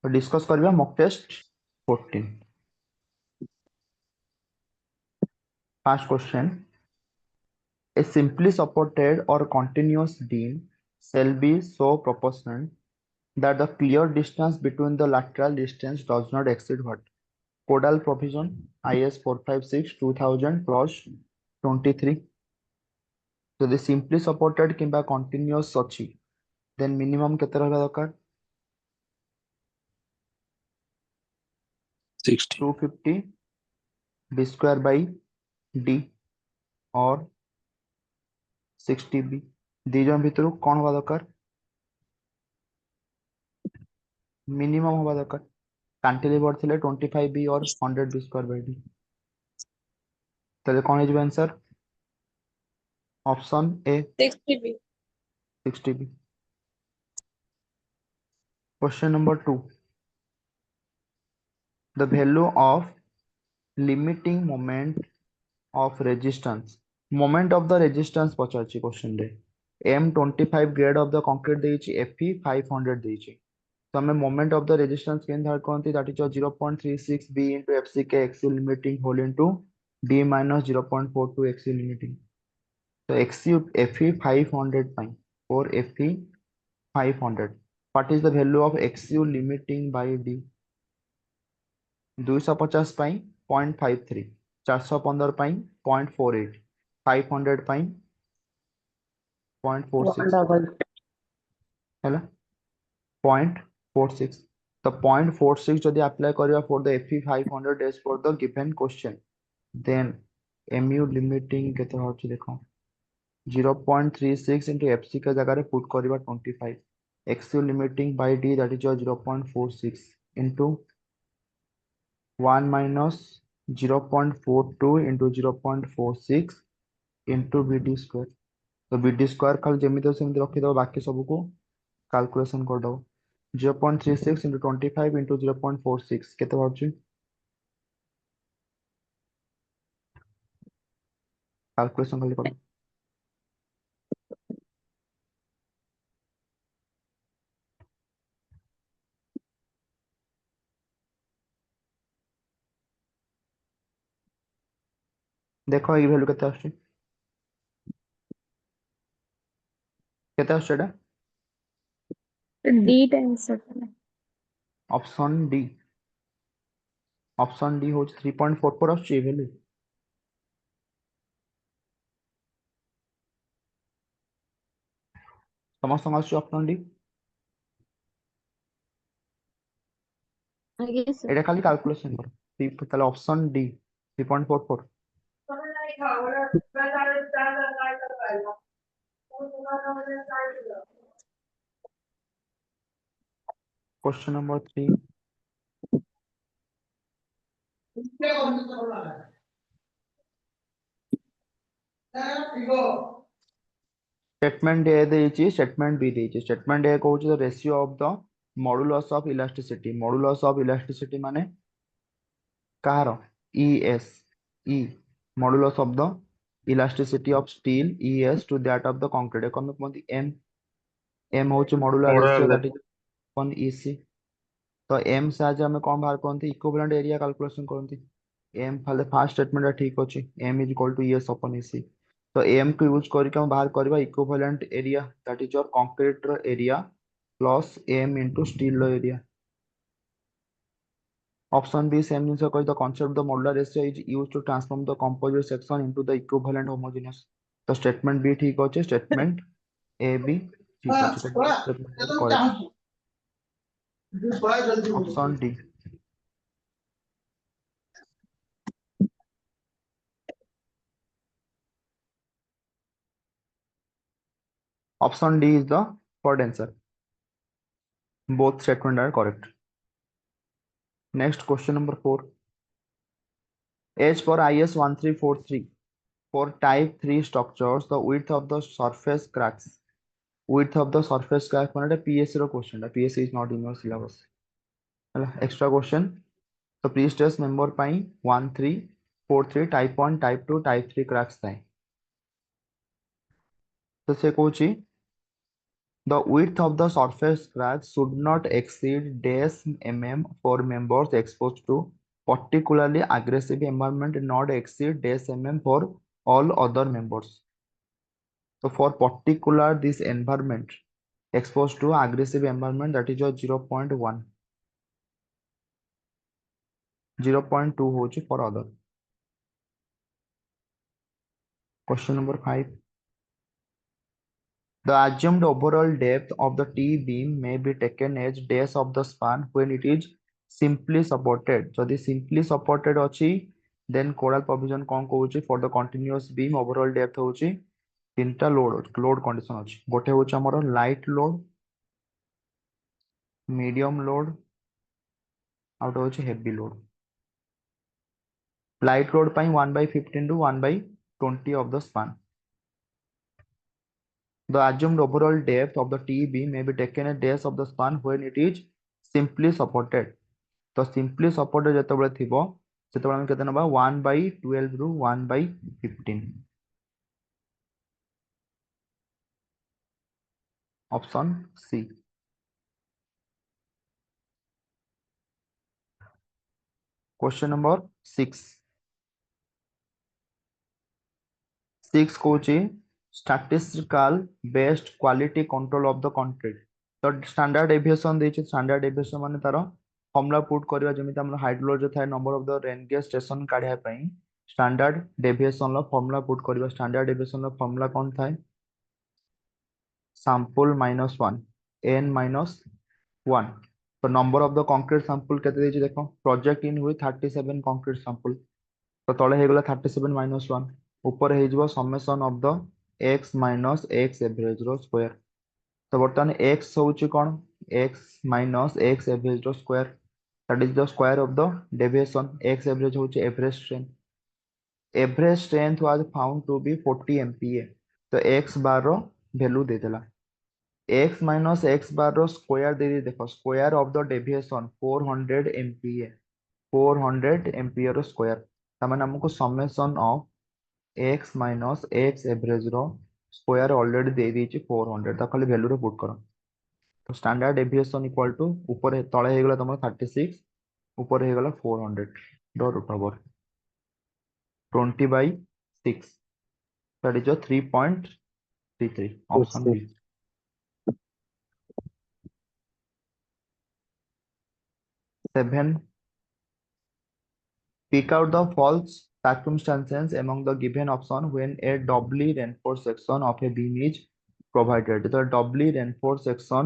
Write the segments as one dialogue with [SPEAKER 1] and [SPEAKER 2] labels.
[SPEAKER 1] तो डिस्कस करबा mock test 14। First question, a simply supported or continuous beam shall be so proportional that the clear distance between the lateral distance does not exceed what? Codal provision IS 456 2000 clause 23. ଯଦି simply supported କିମ୍ବା continuous ଅଛି then minimum କେତେ ରହିବା ଦରକାର?
[SPEAKER 2] 60
[SPEAKER 1] 250 b square by d or 60b ଦି ଜଣ ଭିତରୁ କଣ ହବା ଦରକାର? ମିନିମମ୍ ହବା ଦରକାର। କାଣ୍ଟିଲିଭର ଥିଲେ 25b or 100b square by d। ତାହେଲେ କଣ ହେଇଯିବ answer? Option A
[SPEAKER 3] 60B.
[SPEAKER 1] 60b। Question number 2, the value of limiting moment of resistance, moment of the resistance पचारछि क्वेश्चन रे। M25 grade of the concrete ଦେଇଛି, Fe 500 ଦେଇଛି, तो हमें moment of the resistance cane Dhar करंती, that is 0.36 b into fck xc limiting whole into d minus 0.42 xc limiting। तो xc Fe 500 pi or Fe 500, what is the value of xu limiting by d? 250 पाई 0.53, 415 पाई 0.48, 500 पाई 0.46 है 0.46। तो 0.46 जदि apply करिया for the Fe 500 as for the given question, then mu limiting केते होछि देखो 0.36 into fc के जगह रे put करिवा 25, xu limiting by d that is 0.46 into 1 minus 0.42 into 0.46 into bd square। तो bd square खाली जेमिति सेमिति रखि दो, बाकी सब को कैलकुलेशन कर दो। 0.36 into 25 into 0.46 केते होछि? कैलकुलेशन खाली करो। देखो ये वैल्यू केते आछी, केते आछी एटा?
[SPEAKER 3] D times 7.
[SPEAKER 1] Option D, option D होछि 3.44 आछी वैल्यू। समस्त आछी option D,
[SPEAKER 3] I guess so.
[SPEAKER 1] एटा खाली कैलकुलेशन करो। ताले option D 3.44। Question number 3, statement A देइछि, स्टेटमेंट बी देइछि। स्टेटमेंट ए कहउछि the ratio of the modulus of elasticity. Modulus of elasticity माने कहार? ES, E modulus of the elasticity of steel ES to that of the concrete कम कहंती M। M होछि modular ratio that is upon EC। तो M से आज हमें कौन बाहर करंती? इक्विवेलेंट एरिया कैलकुलेशन करंती। M फाले फर्स्ट स्टेटमेंट ठीक अछि, M is equal to ES upon EC। तो M को यूज करके हम बाहर करबा equivalent area that is your concrete रो area plus M into steel रो एरिया। ऑप्शन बी सेम जिंस कहि the concept the modular ratio is used to transform the composite section into the equivalent homogeneous. तो statement B ठीक अछि, statement A B ठीक अछि। तो correct option D. Option D is the correct answer. Both statements are correct. Next question number 4. As for IS 1343 for type 3 structures, the width of the surface cracks. Width of the surface crack one PSC ro question. PSC is not in your syllabus. Extra question. So pre-stress member pai 1343 type 1, type 2, type 3 cracks थाए। तो से कहूची The width of the surface crack should not exceed dash mm for members exposed to particularly aggressive environment, not exceed dash mm for all other members. So for particular this environment exposed to aggressive environment, that is your 0.1, 0.2 होची for other. Question number 5. The assumed overall depth of the T-beam may be taken as dash of the span when it is simply supported. जदि simply supported अछि, then coral provision कौन कहूची for the continuous beam overall depth होची तीनटा load condition अछि. गोटे होची हमरो light load, medium load, out होची heavy load. Light load ପାଇଁ 1/15 to 1/20 of the span. The assumed overall depth of the T-beam may be taken as dash of the span when it is simply supported. तो simply supported ଯେତେବେଳେ ଥିବ ସେତେବେଳେ ଆମେ କେତେ ନବା 1/12 ରୁ 1/15. Option C. Question number 6. 6 Cauchy statistical based quality control of the concrete. तो standard deviation ଦେଇଛି, standard deviation ମାନେ ତାର ଫର୍ମୁଲା ପୁଟ୍ କରିବା ଯେମିତି ଆମର ହାଇଡ୍ରୋଲଜି ଥାଏ number of the rain gauge station କାଢିବା ପାଇଁ standard deviation ର ଫର୍ମୁଲା ପୁଟ୍ କରିବା. standard deviation ର ଫର୍ମୁଲା କଣ ଥାଏ? sample minus 1 n minus 1. तो number of the concrete sample केते ଦେଇଛି देखो, project in with 37 concrete sample. तो तळे ହେଇगला 37 minus 1 ऊपर ହେଇଯିବ summation of the x minus x average row square. तो बर्तमान x होउची कोन, x minus x average row square, that is the square of the deviation. X average होउची average strength. Average strength was found to be 40 MPa. तो x bar रो value ଦେଇଦେଲା. x minus x bar रो square दे देखो, square of the deviation 400 MPa, 400 MPa row square. ताମାନେ हमको summation of x minus x average row square already दे दीची 400. ता खाली value रो put करो. तो standard deviation equal to ऊपर तळे हेगला तमर 36, ऊपर हेगला 400 रो root over 20/6. That is your 3.33. Option B. 7. Pick out the false circumstances among the given option when a doubly reinforced section of a beam is provided. तो doubly reinforced section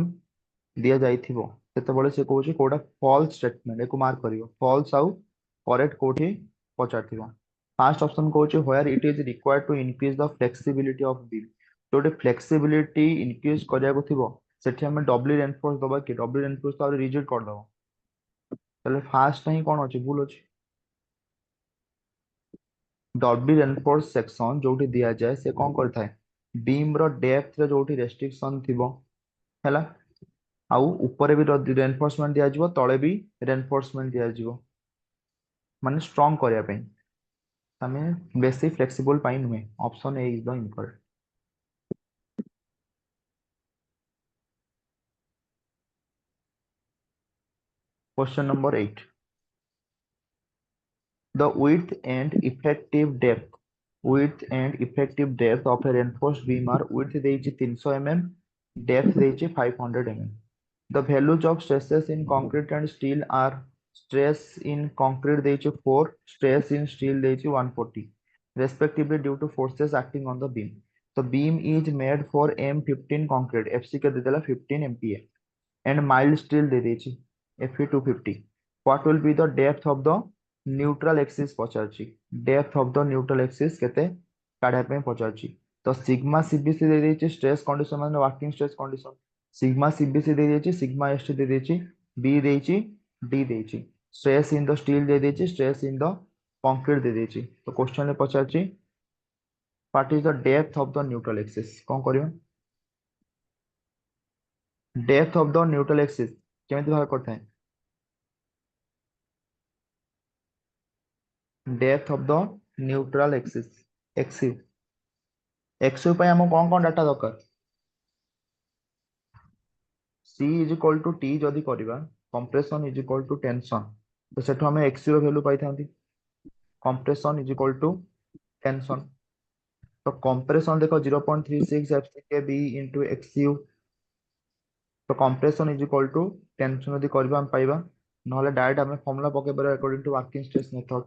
[SPEAKER 1] दिया जाइथिबो सेतेबळे से कहूची कोडा false statement एको mark करियो. false आउ correct कोठी पचारथिबो. First option कहूची where it is required to increase the flexibility of beam. Jote flexibility increase करिया को थिबो सेठी हम doubly reinforced दबा कि doubly reinforced आउ rigid कर दबो. तले फास्ट नहीं कोन अछि भूल अछि. डबली रेनफोर्स सेक्शन जोठी दिया जाए से कौन करता है बीम रो डेप्थ रे जोठी रेस्ट्रिक्शन थिबो हैला आउ ऊपर भी रेनफोर्समेंट दिया जिवो तळे भी रेनफोर्समेंट दिया जिवो माने स्ट्रांग करिया पे हमें बेसी फ्लेक्सिबल पाइन हुए. Option A is the incorrect. Question number 8. The width and effective depth of a reinforced beam are width ଦେଇଛି 300 mm, depth ଦେଇଛି 500 mm. The values of stresses in concrete and steel are stress in concrete ଦେଇଛି 4, stress in steel ଦେଇଛି 140 respectively due to forces acting on the beam. The beam is made for M15 concrete, FC के देदेला 15 MPa and mild steel दे ଦେଇଛି Fe 250. What will be the depth of the neutral axis पचारची. Depth of the neutral axis केते काढा पे पचारची. तो sigma CBC दे ଦେଇଛି stress condition ମାନେ working stress condition. Sigma CBC दे ଦେଇଛି, सिग्मा एसटी दे ଦେଇଛି, बी ଦେଇଛି, डी ଦେଇଛି. स्ट्रेस इन द स्टील दे ଦେଇଛି, स्ट्रेस इन द कंक्रीट दे ଦେଇଛି. तो क्वेश्चन रे पचारची what is the depth of the neutral axis. कोन करियो depth of the neutral axis केमिति भाग करता है depth of the neutral axis axis axis पे हम कोन कोन डाटा दरकार C is equal to T जदि करबा compression is equal to tension तो सेठो हमें x रो वैल्यू पाई थांती compression is equal to tension तो कंप्रेशन देखो 0.36 fckb into xu तो compression is equal to tension यदि करबा हम पाइबा नहले डायरेक्ट हमें फार्मूला पके पर according to working stress method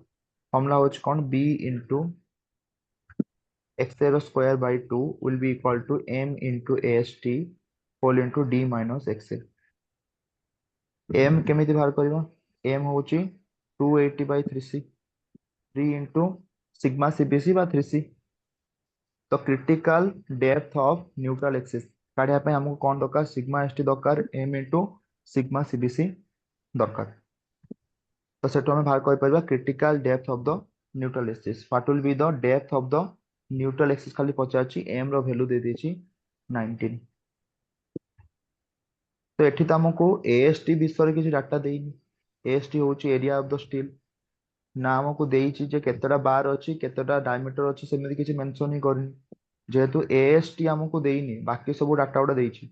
[SPEAKER 1] formula होच कोन b into x रो square by 2 will be equal to m into ast whole into d minus xa m केमिति बाहर करबा m होची 280 by 3c 3 into sigma cbc बा 3c तो critical depth of neutral axis काढिया पे हमको कौन दरकार सिग्मा st दरकार m into सिग्मा cbc दरकार तो सेटो हम बाहर कर परबा critical depth of the neutral axis what will be the depth of the neutral axis खाली पचाची m रो वैल्यू दे देची 19 तो एठी त हमको ast विषय किछि डाटा देइनी ast होची एरिया ऑफ द स्टील ना हमको देइची जे केतटा बार अछि केतटा डायमीटर अछि सेମିତି किछि मेंशन ही करनी जेहेतु ast हमको देइनी बाकी सब डाटा उडा देइची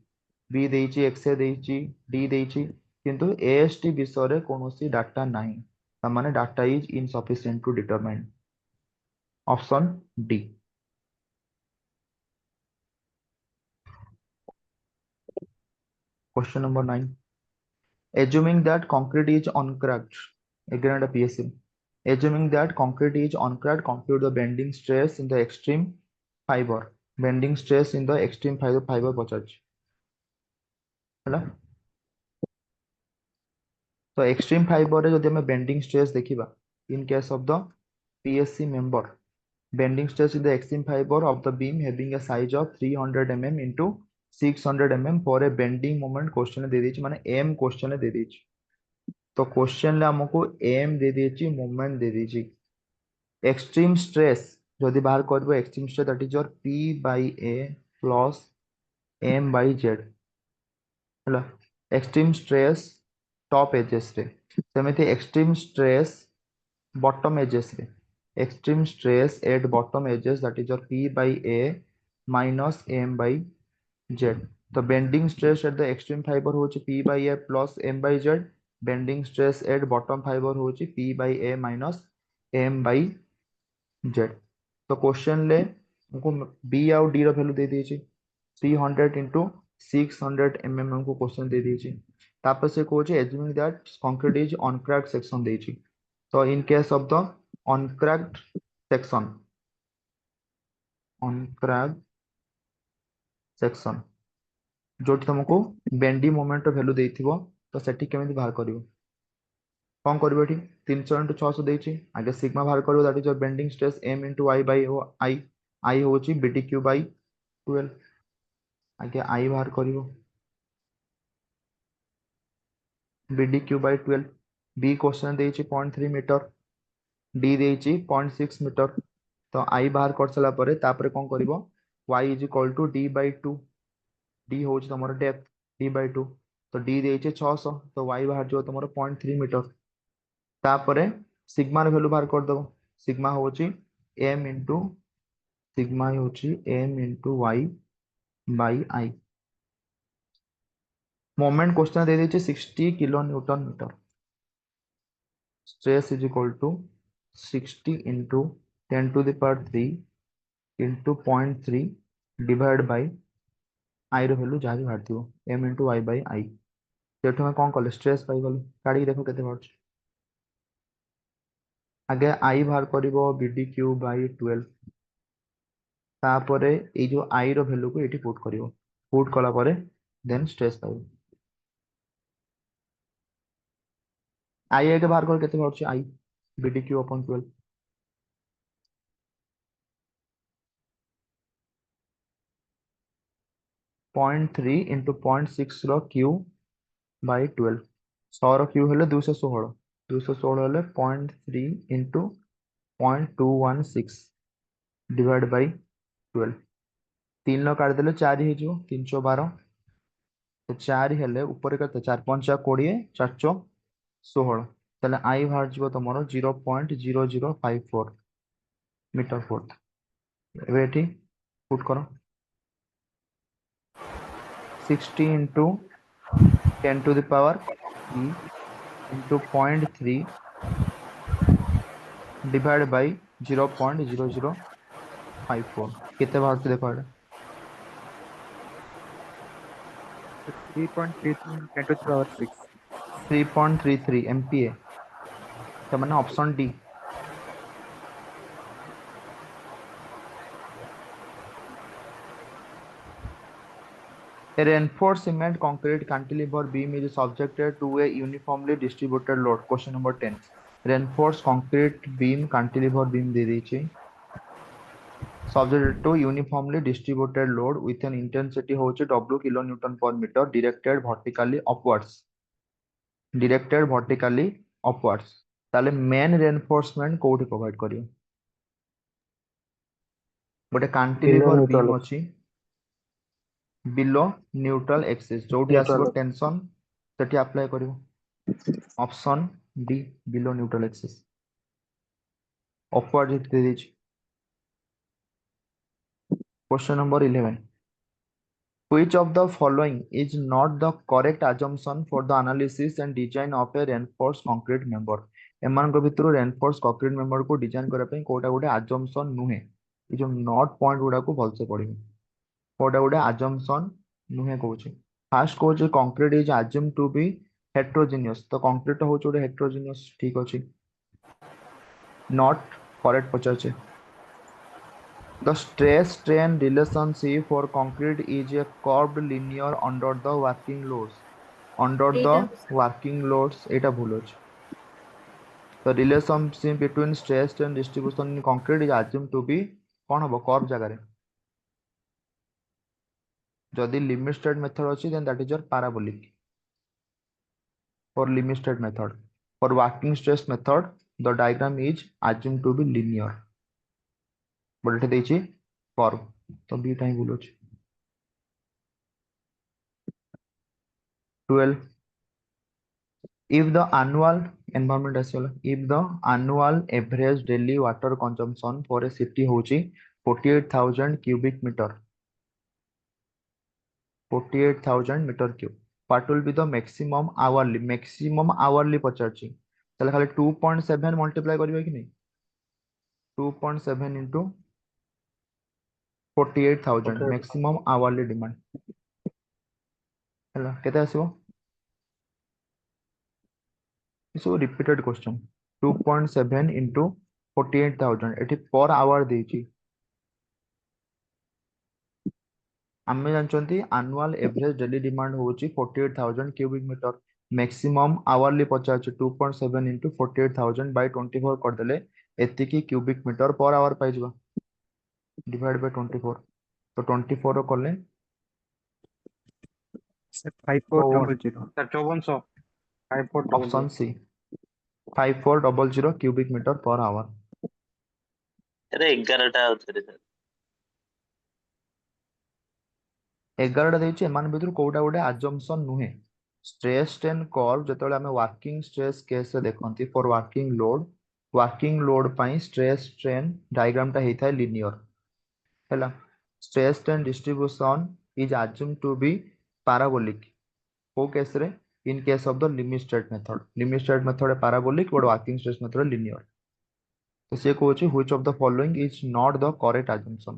[SPEAKER 1] b देइची xa देइची d देइची किंतु ast विषय रे कोनोसी डाटा नाही त माने data is insufficient to determine option D question number 9 assuming that concrete is uncracked again at PSM assuming that concrete is uncracked compute the bending stress in the extreme fiber bending stress in the extreme fiber पचाच ହେଲା तो extreme fiber रे जदि हमें bending stress देखिबा in case of the PSC member bending stress in the extreme fiber of the beam having a size of 300 mm into 600 mm for a bending moment question दे देछि माने m question दे देछि तो question ले हमको m दे देछि moment दे देछि extreme stress जदि बाहर करबो extreme stress that is your p by a plus m by z ହେଲା एक्सट्रीम स्ट्रेस टॉप एजेस रे सेमिति एक्सट्रीम स्ट्रेस बॉटम एजेस रे extreme stress at bottom edges that is your p by a minus m by z तो bending stress at the extreme fibre होची p by a plus m by z bending stress at bottom fibre होची p by a minus m by z तो question ले हमको b और d रो value दे दीजिए 300 into 600 mm हमको question दे दीजिए तापर से कोचे assuming that concrete is uncracked section देछि तो in case of the uncracked section uncracked section जोटी तुमको बेंडी मोमेंट रो वैल्यू देथिबो तो सेठी केमिति बाहर करिवो कौन करिवो एठी 300 into 600 देछि आगे सिग्मा बाहर करिवो that is your bending stress m into i by i होची bdq by 12 आगे i बाहर करिवो bdq by 12 b क्वेश्चन देछि 0.3 मीटर d देछि 0.6 मीटर तो i बाहर कर सला परे तापरे कोन करिवो y is equal to d by 2 d होछि तमरो डेप्थ d by 2 तो d देछि 600 तो y बाहर जो तमरो 0.3 मीटर तापरे सिग्मा रे वैल्यू बाहर कर दबो सिग्मा होछि m into सिग्मा होछि m into y by i moment question दे देछि 60 kilo newton metre stress is equal to 60 into 10 to the power 3 into 0.3 divided by i रो वैल्यू जहाँ भी बाहर थिबो m into y by i सेठो में कौन कले स्ट्रेस पाई गलो काढी देखो केते बाहर आगे i बाहर करिवो bdq by 12 तापरे ए जो i रो वैल्यू को एठी पुट करिवो पुट कला परे देन स्ट्रेस पाइबो i आगे बाहर कर केते बाहर i bdq upon 12 0.3 into 0.6 row q by 12 100 row q हेले 216 216 हेले 0.3 into 0.216 डिवाइड बाय 12 तीन लो काट देले 4 हे जो 312 तो 4 हेले ऊपर केते 4 5 20 4 16 ताले आई बाहर जीवो तमरो 0.0054 मीटर फोर्थ एबे एठी पुट करो 60 into 10 to the power e into 0.3 divided by 0.0054 केते बाहर देखो एटा
[SPEAKER 2] 3.33 into 10 to the power 6.
[SPEAKER 1] 3.33 MPa तो माने option D A reinforced cement concrete cantilever beam is subjected to a uniformly distributed load. Question number 10. Reinforced concrete beam cantilever beam दे दीजिए subjected to uniformly distributed load with an intensity होचे W kilonewton per meter directed vertically upwards ताले main reinforcement कोउठी provide करियो गोटे
[SPEAKER 4] Below
[SPEAKER 1] cantilever beam
[SPEAKER 4] neutral
[SPEAKER 1] अछि below neutral axis जोठी आसीबो
[SPEAKER 4] neutral
[SPEAKER 1] tension सेठी apply करियो option D below neutral axis upward दे दीजिए question number 11 Which of the following is not the correct assumption for the analysis and design of a reinforced concrete member? एମାନଙ୍କ भितरु reinforced concrete member को design करा पई कोटा गोटे assumption नुहे ए जो not point गुडा को भलसे पढिबे कोटा गोटे assumption नुहे कहूची first कहूची concrete is assumed to be heterogeneous तो concrete होची गोटे heterogeneous ठीक अछि not correct पचाचे The stress-strain relationship for concrete is a curved linear under the working loads. Under the working loads, এটা ভুল আছে। The relationship between stress and distribution in concrete is assumed to be कौन हबो curve জায়গাରେ। যদি limit state method ଅଛି then that is your parabolic. For limit state method. For working stress method, the diagram is assumed to be linear. But ଏଠି ଦେଇଛି curve ତ B ଟା ହିଁ ଭୁଲ ଅଛି। 12 if the annual environment if the annual average daily water consumption for a city होची 48,000 cubic meter 48,000 meter cube what will be the maximum hourly पचारची ताले खाली 2.7 multiply करिवे कि नहीं 2.7 into 48,000
[SPEAKER 4] okay
[SPEAKER 1] maximum hourly demand ହେଲା केते आसीबो So repeated question 2.7 into 48,000 एठी per hour देछि आमे जानचंती annual average daily demand होची 48,000 cubic meter maximum hourly पचाछि 2.7 into 48,000 by 24 कर देले एतिकी cubic meter per hour पाइ जबा divide by 24 तो 24 रो करले
[SPEAKER 2] 5400.
[SPEAKER 4] sir 5400 5400
[SPEAKER 1] option C 5400 cubic meter per hour
[SPEAKER 5] अरे 11टा आउथरे सर
[SPEAKER 1] 11टा देछि एमान भितर कोउटा गोटे assumption नुहे stress strain curve जेतले हमें working stress केस रे देखंती for working load ପାଇଁ stress strain diagram टा हेइथाय linear हैला stress strain distribution is assumed to be parabolic को केस रे in case of the limit state method parabolic but working stress method linear तो से कहूची which of the following is not the correct assumption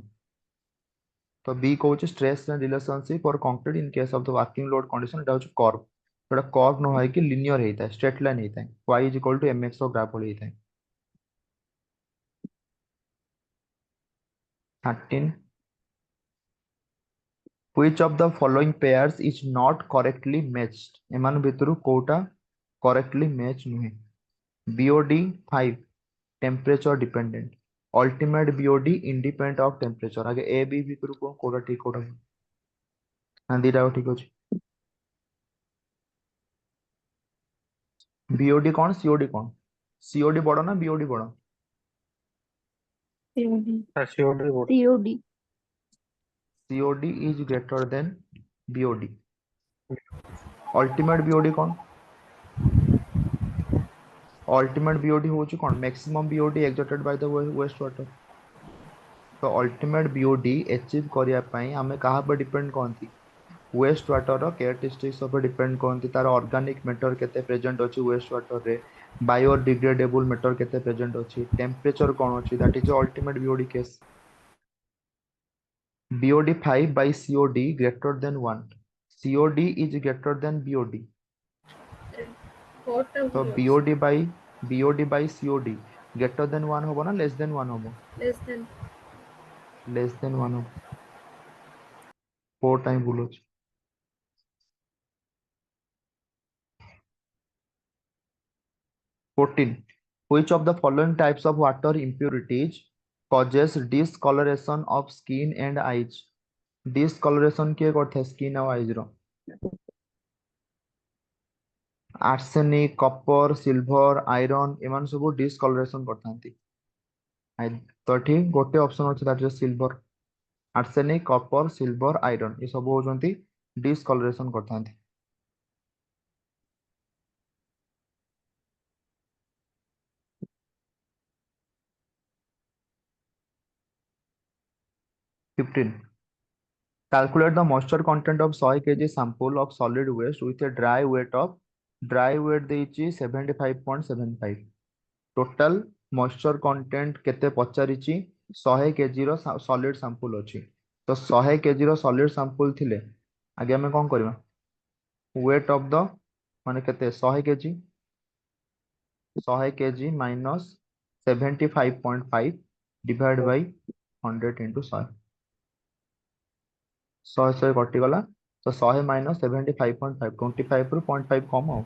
[SPEAKER 1] तो B कहूची stress and relationship for concrete in case of the working load condition এটা হচ্ছে curve এটা curve न होय कि linear हेइता straight line हेइता y is equal to mx of graph हेइता 13 which of the following pairs is not correctly matched एमान भितरु Kota correctly match नुहे BOD 5 temperature dependent ultimate BOD independent of temperature आगे A B भितरु Kota ठीक कोटा हां दीटा ठीक अछि BOD कौन COD कौन COD बड़ा ना BOD बड़ा
[SPEAKER 3] COD.
[SPEAKER 4] sir COD board
[SPEAKER 3] COD.
[SPEAKER 1] COD is greater than BOD ultimate BOD कौन ultimate BOD होची कौन maximum BOD exerted by the waste water तो ultimate BOD achieve करिया पई हमें कहा पर डिपेंड कोन थी वेस्ट वाटर कैरेक्टरिस्टिक्स सब डिपेंड करती तार ऑर्गेनिक मैटर केते प्रेजेंट अछि वेस्ट वाटर रे बायोडिग्रेडेबल मैटर केते प्रेजेंट अछि टेम्परेचर कोन अछि that is ultimate BOD case BOD 5 by COD greater than 1 COD is greater than BOD तो BOD by COD greater than 1 होबो ना less than 1 होबो less than 1 होबो 4 टाइम भूल अछि 14 which of the following types of water impurities causes discoloration of skin and eyes discoloration के करथे skin और आईज रो आर्सेनिक कॉपर सिल्वर आयरन एमान सब डिस्कलरेशन करथांती तो ठीक गोटे ऑप्शन अछि that is silver arsenic copper silver iron ये सब होचंती discolouration करथांती 15 calculate the moisture content of 100 kg sample of solid waste with a dry weight ଦେଇଛି 75.75 total moisture content केते पचारिछि 100 kg रो solid sample अछि तो 100 kg रो solid sample थिले आगे हमें कोन करबा weight of the माने केते 100 kg 100 kg minus 75.5 divided by 100 into 100 100 कटिगला तो 100 माइनस 75.5 25 रु 0.5 कम हो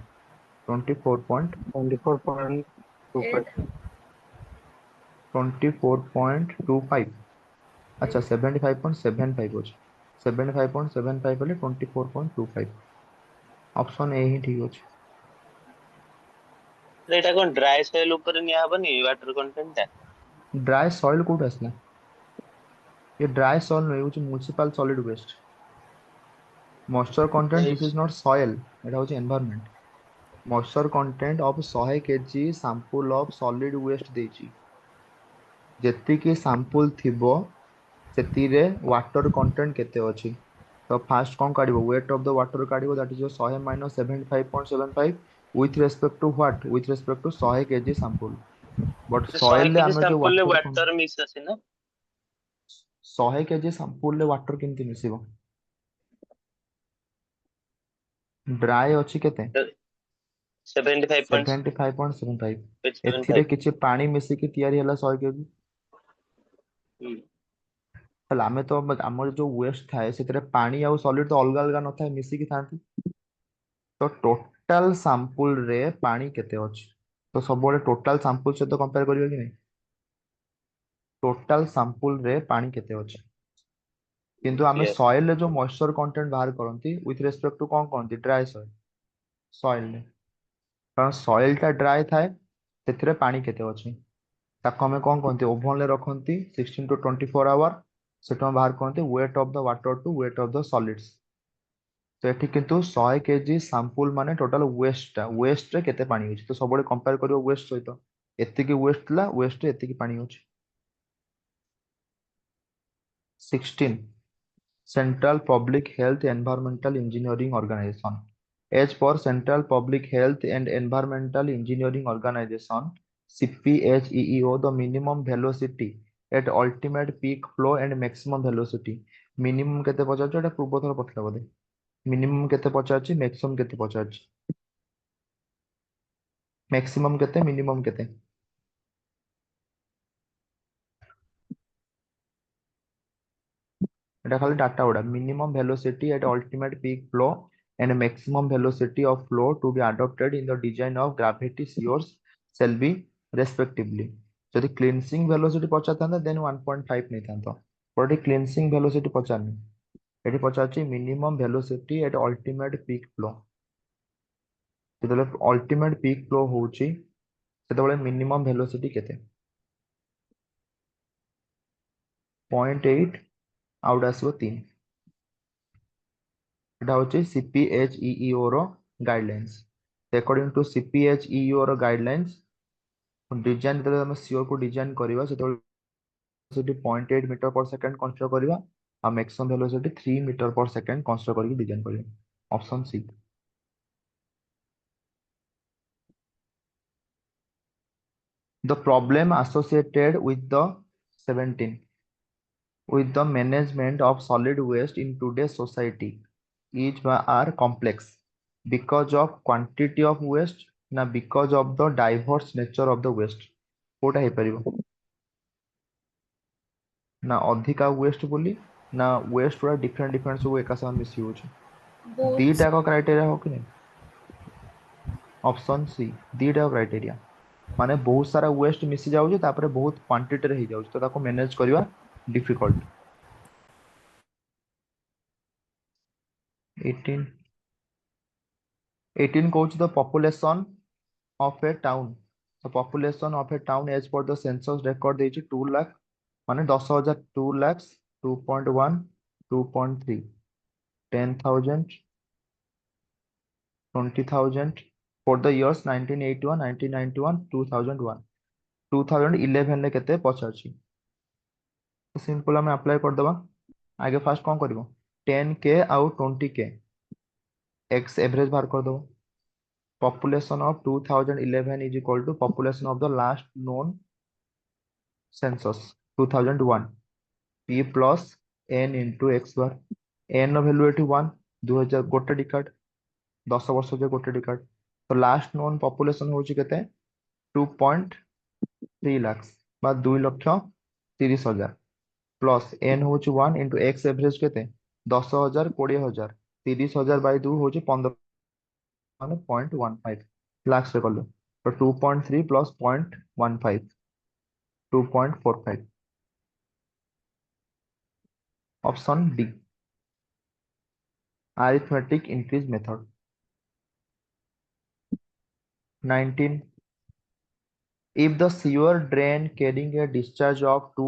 [SPEAKER 4] 24.25
[SPEAKER 1] 24.25 अच्छा 75.75 अछि 75.75 बोले 24.25 ऑप्शन ए ही ठीक अछि
[SPEAKER 5] ଏଇଟା କଣ ଡ୍ରାଏ ସଏଲ ଉପରେ ନିଆ ହବନି ୱାଟର କଣ୍ଟେଣ୍ଟ ଟା?
[SPEAKER 1] ड्राई सॉइल कोड आसला ये ड्राई सॉइल नहीं होची municipal solid waste moisture content this is not soil एटा होची environment moisture content of 100 kg sample of solid waste देची जेतिकी सैंपल थिबो सेतिरे वाटर कंटेंट केते अछि तो फास्ट कोन काढिबो वेट ऑफ द वाटर काढिबो that is 100 minus 75.75 with respect to what with respect to 100 kg sample but
[SPEAKER 5] 100
[SPEAKER 1] soil रे
[SPEAKER 5] କେଜି
[SPEAKER 1] हम जो
[SPEAKER 5] ସାମ୍ପଲ ରେ
[SPEAKER 1] वाटर
[SPEAKER 5] ୱାଟର ମିକ୍ସ ଅଛି ନା?
[SPEAKER 1] 100 केजी सैंपल रे वाटर केमति मिसिबो ड्राई अछि केते
[SPEAKER 5] 75.75
[SPEAKER 1] 75.75 एथिरे किछि पानी मिसिकी तयारी होला 100 केजी ତାହେଲେ ଆମେ ତ ଆମର ଯୋଉ ୱେଷ୍ଟ ଥାଏ ସେଥିରେ ପାଣି ଆଉ ସଲିଡ ତ ଅଲଗା ଅଲଗା ନଥାଏ ମିଶିକି ଥାନ୍ତି ତ ଟୋଟାଲ ସାମ୍ପଲ ରେ ପାଣି କେତେ ଅଛି ତ ସବୁବେଳେ ଟୋଟାଲ ସାମ୍ପଲ ସହିତ କମ୍ପେୟାର କରିବେ କି ନାହିଁ ଟୋଟାଲ ସାମ୍ପଲ ରେ ପାଣି କେତେ ଅଛି କିନ୍ତୁ ଆମେ
[SPEAKER 5] Yes.
[SPEAKER 1] ସଏଲ ରେ ଯୋଉ ମଏଶ୍ଚର କଣ୍ଟେଣ୍ଟ ବାହାର କରନ୍ତି ୱିଥ ରେସ୍ପେକ୍ଟ ଟୁ କଣ କହନ୍ତି ଡ୍ରାଏ ସଏଲ ସଏଲ ରେ କାରଣ ସଏଲ ଟା ଡ୍ରାଏ ଥାଏ ସେଥିରେ ପାଣି କେତେ ଅଛି ତାକୁ ଆମେ କଣ କହନ୍ତି ଓଭନ ରେ ରଖନ୍ତି 16 to 24 ଆୱାର ସେଠୁ ଆମେ ବାହାର କରନ୍ତି weight of the water to weight of the solids तो एठी किंतु 100 केजी सैंपल माने टोटल वेस्ट रे केते पानी होची तो सबले कंपेयर करियो वेस्ट सहित एतिकी वेस्ट ला वेस्ट रे एतिकी पानी होची 16 central public health environmental engineering organisation as per central public health and environmental engineering organisation CPHEEO the minimum velocity at ultimate peak flow and maximum velocity minimum केते पचारछ एटा पूर्व थर पठला बोधे minimum केते पचारछि maximum केते पचारछि maximum केते minimum केते एटा खाली data Uda minimum velocity at ultimate peak flow and maximum velocity of flow to be adopted in the design of gravity shears shall be respectively যদি cleansing velocity পচারতান্তা দেন 1.5 নেইতান্ত but এটি cleansing velocity পচারনি এটি পচারছি minimum velocity at ultimate peak flow যেতବେଳେ ultimate peak flow হଉଛି ସେତେବେଳେ ମିନିମମ ଭେଲୋସିଟି କେତେ 0.8 ଆଉ ଗୋଟେ ଆସିବ 3 এটা হচ্ছে CPHEEO ର ଗାଇଡଲାଇନ୍ସ according to CPHEEO ର ଗାଇଡଲାଇନ୍ସ डिजाइन जेतବେଳେ ଆମେ CO କୁ डिजाइन କରିବା ସେତେବେଳେ ସେଠି 0.8 मीटर पर सेकंड कन्सिडर କରିବା और maximum velocity 3 metre per second consider करके डिजाइन करिए option C the problem associated with the 17 with the management of solid waste in today's society is are complex because of quantity of waste ना because of the diverse nature of the waste कोटा हे परिबो ना अधिका waste बोली ना waste पूरा different different सब एका साथ मिसी होची
[SPEAKER 3] both
[SPEAKER 1] दीटा को क्राइटेरिया हो कि नहीं ऑप्शन सी दीटा क्राइटेरिया माने बहुत सारा वेस्ट मिसी जाउची तापरे बहुत क्वांटिटी रे ही जाउची तो ताको मैनेज करबा डिफिकल्ट 18 18 कहूची the population of a town the population of a town as per the census record ଦେଇଛି 2 लाख माने 10,000 2 lakhs 2.1 2.3 10,000 20,000 for the years 1981 1991 2001 2011 ରେ କେତେ ପଚାରୁଛି ତ ସିମ୍ପଲ ଆମେ ଆପ୍ଲାଏ କରିଦବା ଆगे फास्ट कौन करिवो 10k ଆଉ 20k x एवरेज बाहर कर दो population of 2011 is equal to population of the last known census 2001 p plus n into x bar n ର value ଏଠି 1 2000 ଗୋଟେ डिकाड 10 ବର୍ଷ ଯେ ଗୋଟେ डिकाड ତ ଲାଷ୍ଟ ନୋନ୍ ପପୁଲେସନ ହଉଛି କେତେ 2.3 lakhs ବା 2,30,000 ପ୍ଲସ୍ n ହଉଛି 1 into x average କେତେ 10,000 20,000 30,000 by 2 ହଉଛି 15 ମାନେ 0.15 lakhs ରେ କଲୁ ତ 2.3 plus 0.15 2.45 option D arithmetic increase method 19 if the sewer drain carrying a discharge of 2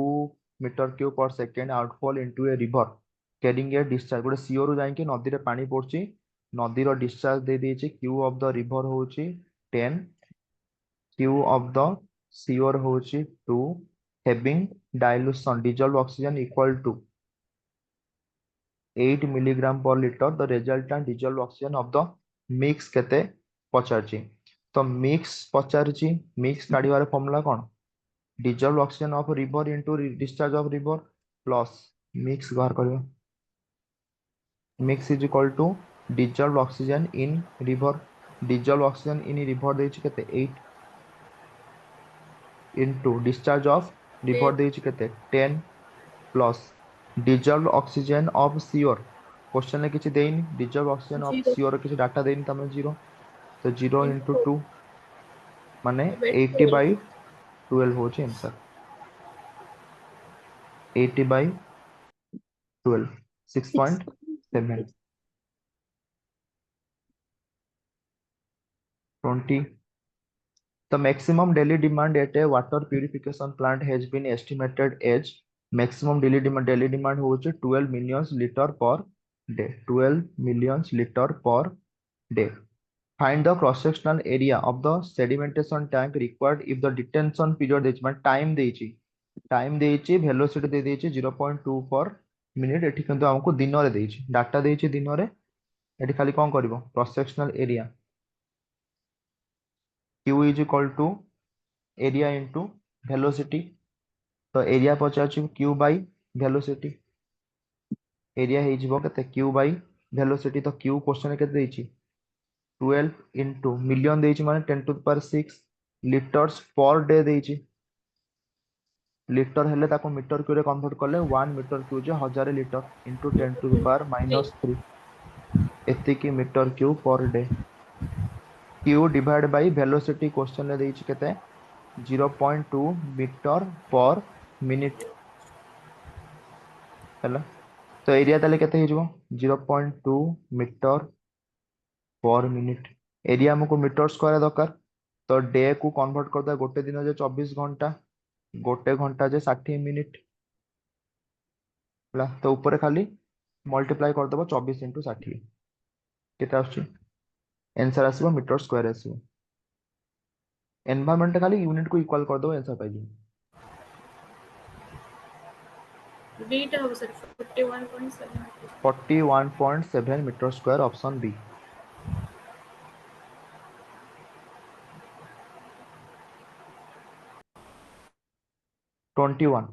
[SPEAKER 1] meter cube per second outfall into a river carrying a discharge गोटे CO रु जाइके नदी रे पानी पड़ची नदी रो डिस्चार्ज दे देछि क्यू ऑफ द रिवर होछि 10 Q of the sewer होछि 2 having dilution dissolved oxygen equal to 8 milligram per liter the resultant dissolved oxygen of the mix केते पचारची तो मिक्स पचारची मिक्स काढिबार फॉर्मूला कोन dissolved oxygen of river into discharge of river plus mix बाहर करियो mix is equal to dissolved oxygen in river dissolved oxygen in river ଦେଇଛି କେତେ 8 into discharge of river ଦେଇଛି କେତେ 10 plus dissolved oxygen of sewer question में किसी देनी dissolved oxygen of
[SPEAKER 3] 0
[SPEAKER 1] sewer किसी डाटा देनी तमे 0 तो 0 into
[SPEAKER 3] into
[SPEAKER 1] 2 माने 80
[SPEAKER 3] 12
[SPEAKER 1] by 12 होची answer 80 by 12
[SPEAKER 3] 6
[SPEAKER 1] 6.7 20 the maximum daily demand at a water purification plant has been estimated as maximum daily demand होची 12 million liter per day 12 million liter per day find the cross-sectional area of the sedimentation tank required if the detention period ଦେଇଛି ମାନେ time ଦେଇଛି velocity ଦେଇଛି 0.2 per minute ଏଠି କିନ୍ତୁ ଆମକୁ ଦିନରେ ଦେଇଛି ଡାଟା ଦେଇଛି ଦିନରେ ଏଠି ଖାଲି କଣ କରିବ cross-sectional area q is equal to area into velocity तो area पचाରୁଛି q by velocity area ହେଇଯିବ କେତେ q by velocity तो q क्वेश्चन केते ଦେଇଛି 12 into million ଦେଇଛି ମାନେ 10 to the power 6 liters per day ଦେଇଛି लिटर हेले ताको मीटर क्यू रे कन्वर्ट करले 1 मीटर क्यू जे 1000 litre into 10 to the power minus 3 एतिकी metre cube per day Q divide by velocity question रे ଦେଇଛି केते 0.2 मीटर पर मिनिट हैला तो एरिया ताले केते हिजबो 0.2 मीटर पर मिनिट एरिया हमको मीटर स्क्वायर दरकार तो डे को कन्वर्ट करदा गोटे दिन जे 24 घंटा गोटे घंटा जे 60 मिनिट ହେଲା तो ऊपर खाली मल्टीप्लाई कर दबो 24 into 60 केते आछी आंसर आसीबो मीटर स्क्वायर आसीबो एनवायरनमेंट खाली यूनिट को इक्वल कर दबो आंसर पाइ
[SPEAKER 3] B टा होगा sir 41.7
[SPEAKER 1] 41.7 metre square option B. 21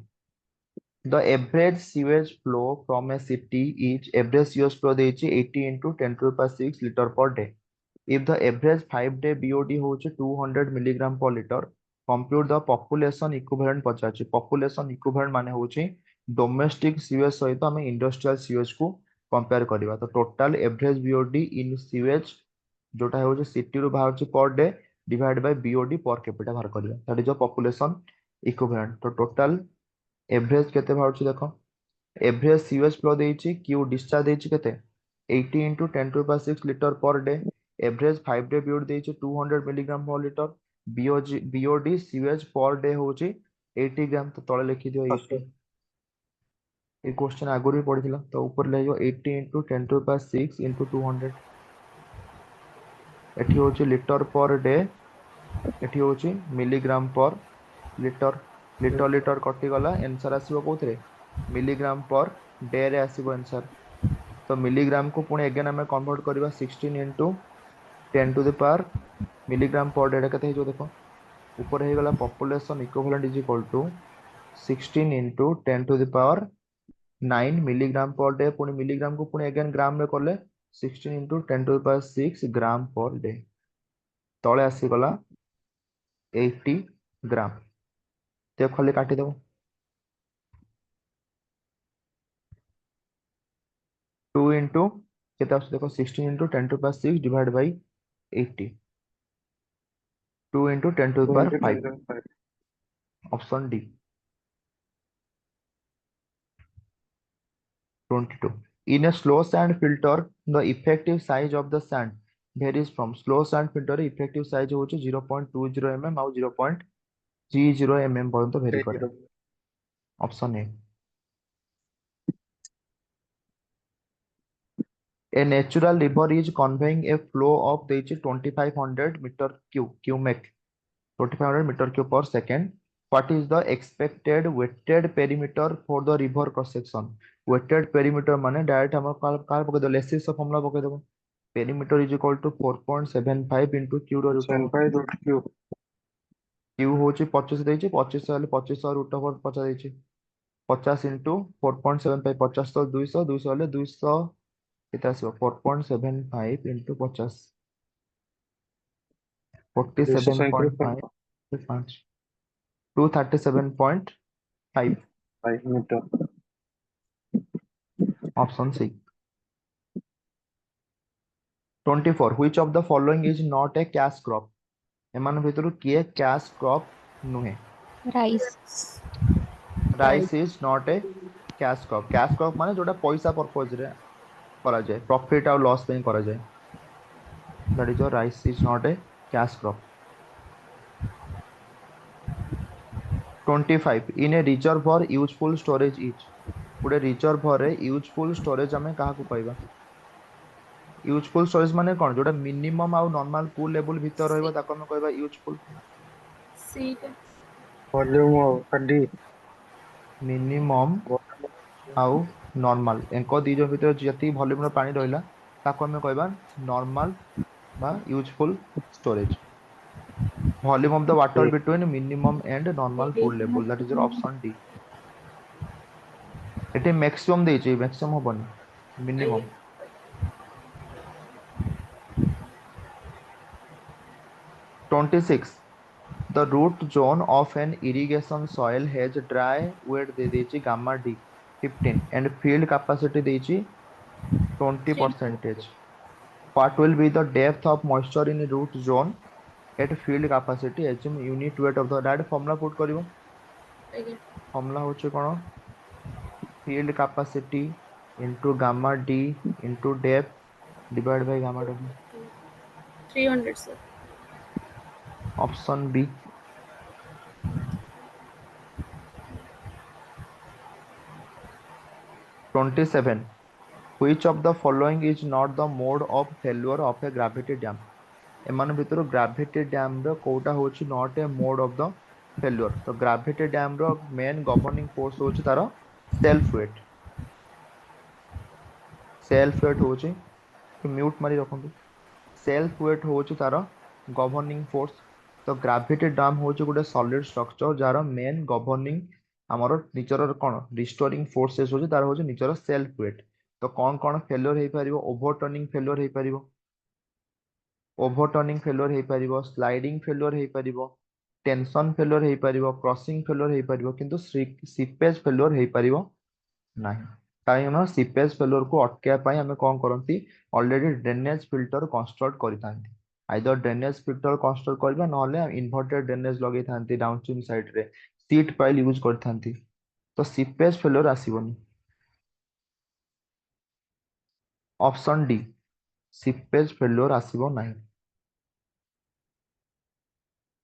[SPEAKER 1] the average sewage flow from a city is average sewage flow ଦେଇଛି 80 into 10 to the power 6 liter per day if the average 5 day BOD ହଉଛି 200 milligram per liter compute the population equivalent ପଚାରୁଛି population equivalent ମାନେ ହଉଛି domestic sewage ସହିତ ଆମେ industrial sewage କୁ compare କରିବା ତ total average BOD in sewage जोटा है सिटी रू बाहर per day divide by BOD per capita बाहर करिया that is a population equivalent तो टोटल एवरेज केते बाहर देख एवरेज सीवेज फ्लो देछि क्यू डिस्चार्ज देछि केते 80 into 10 to the power 6 liter per day average 5 day BOD देछि 200 milligram per litre BOD sewage per day होछि 80 ग्राम तो तळे लिखि दियो 80 ये क्वेश्चन आगुरी पढ़िथिला तो ऊपर ले 80 into 10 to the power 6 into 200 एठी होछि लिटर पर डे एठी होछि milligram per litre litre litre कटि गला आंसर आसीबो कोथरे मिलीग्राम पर डे रे आसीबो आंसर तो मिलीग्राम को पुणी अगेन हमें कन्वर्ट करबा 16 into 10 to the power milligram per day केते हेजो देखो ऊपर हे गला population equivalent is equal to 16 into 10 to the power 9 milligram per day पुणी मिलीग्राम को पुणी अगेन ग्राम रे करले 16 into 10 to the power 6 gram per day तळे आसी गला 80 ग्राम ते खाली काटी देबो 2 into केते आछ देखो 16 into 10 to the power 6 divided by 80 2 into 10 to the power 5 option D 22 in a slow sand filter the effective size of the sand varies from slow sand filter effective size होची 0.20 mm और 0.30 mm पर्यंत very करे option A A natural river is conveying a flow of 2500 meter cubic 2500 meter cube per second. What is the expected weighted perimeter for the river cross section? Weighted perimeter माने direct हम car पके दो laces formula पके दो perimeter is equal to 4.75 into q रो root
[SPEAKER 2] 75 root q
[SPEAKER 1] q होची 25 देछि 25 वाले 25 रूट ओवर 50 देछि 50 into 4.75 50 तो 200 200 वाले 200 कितना आसीबो 4.75 into 50 47.5 5 237.5
[SPEAKER 2] 5 meter
[SPEAKER 1] option C 24 which of the following is not a cash crop एमान भितरु किए cash crop नुहे
[SPEAKER 4] Rice.
[SPEAKER 1] rice is not a cash crop माने जोटा पैसा पर्पस रे करा जाय प्रॉफिट और लॉस पे करा जाय that is your rice is not a cash crop 25 in a reservoir useful storage is गोटे रिजर्वर रे यूजफुल स्टोरेज आमे काहा को कहबा यूजफुल स्टोरेज माने कोन जोटा मिनिमम आ नॉर्मल कूल लेवल भीतर रहबो ताको हम कहबा यूजफुल
[SPEAKER 3] C टा
[SPEAKER 2] volume of D
[SPEAKER 1] मिनिमम आउ नॉर्मल एंको दी जो भीतर जति वॉल्यूम रो पानी रहला ताको हम कहबा नॉर्मल बा useful storage volume of the water between minimum and normal pool level that is your option D एटे मैक्सिमम देछि मैक्सिमम होबनी minimum 26 the root zone of an irrigation soil has dry weight दे देछि gamma d 15 and field capacity देछि 20%. What will be the depth of moisture in root zone at field capacity assume unit weight of the that formula put करिवो
[SPEAKER 3] आगे
[SPEAKER 1] formula होचे कोन field capacity into gamma d into depth divided by gamma w
[SPEAKER 3] 300 sir
[SPEAKER 1] option B 27 which of the following is not the mode of failure of a gravity dam एमान भितर gravity dam रो कोटा होची not a mode of the failure तो gravity dam रो main governing force होची तारो self weight self weight होची mute मारी रखंतु self weight होची तार governing force तो ग्रेविटी ड्राम होची गोटे solid structure jar main governing हमर निचर कोन रिस्टोरिंग फोर्सेस होची तार होची निचर सेल्फ वेट तो कौन फेल्योर हे परिबो ओवरटर्निंग फेल्योर हे परिबो ओवरटर्निंग फेल्योर हे परिबो स्लाइडिंग फेल्योर हे परिबो टेंशन फेल्योर हे परिबो क्रॉसिंग फेल्योर हे परिबो किंतु सीपेज फेल्योर हे परिबो नहीं कहीं सीपेज फेल्योर को अटकाया आम कौन करती ऑलरेडी ड्रेनेज फिल्टर कंस्ट्रक्ट करते आइदर ड्रेनेज फिल्टर कंस्ट्रक्ट करबा नहले इन्वर्टेड ड्रेनेज लगे थांती डाउनस्ट्रीम साइड रे सीट पाइल यूज करथांती तो सीपेज फेल्योर आसीबनी ऑप्शन डी सीपेज फेल्योर आसीबो नहीं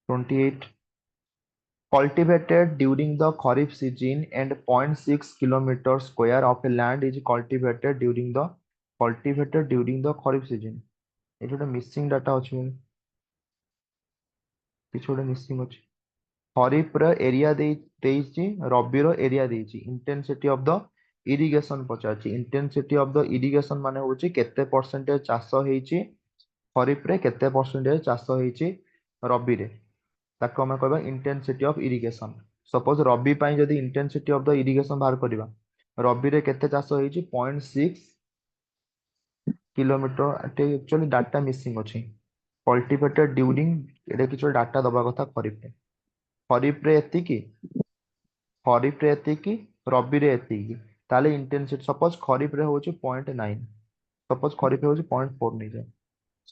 [SPEAKER 1] 28 cultivated during the kharif season and 0.6 kilometer square of a land is cultivated during the kharif season ଏଠି ଗୋଟେ ମିସିଂ ଡାଟା ଅଛି କିଛି ଗୋଟେ ମିସିଂ ଅଛି खरीफ ର एरिया ଦେଇଛି ରବି ର एरिया ଦେଇଛି इंटेंसिटी ऑफ द इरिगेशन पचारछि इंटेंसिटी ऑफ द इरिगेशन माने होछि केते परसेंटेज चाଷ ହେଇଛି खरीफ रे केते परसेंटेज चाଷ ହେଇଛି रबी रे ताको हम कहबा इंटेंसिटी ऑफ इरिगेशन सपोज रबी ପାଇଁ ଯଦି इंटेंसिटी ऑफ द इरिगेशन बाहर करबा रबी रे केते चाଷ ହେଇଛି 0.6 किलोमीटर एटे एक्चुअली डाटा मिसिंग अछि कल्टीवेटेड ड्यूरिंग एटा किछ डाटा दबा कथा खरीफ रे एतिकी रबी रे एतिकी ताले इंटेंसिटी सपोज खरीफ रे होची 0.9 सपोज खरीफ रे होची 0.4 नहीं जाए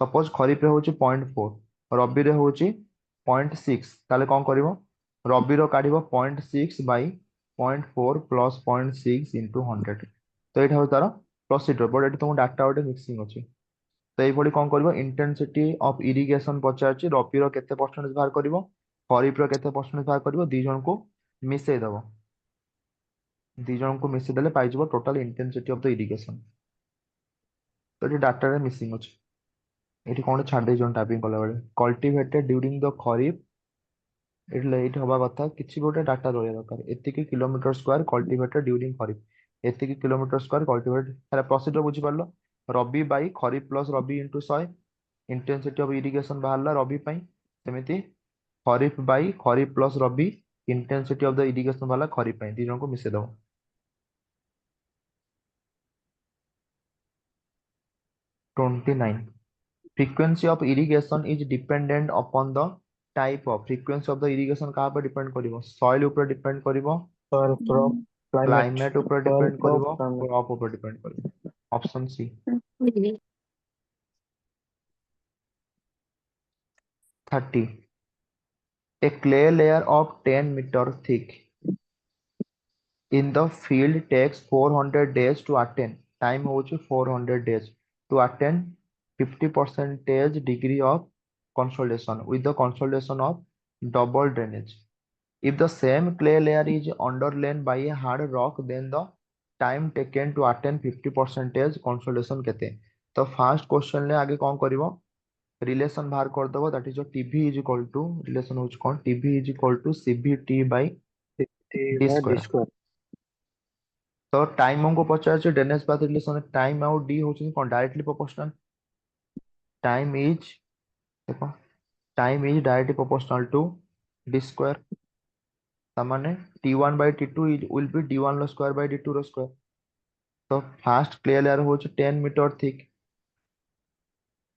[SPEAKER 1] सपोज खरीफ रे होची 0.4 रबी रे होची 0.6 ताले कौन करिवो रबी रो काढिवो 0.6 बाई 0.4 प्लस 0.6 इंटू 100 तो एटा हो तार प्रोसीजर बट एटी तुम डाटा गोटे मिक्सिंग अछि तो ये कौन कर इंटेंसिटी ऑफ इरिगेशन पचार रबी केते परसेंटेज बाहर कर खरीफ केते परसेंटेज बाहर कर दी जन को मिसई दब दी जन को मिसई देले पाई total intensity of the irrigation तो ये डाटा मिसिंग अच्छे ये कौन छाड़ दे टाइपिंग कला बेले कल्टीवेटेड ड्यूरिंग द खरीफ ये हवा कथा किसी गोटे डाटा रहा दरकार एतिकी kilometre square cultivated during kharif एतिकी किलोमीटर स्क्वायर कल्टीवेटेड प्रोसीजर बुझी पारलो rabi by kharif plus rabi into 100 intensity of irrigation बाहरला रबी पई सेमिति kharif by kharif plus rabi intensity of the irrigation बाहरला खरीफ पई दी जन को मिसे दो 29 frequency of irrigation is dependent upon the type of frequency of the irrigation कहाँ पर डिपेंड करिवो सॉइल ऊपर डिपेंड करिवो
[SPEAKER 2] soil crop climate
[SPEAKER 1] क्लाइमेट ऊपर
[SPEAKER 2] soil
[SPEAKER 1] डिपेंड
[SPEAKER 2] crop
[SPEAKER 1] करिवो
[SPEAKER 2] climate
[SPEAKER 1] क्रॉप ऊपर डिपेंड करिवो option C 30 a clay layer of 10 meter thick in the field takes 400 days to attain time होची 400 days to attain 50 percentage degree of consolidation with the consolidation of double drainage if the same clay layer is underlain by a hard rock then the time taken to attain 50 percentage consolidation केते तो first question ले आगे कौन करिवो relation बाहर कर दबो that is TV is equal to relation होच कौन TV is equal to CBT by
[SPEAKER 2] T
[SPEAKER 1] D
[SPEAKER 2] by D
[SPEAKER 1] square
[SPEAKER 2] square
[SPEAKER 1] तो टाइम हमको पचार ड्रेनेज पाथ रिलेशन टाइम आउ डी होची कौन डायरेक्टली प्रोपोर्शनल टाइम इज देखो time is directly proportional to D square तामाने t1 by t2 will be d1 रो square by d2 रो स्क्वायर तो फास्ट क्लियर लेयर होची 10 मीटर थिक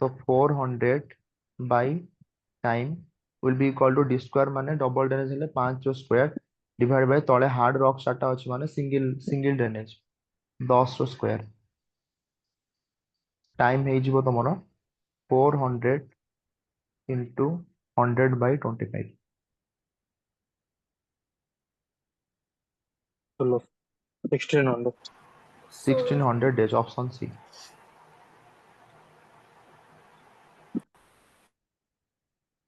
[SPEAKER 1] तो 400 by time will be equal to d square माने double drainage हेले 5 रो square divide by तळे hard rock साटा अछि माने सिंगल ड्रेनेज 10 रो स्क्वायर टाइम हे जिवो तमरो 400 into 100 by 25
[SPEAKER 2] चलो 1600
[SPEAKER 3] So
[SPEAKER 1] 1600 days option C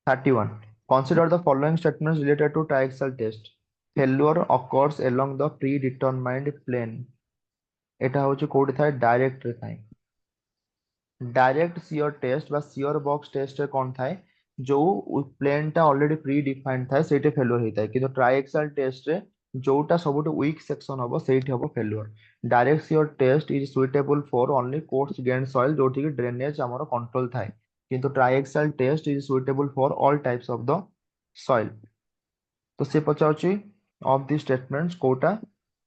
[SPEAKER 1] 31 consider the following statements related to triaxial test failure occurs along the predetermined plane এটা হচ্ছে code থাকে ডাইরেক্ট রে থাকে डायरेक्ट सियर टेस्ट बा सियर बॉक्स टेस्ट रे कोन थाए जो प्लेन टा ऑलरेडी प्री डिफाइंड थाए सेटे फेल्योर होता है कि ट्राइएक्सियल टेस्ट रे जोटा सबुठ वीक सेक्शन हम सेठी हम failure direct shear test is suitable for only coarse grain soil जोठी की ड्रेनेज हमर कंट्रोल थाए किंतु triaxial test is suitable for all types of the soil तो से पचाउची ऑफ द स्टेटमेंट्स कोटा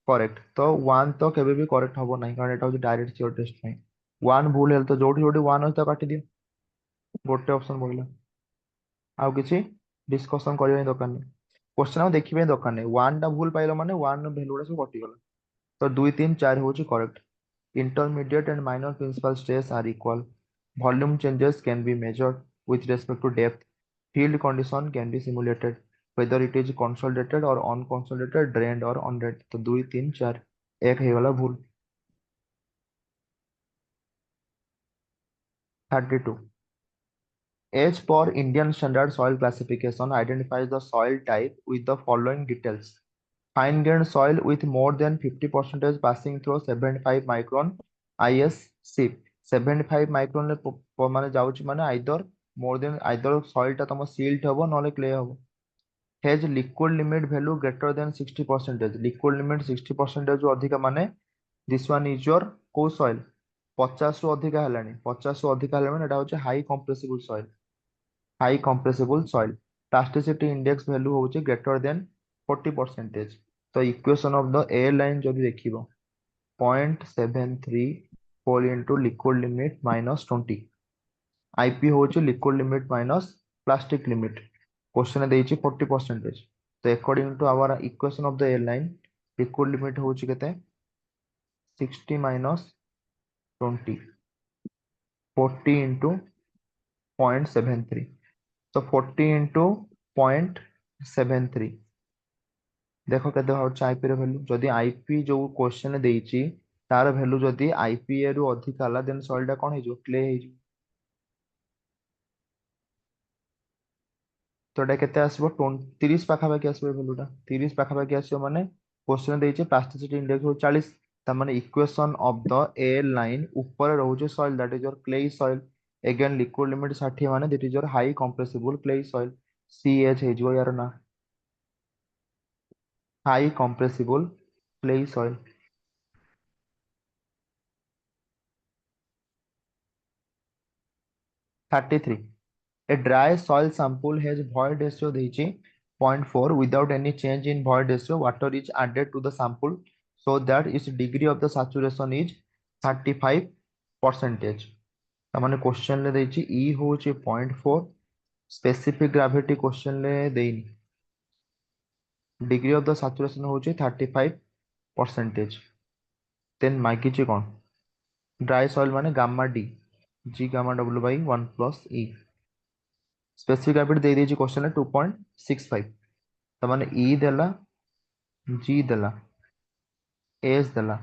[SPEAKER 1] करेक्ट तो वन तो केबे भी करेक्ट हबो नहीं कारण एटा होची डायरेक्ट योर टेस्ट में वन भूल हेल तो जोठी जोठी वन होता काटी दियो गोटे ऑप्शन बोलिला आउ किछि डिस्कशन करियो दरकार नहीं क्वेश्चन आ देखिबे दरकार नहीं वन टा भूल पाइलो माने वन वैल्यू सब कटि गला तो 2 3 4 होची correct intermediate and minor principal stress are equal volume changes can be measured with respect to depth field condition can be simulated whether it is consolidated or unconsolidated drained or undrained तो 2 3 4 एक हे वाला भूल 32 As per Indian Standard Soil Classification identifies the soil type with the following details fine grained soil with more than 50% passing through 75 micron ISC 75 micron माने जाउची माने either more than either soil टा तम silt हबो नले clay हबो has liquid limit value greater than 60% liquid limit 60% जो अधिका माने दिस वन इज योर को सॉइल 50 रु अधिका हेलानी 50 रु अधिका हेलानी एटा होचे high compressible soil plasticity index value होचे ग्रेटर देन 40% तो equation of the A line जदि देखिबो 0.73 whole into liquid limit minus 20 IP होची liquid limit minus plastic limit question देइची 40% तो according to our equation of the A line liquid limit होची केते 60 minus 20 40 into 0.73 तो 40 into 0.73 देखो केते होची आईपी रे वैल्यू जदी आईपी जो क्वेश्चन देइची तार वैल्यू जदी आईपी रू अधिक आला देन सॉइल टा कोन हे जो क्ले हे जो तो एटा केते आसीबो 30 पाखा पाखी आसीबो वैल्यूटा 30 पाखा पाखी आसीबो माने क्वेश्चन देइचे प्लास्टिसिटी इंडेक्स हो 40 त माने equation of the A line ऊपर रहउचे soil that is your clay soil again liquid limit 60 माने that is your high compressible clay soil CH हे जो यार ना high compressible clay soil 33 A dry soil sample has void ratio देइछि 0.4 without any change in void ratio water is added to the sample so that its degree of the saturation is 35 percentage तामाने question ले देइछि E होछि 0.4 specific gravity question ले देइनि degree of the saturation होछि 35 percentage then मागिछि कोन dry soil माने gamma D G gamma W by 1 plus E specific gravity दे देइछि क्वेश्चन ले 2.65 त माने ई देला जी देला एस देला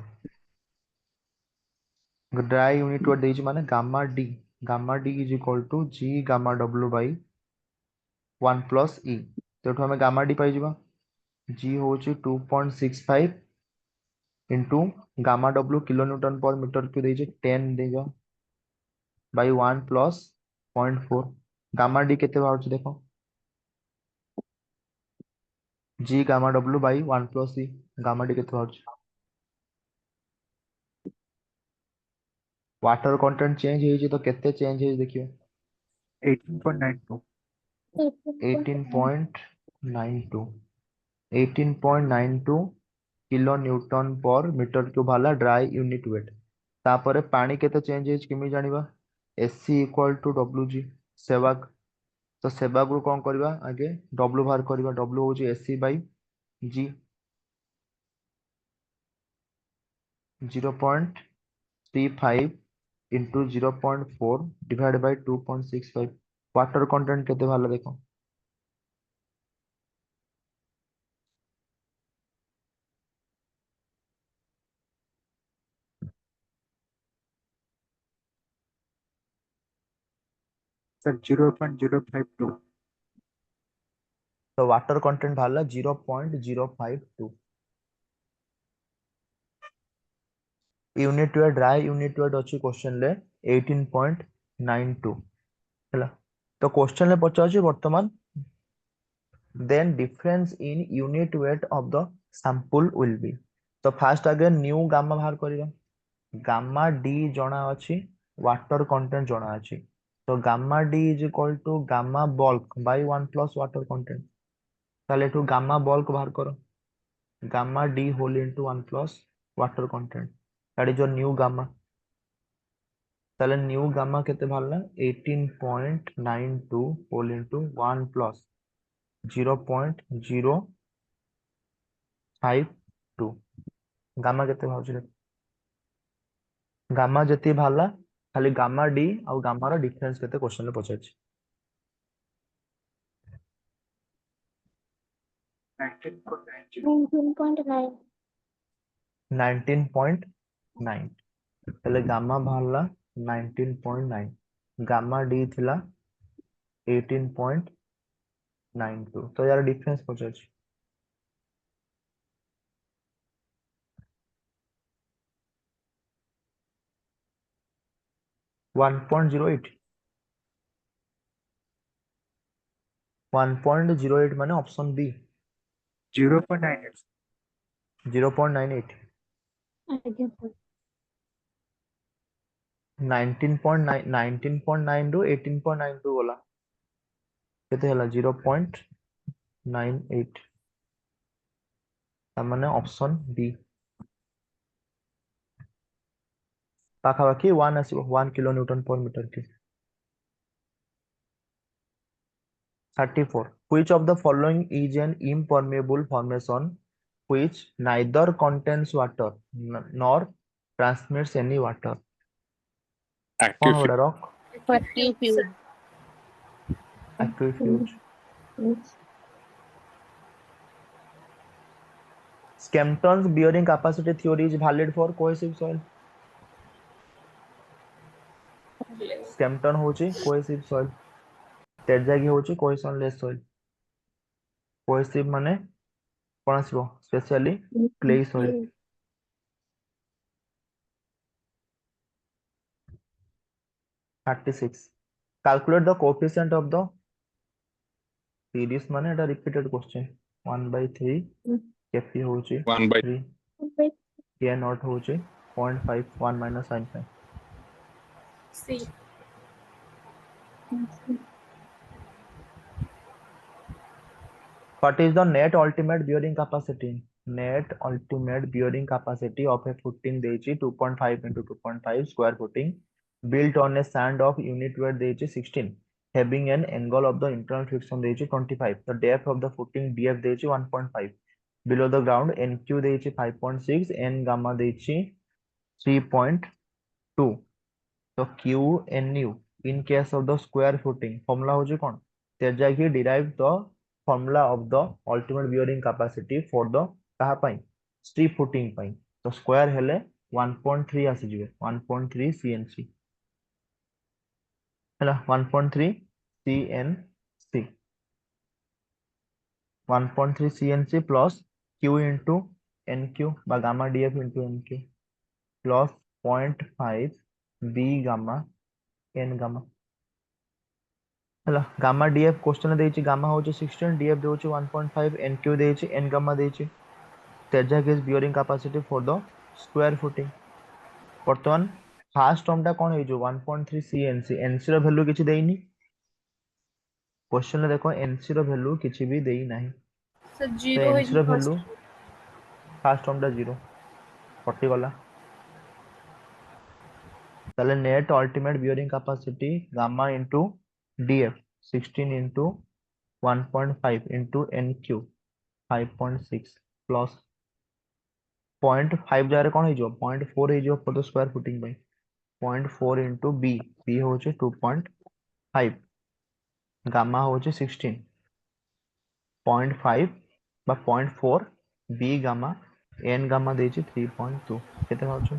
[SPEAKER 1] ड्राई यूनिट वर्ड देइछि माने gamma D is equal to G gamma W by 1 plus E तो हमें गामा डी पाई जिबा जी होछि 2.65 into gamma W kilo newton per metre cube देइछि 10 देगा बाई 1 प्लस 0.4 गामा डी केते बाउछ देखो जी gamma W by 1 plus E gamma D केते बाउछ वाटर कंटेंट चेंज हेछि तो केते चेंज हेछि देखियो
[SPEAKER 4] 18.92
[SPEAKER 1] 18.92 18.92 kilo newton per metre cube वाला ड्राई यूनिट वेट तापर पानी केते चेंज हेछि किमि जानिबा एससी इक्वल टू डब्ल्यूजी सेवाक तो सेवाक रू कोन करबा आगे डब्ल्यू बाहर करबा डब्ल्यू होछि SC by G 0.35 into 0.4 divided by 2.65 water content केते भाला देखो
[SPEAKER 4] सर 0.052
[SPEAKER 1] तो वाटर कंटेंट भाला 0.052 unit weight dry unit weight अछि क्वेश्चन ले 18.92 हैला तो क्वेश्चन ले पचाछि वर्तमान then difference in unit weight of the sample will be। तो फास्ट आगे न्यू गामा बाहर करिया। गामा डी जणा अछि, वाटर कंटेंट जणा अछि। तो gamma D is equal to gamma bulk by 1 plus water content. ताले एठू गामा बल्क बाहर करो। Gamma D whole into 1 plus water content, that is your new gamma. ताले न्यू गामा केते बाहरला 18.92 होल इनटू 1 प्लस 0.052। गामा केते बाहर, gamma जति बाहरला खाली गामा डी और गामा रो डिफरेंस केते क्वेश्चन रे पचारछि।
[SPEAKER 4] 19.90.
[SPEAKER 3] 19.9.
[SPEAKER 1] 19.9 ताले गामा बाहरला 19.9, गामा डी थिला 18.92, तो यार डिफरेंस पचारछि। वन पॉइंट जीरो एट 1.08 माने ऑप्शन बी
[SPEAKER 4] 0.98.
[SPEAKER 1] 0.98।
[SPEAKER 3] ଆଜ୍ଞା sir।
[SPEAKER 1] 19.9 ରୁ 18.92 गला केते हला 0.98, तार option B पाखापाखि 1 आसीबो 1 kilo newton per metre की। 34 which of the following is an impermeable formation which neither contains water nor transmits any water। कौन
[SPEAKER 6] Active
[SPEAKER 1] होड़ा रॉक?
[SPEAKER 3] Active sir।
[SPEAKER 1] Aquifuge. Skempton's bearing capacity theory is valid for cohesive soil। Skempton होची cohesive soil, तेजागी होची cohesionless soil। cohesive माने कौन आसीबो specially clay soil। 36 calculate the coefficient of the series माने एटा repeated question 1/3 kp होची
[SPEAKER 6] 1/3
[SPEAKER 1] 3 k naught होची 0.5 1 minus sin phi।
[SPEAKER 3] C।
[SPEAKER 1] What is the net ultimate bearing capacity? Net ultimate bearing capacity of a footing ଦେଇଛି 2.5 into 2.5 square footing built on a sand of unit weight ଦେଇଛି 16, having an angle of the internal friction ଦେଇଛି 25, the depth of the footing df ଦେଇଛି 1.5, below the ground nq ଦେଇଛି 5.6, n gamma ଦେଇଛି 3.2। तो q nu in case of the square footing formula होची कोन? तेजागी derive the formula of the ultimate bearing capacity for the कहा पाई strip footing पाई। तो square हेले 1.3 आसी जिवे 1.3 cnc हैला 1.3 cnc 1.3 cnc plus q into nq बा gamma df into nq plus 0.5 b gamma n gamma ହେଲା Gama df question ଦେଇଛି Gama ହଉଛି 16, df ଦଉଛି 1.5, nq ଦେଇଛି n ଗାମା ଦେଇଛି। ତେଜାକ is bearing capacity for the square footing. ବର୍ତ୍ତମାନ ଫାର୍ଷ୍ଟ ଟର୍ମ ଟା କଣ ହେଇଯିବ 1.3 cnc, nc ର ଭ୍ୟାଲୁ କିଛି ଦେଇନି क्वेश्चन ରେ ଦେଖ nc ର ଭ୍ୟାଲୁ କିଛି ବି ଦେଇ ନାହିଁ।
[SPEAKER 3] sir
[SPEAKER 1] ତ
[SPEAKER 3] 0
[SPEAKER 1] nc
[SPEAKER 3] ହେଇଯିବ
[SPEAKER 1] ର ଭ୍ୟାଲୁ
[SPEAKER 3] first।
[SPEAKER 1] ଫାର୍ଷ୍ଟ ଟର୍ମ ଟା 0 କଟିଗଲା। তাহলে net ultimate bearing capacity gamma into DF 16 into 1.5 into NQ 5.6 plus 0.5 জায়গাରେ କଣ ହେଇଯିବ 0.4 ହେଇଯିବ ଫର ଦ ସ୍କ୍ୱାର ଫୁଟିଂ ପାଇଁ 0.4 ଇନଟୁ বি বি ହଉଛି 2.5 ଗାମା ହଉଛି 16 0.5 বা 0.4 বি ଗାମା n ଗାମା ଦେଇଛି 3.2 କେତେ ହଉଛି?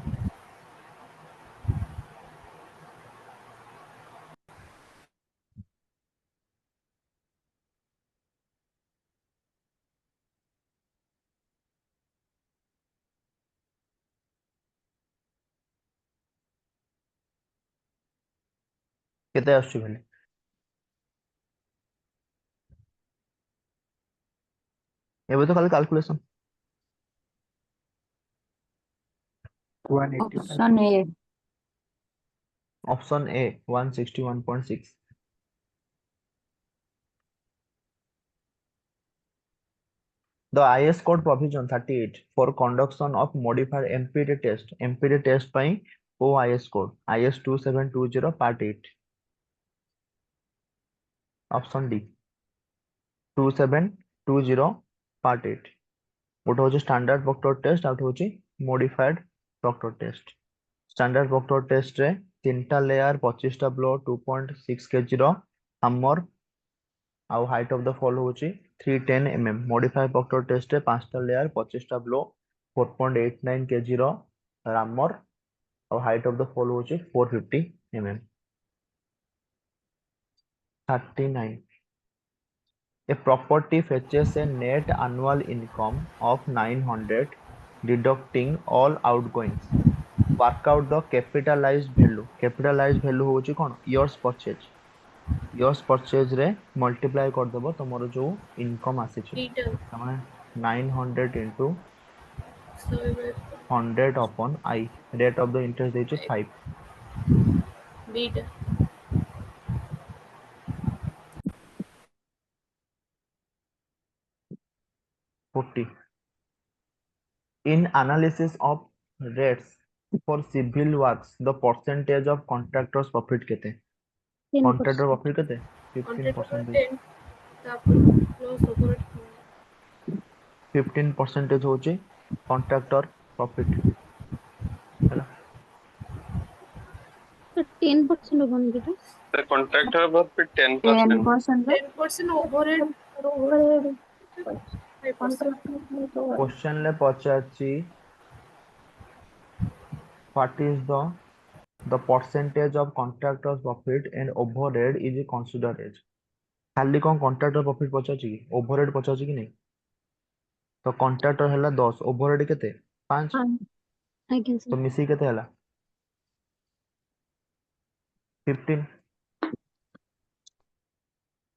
[SPEAKER 1] କେତେ ଆସୁଛି ଭାଇ? ଏବେ ତ ଖାଲି calculation
[SPEAKER 4] 185.
[SPEAKER 6] Option A.
[SPEAKER 1] Option A 161.6. The IS code provision 38 for conduction of modified MPD test. MPD test by OIS code IS 2720 part 8. Option D 2720 part 8. ଗୋଟେ ହଉଛି standard proctor test ଆଉ ଗୋଟେ ହଉଛି modified proctor test. standard proctor test ରେ ତିନିଟା layer 25ଟା blow 2.6 kg ର hammer ଆଉ height of the fall ହଉଛି 310 mm. modified proctor test ରେ ପାଞ୍ଚଟା ଲେୟାର 25ଟା ବ୍ଲୋ 4.89 kg ର hammer ଆଉ height of the fall ହଉଛି 450 mm. 39. A property fetches a net annual income of 900 deducting all outgoings. Work out the capitalized value. Capitalized value होची कौन? Years purchase. Years purchase रे multiply कर दबो तमरो जो income आसीची.
[SPEAKER 3] Return.
[SPEAKER 1] तमने 900 into
[SPEAKER 3] So
[SPEAKER 1] 100 upon I. Rate of the interest देची 5.
[SPEAKER 3] beta.
[SPEAKER 1] 40. In analysis of rates for civil works, the percentage of contractors profit केते?
[SPEAKER 6] 10%.
[SPEAKER 1] Contractor profit केते? 15%.
[SPEAKER 3] 10 तापर plus overhead
[SPEAKER 1] 15% होची contractor profit. ହେଲା
[SPEAKER 6] 10% ହବନି କିଟା?
[SPEAKER 5] The contractor profit 10%.
[SPEAKER 6] 10%
[SPEAKER 3] 10% overhead
[SPEAKER 6] overhead
[SPEAKER 3] 5%.
[SPEAKER 1] Question ले पचाची what is the percentage of contractors profit and overhead is considered as. खाली कौन contractor profit पचाची की overhead पचाची की नहीं? तो contractor हैला 10 overhead केते 5
[SPEAKER 6] ଆଜ୍ଞା
[SPEAKER 1] तो
[SPEAKER 6] sir.
[SPEAKER 1] मिसी केते हैला 15.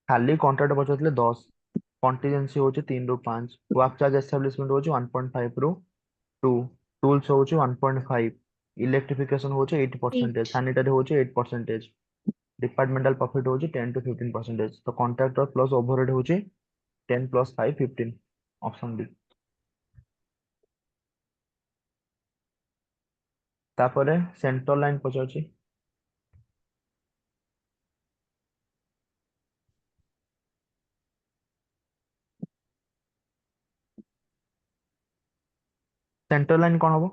[SPEAKER 1] खाली contractor पचातले 10 contingency होची 3 ରୁ 5 work charge establishment होची 1.5 ରୁ 2 tools होची 1.5 electrification होची 80% sanitary होची 8% departmental profit होची 10 to 15%. तो contractor plus overhead होची 10 plus 5 15. option D. तापरे सेंटर लाइन पचाची सेंटर लाइन कौन हबो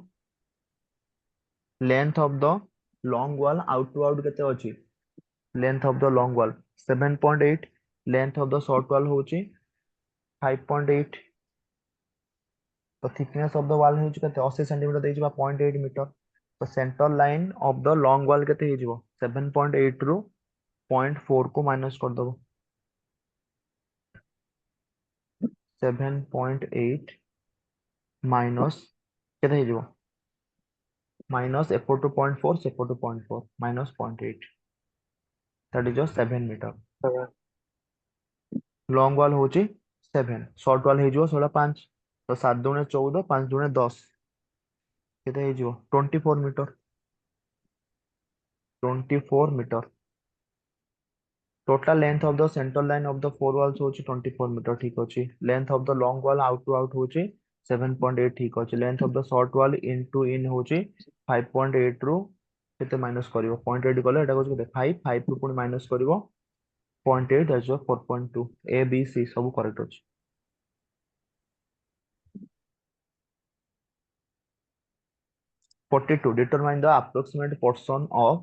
[SPEAKER 1] length of the long wall out to out केते अछि length of the long wall 7.8 length of the short wall होची 5.8 तो थिकनेस ऑफ द वॉल होची केते 80 सेंटीमीटर देई जिबा 0.8 मीटर तो centre line of the long wall केते हे जिवो 7.8 रू 0.4 को माइनस कर दबो 7.8 माइनस केते हे जिवो minus एफोर to 0.4 सेफोर to 0.4 minus 0.8 that is just 7 meter.
[SPEAKER 2] 7.
[SPEAKER 1] long wall होची 7 short wall हे जिवो 16 तो 7 दूने 14 5 दूने 10 केते हे जिवो 24 metre 24 metre total length of the center line of the four walls होची 24 मीटर ठीक अछि length of the long wall out to out होची 7.8 ठीक अछि length of the short wall in to in होची 5.8 रू केते माइनस करिवो 0.8 गले एटा कोछ केते 5 5 रू पुनी माइनस करिवो 0.8 दैट्स 4.2 A B C सब करेक्ट अछि 42 determine the approximate portion of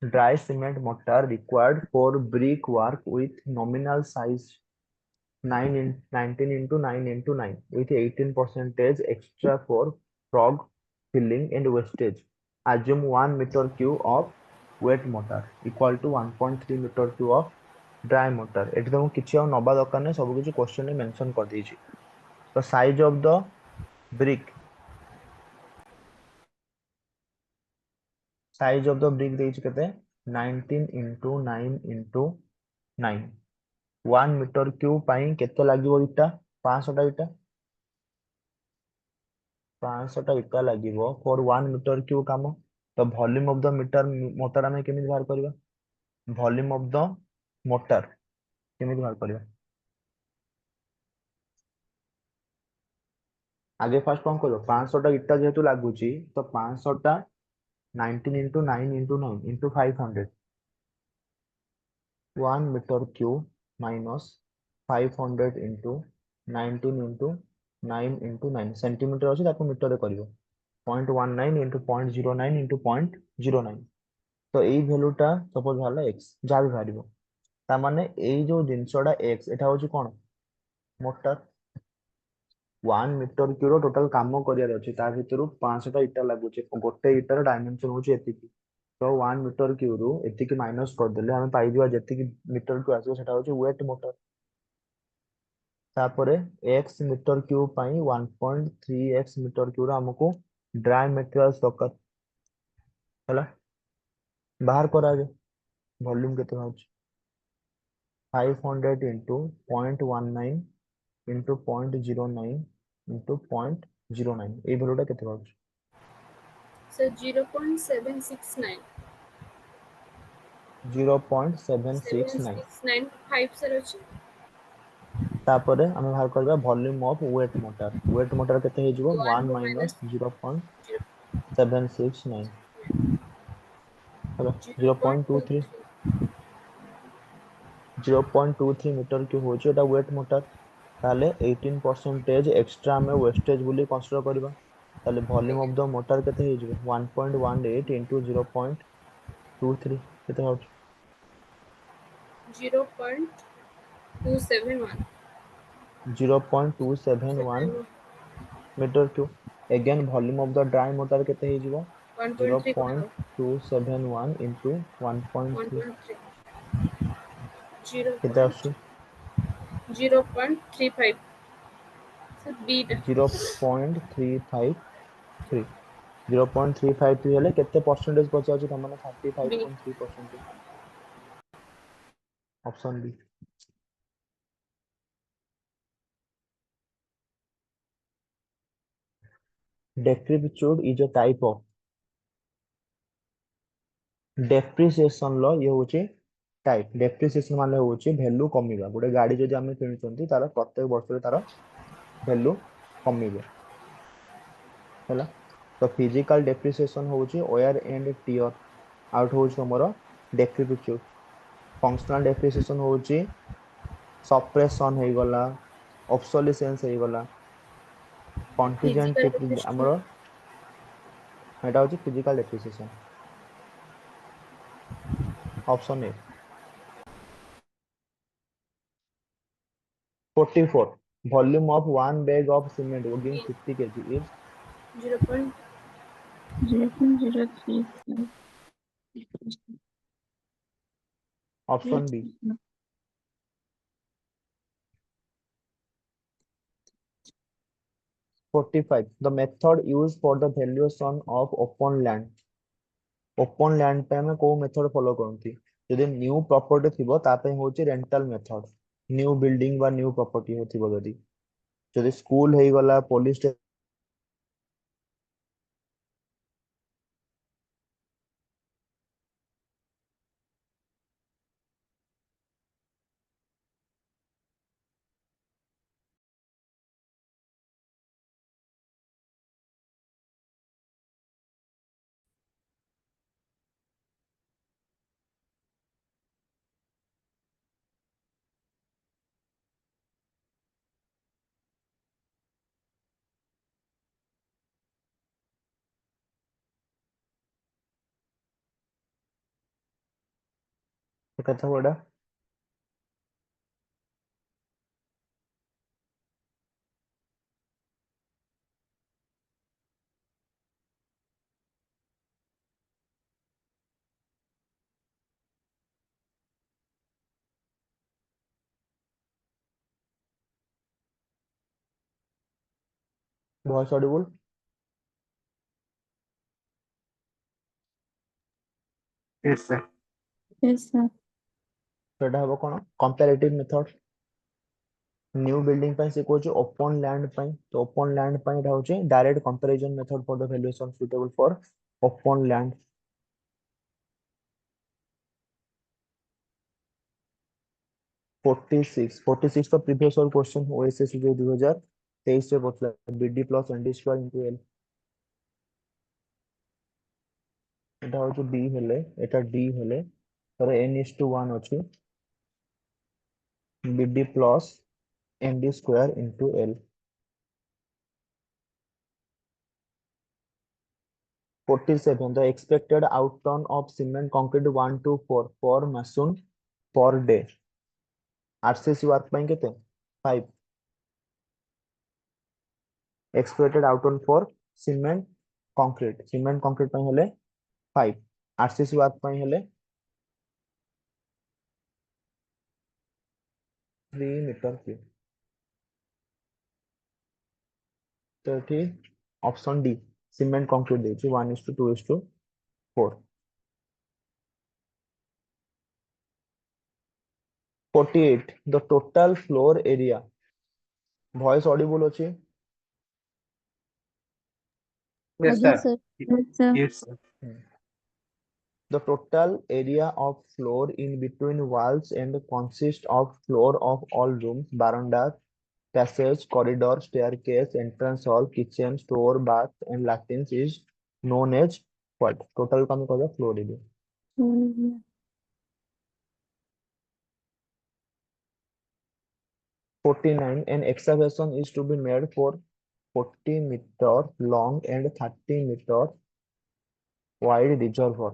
[SPEAKER 1] dry cement mortar required for brick work with nominal size 19 into 9 into 9 with 18% extra for frog filling and wastage. Assume 1 meter cube of wet mortar equal to 1.3 meter cube of dry mortar. एठी तुमको किछि और नबा दरकार नै सब किछि question में मेंशन कर दी छी तो size of the brick size of the brick देछि केते 19 into 9 into 9 1 meter cube पाई केते लागिवो इटा 500 टा इटा 500 इटा লাগিব फॉर 1 मीटर क्यूब काम तो volume of the metre mortar आमे केमिति बाहर करबा वॉल्यूम ऑफ द मोटर केमिति बाहर करबा आगे फास्ट कौन करो 500 इटा जेहेतु लागुची तो 500 19 into 9 into 9 into 500 1 metre cube minus 500 into 19 into 9 into 9 centimetre अछि ताको मीटर रे करिवो 0.19 into 0.09 into 0.09 तो एई वैल्यूटा सपोज भाला x जा भी भारिबो ता माने एई जो जिंसडा x एटा होची कोन मोटर 1 मीटर क्यूब टोटल काम करियार अछि ता भितरु 500 इटा लागुची गोटे इटार डायमेंशन होची एतिकी तो 1 मीटर क्यूब रु एतिकी माइनस कर देले हम पाई दिवा जेतिकी मीटर क्यूब आसीबो सेटा होची वेट मोटर तापरे x मीटर क्यूब पाई 1.3x मीटर क्यूब हमको ड्राई मटेरियल दरकार हला बाहर करा जे वॉल्यूम केते होची 500 into 0.19 into 0.09 into 0.09 এই ভ্যালুটা কেতে পাচ্ছ
[SPEAKER 3] सर 0.769
[SPEAKER 1] 0.769
[SPEAKER 3] 769 सर अछि
[SPEAKER 1] तापरे ଆମେ ବାହାର କରିବା ଭଲ୍ୟୁମ ଅଫ ୱେଟ୍ ମୋଟର କେତେ ହେଇଯିବ 1 minus 0.769 ହେଲା 0.23 मीटर क्यूब होची एटा वेट मोटर ताले 18% एक्स्ट्रा हमें वेस्टेज बोली कंसीडर करबा ताले वॉल्यूम ऑफ द मोटर केते हे जिवो 1.18 into 0.23 केते होच
[SPEAKER 3] 0.271
[SPEAKER 1] 0.271 metre cube again volume of the dry mortar केते हे जिवो
[SPEAKER 3] 1.3
[SPEAKER 1] 0.271 into 1.3
[SPEAKER 3] 0.
[SPEAKER 1] केते आछी
[SPEAKER 3] 0.35 सर बीटा
[SPEAKER 1] 0.353 0.353 हेले केते परसेंटेज बचा अछि त माने 35.3% option B decrepitude is a type of depreciation लो ये होचे टाइप डेप्रिसिएशन माने होचे वैल्यू कमिबा गोटे गाड़ी जदि हम किनुचंती तार प्रत्येक वर्ष रे तार वैल्यू कमिबो हैला तो फिजिकल डेप्रिसिएशन होचे वेयर एंड टियर आउट होचे हमर डेक्रिपिट्यूड फंक्शनल डेप्रिसिएशन होचे सप्रेशन हे गला ऑब्सोलिसेंस हे गला
[SPEAKER 3] फिजिकल
[SPEAKER 1] कंटीजेंट हमर एटा होचे physical depreciation option A 44 volume of one bag of cement weighing 50 kg is
[SPEAKER 6] 0.035.
[SPEAKER 1] option B 45 the method used for the valuation of open land पे हमें को मेथड फॉलो करती यदि न्यू प्रॉपर्टी थिबो ता पे होची रेंटल मेथड न्यू बिल्डिंग बा न्यू प्रॉपर्टी होथिबो जदि स्कूल हे गला पुलिस कथा बड़ा बहुत Audible
[SPEAKER 4] Yes, sir.
[SPEAKER 6] Yes, sir.
[SPEAKER 1] सेटा हबो कोन कंपैरेटिव मेथड न्यू बिल्डिंग ପାଇଁ ସେ କହୁଛି ଓପन ଲ୍ୟାଣ୍ଡ ପାଇଁ ତ ଓପन ଲ୍ୟାଣ୍ଡ ପାଇଁ ଏଟା ହଉଛି direct comparison method for the valuation suitable for open land 46 तो प्रीवियस और क्वेश्चन ओएसएस जो 2023 से बतला BD plus ND square into L এটা হচ্ছে বি হলে এটা ডি হলে তাহলে n:1 ଅଛି BD plus ND square into L 47 the expected outturn of cement concrete 1 to 4 per mason per day RCC work ପାଇଁ କେତେ 5 expected outturn for cement concrete ପାଇଁ ହେଲେ 5 आरसीसी वर्क ପାଇଁ ହେଲେ 3 मीटर क्यूब तो एठी ऑप्शन डी सीमेंट कंक्रीट देछि 1:2:4 48 the total floor area voice audible ଅଛି
[SPEAKER 2] Yes,
[SPEAKER 6] ଆଜ୍ଞା
[SPEAKER 2] sir.
[SPEAKER 6] Sir yes sir
[SPEAKER 2] Yes, sir.
[SPEAKER 1] The total area of floor in between walls and consists of floor of all rooms, barandas, passage, corridor, staircase, entrance hall, kitchen, store, bath, and latrines is known as what? Total कम करो floor area.
[SPEAKER 6] Hmm,
[SPEAKER 1] 49. An excavation is to be made for 40 meter long and 30 meter wide reservoir.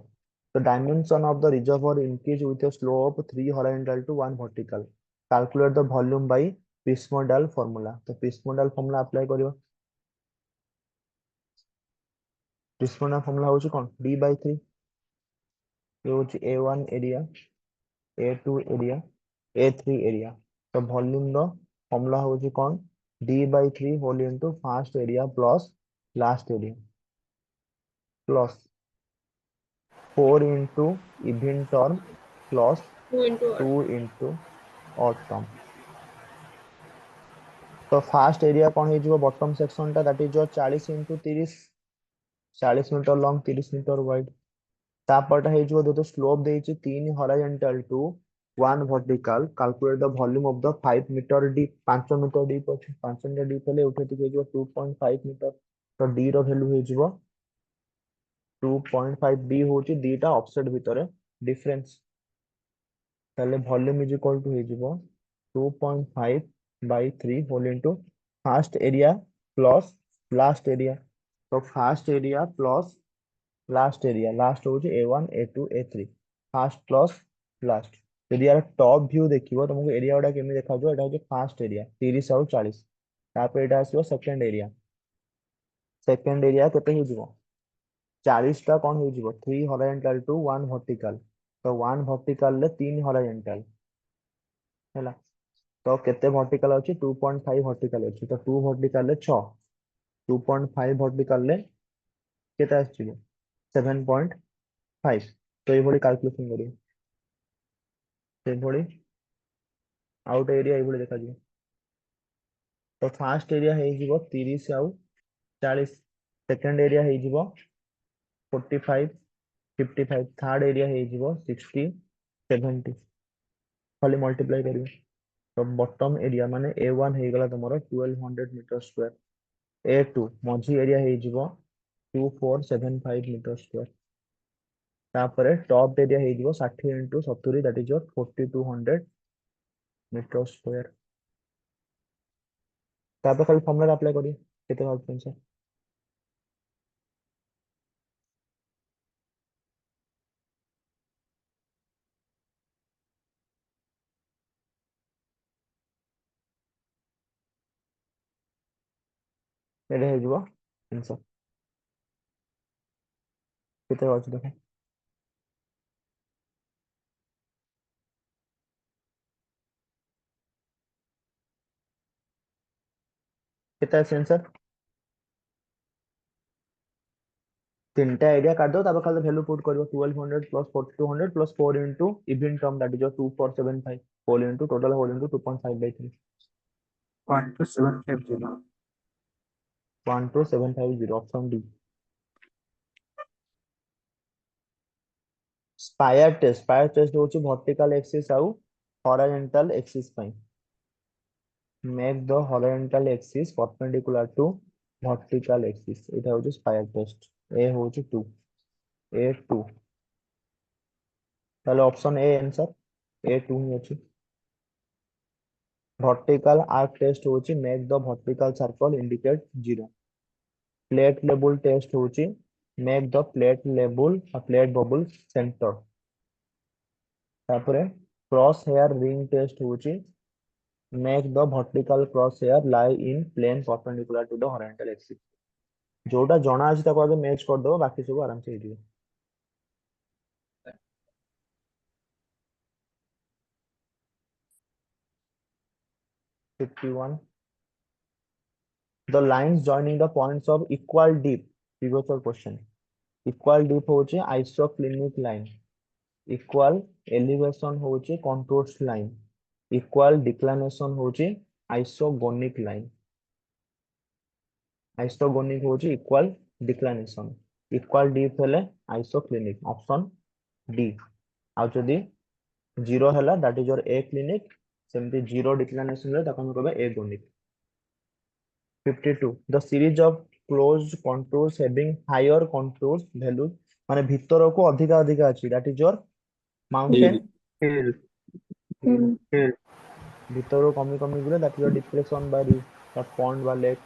[SPEAKER 1] The dimension of the reservoir increase with a slope 3 horizontal to 1 vertical. Calculate the volume by Pismodal formula. तो Pismodal formula apply करियो. Pismodal formula होची कौन? D by 3. ये होची A1 area, A2 area, A3 area. तो volume no formula होची कौन? D by 3 whole into first area plus last area plus 4 into even term plus
[SPEAKER 3] 2 into
[SPEAKER 1] 2 into odd term. तो first area कौन हो bottom section टा that is जो 40 into 30 40 metre long 30 metre wide तापरटा हो जो स्लोप देछि 3 horizontal to 1 vertical calculate the volume of the 5 metre deep 5 metre deep अछि 5 मीटर डीप हेले उठेति हो जो 2.5 मीटर तो डी रो वैल्यू हो जो 2.5 डी होछि दीटा ऑफसेट भितरे डिफरेंस ताले वॉल्यूम इज इक्वल टू हो जो 2.5 by 3 whole into first area plus last area तो first area plus last होଉଛି A1 A2 A3 first plus last ଯଦି यार टॉप व्यू देखिबो तुमको एरिया गुडा केमि देखा जो एटा होଉଛି फर्स्ट एरिया 30 ଆଉ 40 तापर एटा आसीबो सेकंड एरिया केते हो जिवो 40 टा कोन हो जिवो 3 हॉरिजॉन्टल टू 1 वर्टिकल तो 1 वर्टिकल ले 3 हॉरिजॉन्टल हैला तो केते वर्टिकल अछि 2.5 वर्टिकल अछि तो 2 वर्टिकल ले 6 2.5 वर्टिकल ले केते आछि 7.5 तो ये भली कैलकुलेशन करियो से भली आउट एरिया ये भली देखा जिवो तो फर्स्ट एरिया हे जिवो 30 आउ 40 सेकंड एरिया हे जिवो 45 55 थर्ड एरिया हे जिवो 60 70 खाली मल्टीप्लाई करियो तो बॉटम एरिया माने A1 हे गला तमरो 1200 मीटर स्क्वायर A2 मझी एरिया हे जिवो 2475 मीटर स्क्वायर तापरे टॉप एरिया हे जिवो 60 into 70 that is your 4200 metre square तापर खाली फॉर्मूला अप्लाई करियो केते बात आंसर एरे हे जिवो आंसर केते बात देखो केते आंसर तीनटा एरिया काट दो तापर खाली वैल्यू पुट करियो 1200 plus 4200 plus 4 into even term that is your 2475 whole into total whole into 2.5 by 3
[SPEAKER 4] 12750.
[SPEAKER 1] 12750 option D. Spire test होची वर्टिकल एक्सिस आउ हॉरिजॉन्टल एक्सिस ପାଇଁ। Make the horizontal axis perpendicular to vertical axis, एटा होची spire test. ए होची 2, A2, ताले option A answer A2 ही अछि। Vertical arc test होची make the vertical circle indicate 0। Plate level test होची make the plate level plate bubble centre. तापरे cross hair ring test होची make the vertical cross hair lie in plane perpendicular to the horizontal axis. जोटा जणा अछि ताको आगे match कर दो, बाकी सब आराम से हो जिवो। 51 the lines joining the points of equal deep, previous question, equal deep होची isoclinic line, equal elevation होची contours line, equal declination होची isogonic line, isogonic होची equal declination, equal deep हेले isoclinic, option D। आउ जदी 0 हैला that is your aclinic, सेमती 0 declination रे ताको हम कहबे agonic। 52 the series of closed contours having higher contours values, माने भितर को अधिका अधिका अछि, that is your mountain
[SPEAKER 4] Hill.
[SPEAKER 6] hill,
[SPEAKER 4] Hill.
[SPEAKER 1] भितर कमी कमी गुले, that is your depression by the pond বা lake।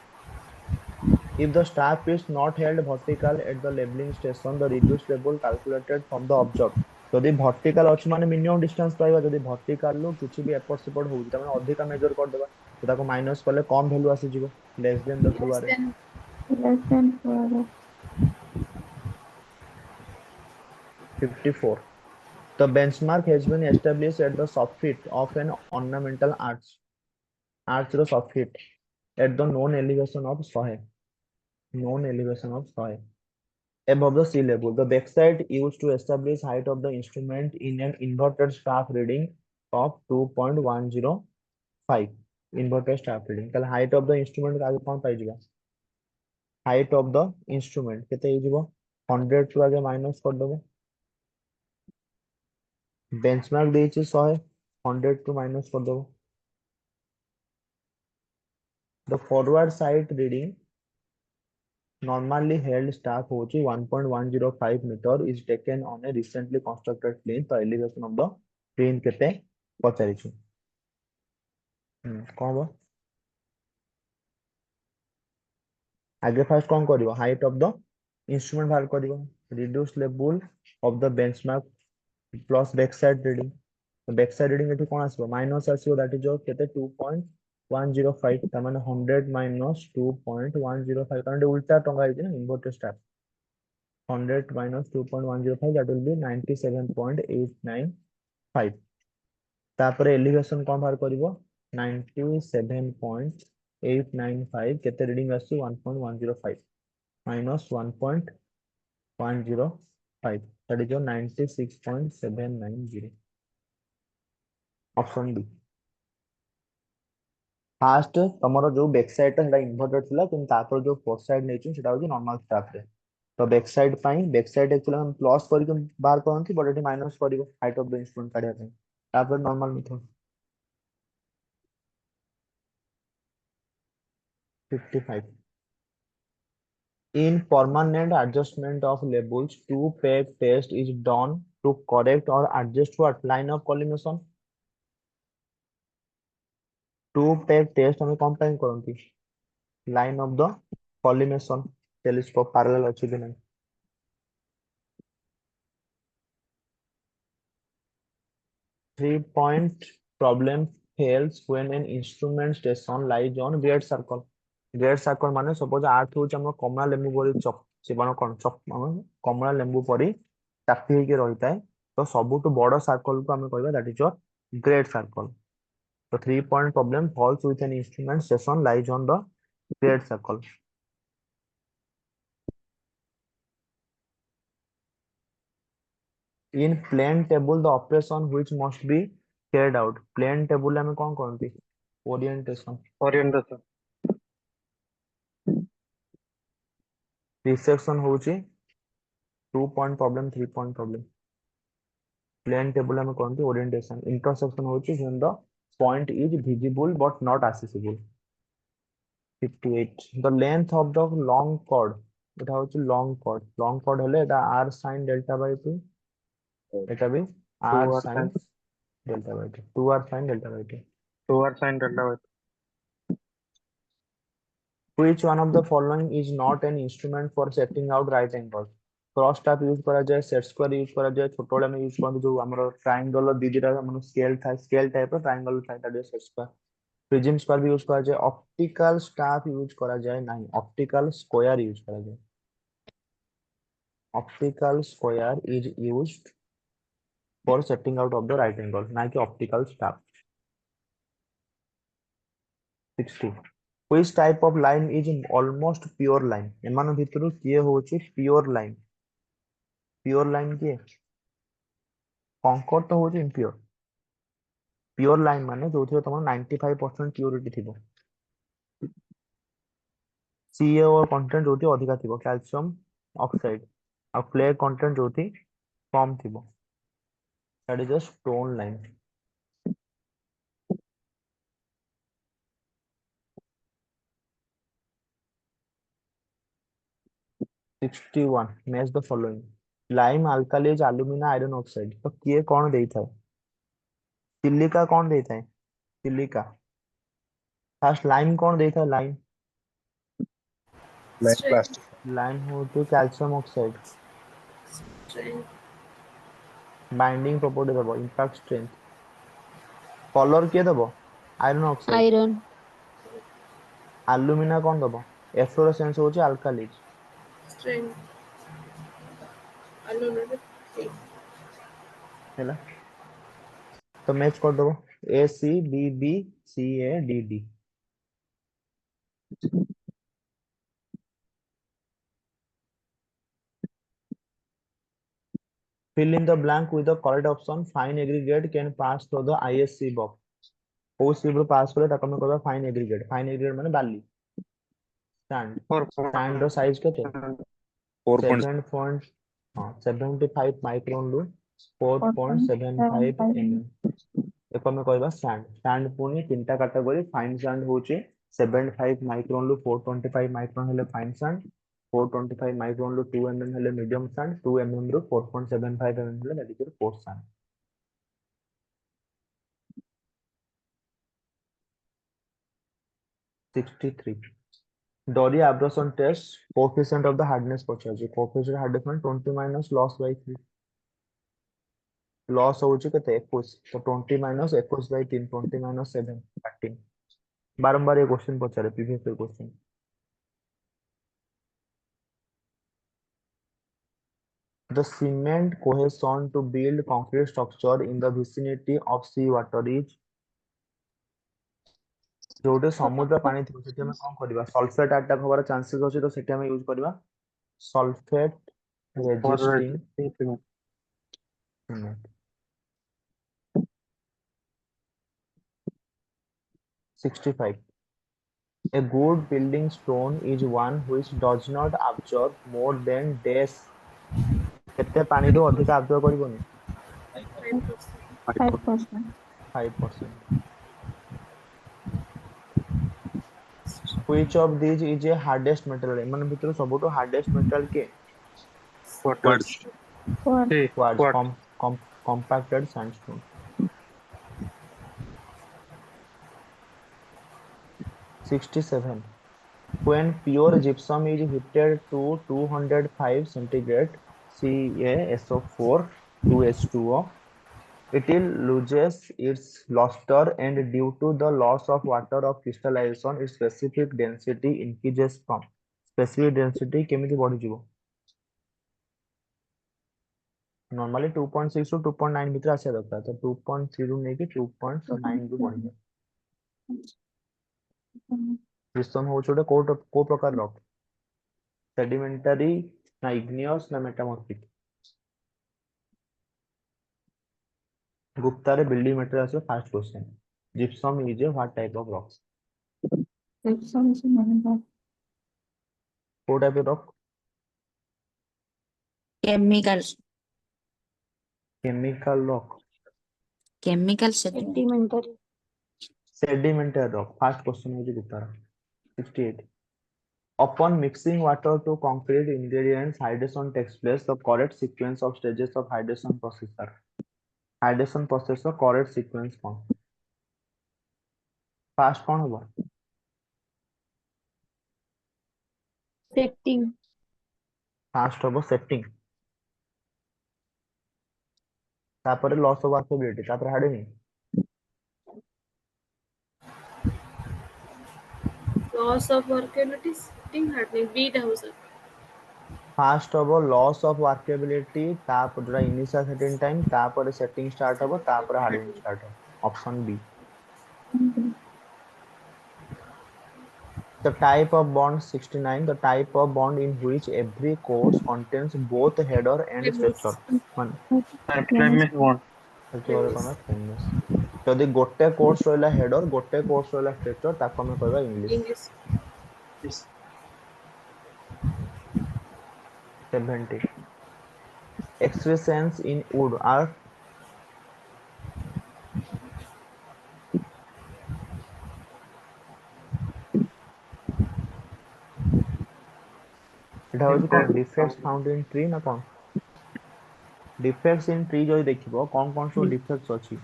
[SPEAKER 1] if the staff is not held vertical at the leveling station, the reduced level calculated from the object, जदि vertical अछि माने minimum distance पाइबा, जदि vertical लो किछि भी एपट सेपट होउछि त माने अधिका मेजर कर देबा, तो ताको माइनस करले कम वैल्यू आसी जिवो, लेस देन 10
[SPEAKER 3] less
[SPEAKER 1] बारे।
[SPEAKER 3] than
[SPEAKER 6] less than 4,
[SPEAKER 1] 54 the benchmark has been established at the soffit of an ornamental arch रो soffit at the known elevation of 100, known elevation of 100 above the sea level. The backside used to establish height of the instrument in an inverted staff reading of 2.105, inverted staff reading। ताले height of the instrument का आगे कौन पाई जिबा, height of the instrument केते हे जिवो 100 to आगे minus कर देबो, बेंचमार्क देछि 100, 100 टू माइनस कर देबो। the forward side reading normally held staff होची 1.105 meter is taken on a recently constructed plane, the elevation of the plane केते पचारिछु। कौन बा आगे फास्ट कौन करिवो, हाइट ऑफ द इंस्ट्रूमेंट बाहर करिवो, reduce level of the benchmark plus back side reading, back side reading एठी कोन आसीबो माइनस आसीबो, दैट इज केते 2.105, त माने 100 माइनस 2.105, कारण उल्टा टंगा है ना inverted staff, 100 minus 2.105 that will B 97.895। तापरे एलिवेशन कोन बाहर करिवो 97.895 केते रीडिंग आसी 1.105 minus 1.105, that is your 96.790, option D. First तमरो जो बैक साइड ता सेटा इन्वर्टेड थिला, किन तापर जो फोर साइड नेचु सेटा होची नॉर्मल स्टाफ रे। तो बैक साइड पई बैक साइड एक्चुअली हम प्लस करिक बाहर करंती, बट एटी माइनस करिवो हाइट ऑफ द इंस्ट्रूमेंट काढिया पई, तापर normal method. 55 in permanent adjustment of labels, two peg test is done to correct or adjust what line of collimation। Two peg test हमें कौन टाइम करंती, line of the collimation, telescope parallel अछि कि नहीं। 3 point problem fails when an instrument station lies on great circle। great circle माने suppose आर्थ होच हम कमला लेंबू परी चक सेबन कोन चक कमला लेंबू परी चापी हेके रहिताय, तो सबुटु बड़ सर्कल को हमें कहबा that is your great circle. तो 3 point problem falls with an instrument station lies on the great circle। in plane table the operation which must be carried out, plane table हमें कौन करती ओरिएंटेशन
[SPEAKER 2] orientation,
[SPEAKER 1] रिसेक्शन होची 2 point problem 3 point problem plane table में कहते orientation intersection होची when the point is visible but not accessible 58 the length of the long chord এটা হচ্ছে long cord হলে এটা r sin delta by 2 এটা भी
[SPEAKER 2] 2
[SPEAKER 1] r
[SPEAKER 2] hour
[SPEAKER 1] sin
[SPEAKER 2] sin,
[SPEAKER 1] delta by 2 2r sin delta by 2
[SPEAKER 2] 2 hour sin delta by
[SPEAKER 1] which one of the following is not an instrument for setting out right angles cross tap use करा जाए set square use करा जाए छोट वाला में use करते जो हमरो ट्रायंगल दिदिरा हमरो स्केल टाइप रो ट्रायंगल था that is set square prism square भी यूज करा जाए ऑप्टिकल स्टाफ यूज करा जाए नहीं ऑप्टिकल स्क्वायर यूज करा जाए optical square is used for setting out of the right angle ना कि optical staff 60 which type of line is almost pure line एमान भितरु किए होची प्योर लाइन किए कंकर्ड तो होची इम्प्योर प्योर लाइन माने जोथिरे तमन 95% प्योरिटी थिबो सीए और कंटेंट जोथि अधिका थिबो कैल्शियम ऑक्साइड और क्ले कंटेंट जोथि कम थिबो that is a stone line 61 match the following lime alkalies alumina iron oxide तो किए कौन देता है सिलिका कौन देता है सिलिका फर्स्ट लाइम कौन देता है lime
[SPEAKER 4] Like
[SPEAKER 3] strength,
[SPEAKER 4] plastic.
[SPEAKER 1] Lime हो तो calcium oxide
[SPEAKER 3] strength,
[SPEAKER 1] binding property दबो इंपैक्ट स्ट्रेंथ कलर किए दबो आयरन ऑक्साइड
[SPEAKER 6] iron,
[SPEAKER 1] alumina कौन दबो एफ्लोरेसेंस होची अल्कालीज
[SPEAKER 3] strength, aluminum,
[SPEAKER 1] हैला तो मैच कर दबो A C B B C A D D fill in the blank with the correct option fine aggregate can pass through the ISC box କୋଉ ସିପ ରୁ ପାସ୍ କଲେ ତାକୁ ଆମେ କହିବା फाइन एग्रीगेट ମାନେ ବାଲି ସ୍ୟାଣ୍ଡ
[SPEAKER 2] 4
[SPEAKER 1] ସ୍ୟାଣ୍ଡ ର ସାଇଜ କେତେ
[SPEAKER 4] 4 point
[SPEAKER 1] 7 ପଏଣ୍ଟ ହଁ 75 ମାଇକ୍ରନ ରୁ 4.75
[SPEAKER 6] 4.75
[SPEAKER 1] mm ଏକୁ ଆମେ କହିବା ସ୍ୟାଣ୍ଡ ପୁଣି ତିନିଟା କାଟାଗୋରୀ फाइन ସ୍ୟାଣ୍ଡ ହଉଛି 75 ମାଇକ୍ରନ ରୁ 425 ମାଇକ୍ରନ ହେଲେ फाइन ସ୍ୟାଣ୍ଡ 425 माइक्रोन रू 2 mm हेले मीडियम सैंड 2 mm रू 4.75 mm हेले medical course sand 63 Dorry abrasion test coefficient of the hardness पचाजी कोएफिशिएंट हार्डनेस में 20 माइनस लॉस बाय 3 लॉस होची केते 21 तो 20 माइनस 21 बाय 3 20 माइनस 7 13 बारंबार ये क्वेश्चन पचारे previous question The cement cohesion to build concrete structure in the vicinity of sea water is Jote समुद्र पानी थिबो सेठी हम कोन करबा सल्फेट अटैक होबार चांसेस अछि तो सेठी हम यूज करबा sulphate
[SPEAKER 2] for
[SPEAKER 1] resisting
[SPEAKER 2] resisting
[SPEAKER 1] cement 65 A good building stone is one which does not absorb more than dash केते पानी रो अधिक absorb करबोनी
[SPEAKER 3] 5%,
[SPEAKER 6] 5%,
[SPEAKER 1] 5% which of these is a hardest metal मन भितर सबटो हार्डेस्ट मेटल के
[SPEAKER 2] quartz,
[SPEAKER 6] quartz,
[SPEAKER 2] hey,
[SPEAKER 1] quartz
[SPEAKER 2] quartz,
[SPEAKER 1] compacted sandstone 67 when pure gypsum is heated to 205 centigrade CaSO4 2H2O it will loses its luster and due to the loss of water of crystallization its specific density increases from specific density केमिति बढ़ी जिवो normally 2.6 to 2.9 भीतर आसे दरकार तो 2.3 रू नेकी 2.9 भी बढ़ी जाए जिप्सम हो छोटे को प्रकार रॉक सेडिमेंटरी ना इग्नियस ना मेटामॉर्फिक गुप्ता रे building material fast question Gypsum is a what type of rock?
[SPEAKER 6] Gypsum is a mineral.
[SPEAKER 1] What type of rock?
[SPEAKER 7] Chemical.
[SPEAKER 1] Chemical rock.
[SPEAKER 7] Chemical sediment.
[SPEAKER 3] Sedimentary.
[SPEAKER 1] Sedimentary rock. First question is Uttara. 68. Upon mixing water to concrete ingredients, hydration takes place. The correct sequence of stages of hydration processor. Hydration processor correct sequence कौन? First कौन होगा?
[SPEAKER 3] Setting.
[SPEAKER 1] First होगा setting. तापर loss of workability. तापर hardening.
[SPEAKER 3] Loss of workability. Setting hardening. B ଟା ହବ sir.
[SPEAKER 1] First होगा loss of workability. तापर जोड़ा initial setting time. तापर setting start होगा. तापर hardening start होगा. Option B. The type of bond 69. The type of bond in which every course contains both header and stretcher. Man,
[SPEAKER 2] Flemish bond.
[SPEAKER 1] ସେତେବେଳେ କଣ famous. ଯଦି ଗୋଟେ କୋର୍ସ ରହିଲା header ଗୋଟେ କୋର୍ସ ରହିଲା ଷ୍ଟ୍ରେଚର ତାକୁ ଆମେ କହିବା English.
[SPEAKER 3] English.
[SPEAKER 1] 70 excrescence in wood are এটা হଉଛି କଣ defects found in tree ନା କଣ defects in tree ଯଦି ଦେଖିବ କଣ କଣ ସବୁ defects ଅଛି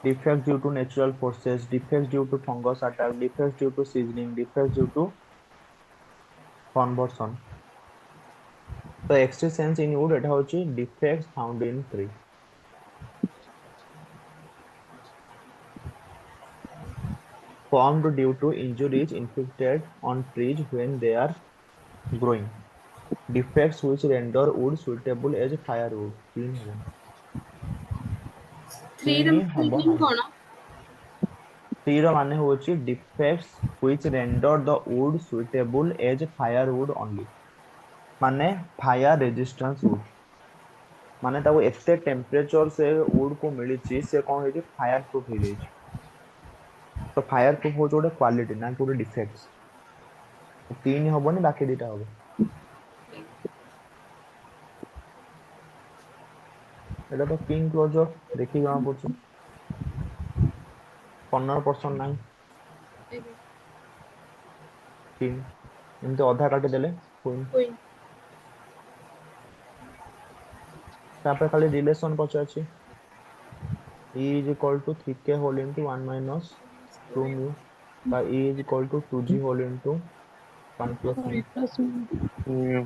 [SPEAKER 1] defects due to natural forces defects due to fungus attack defects due to seasoning defects due to conversion ତ excrescence in wood এটা হচ্ছে defects found in tree formed due to injuries inflicted on trees when they are growing defects which render wood suitable as firewood तीन हबन
[SPEAKER 3] 3 ର
[SPEAKER 1] तीन hub
[SPEAKER 3] meaning
[SPEAKER 1] नाही
[SPEAKER 3] କଣ?
[SPEAKER 1] 3 ର ମାନେ ହଉଛି defects which render the wood suitable as firewood only ମାନେ fire resistance wood ମାନେ ତାକୁ ଏତେ ଟେମ୍ପରେଚର ସେ wood କୁ ମିଳିଛି ସେ କଣ ହେଇଛି ଫାୟାର ପ୍ରୁଫ ହେଇଯାଇଛି ତ ଫାୟାର ପ୍ରୁଫ ହଉଛି ଗୋଟେ କ୍ୱାଲିଟି ନା ଗୋଟେ ଡିଫେକ୍ଟସ तीन हबनी बाकी दिटा हबो এটা তো কিং ক্লোজर देखि जमा पड़छ 15% নাই किंग एमते अधा काटी देले क्वीन
[SPEAKER 3] Queen.
[SPEAKER 1] तापर खाली relation पचाछि e is equal to 3k whole into 1 minus 2 mu by e is equal to 2g whole into 1 plus mu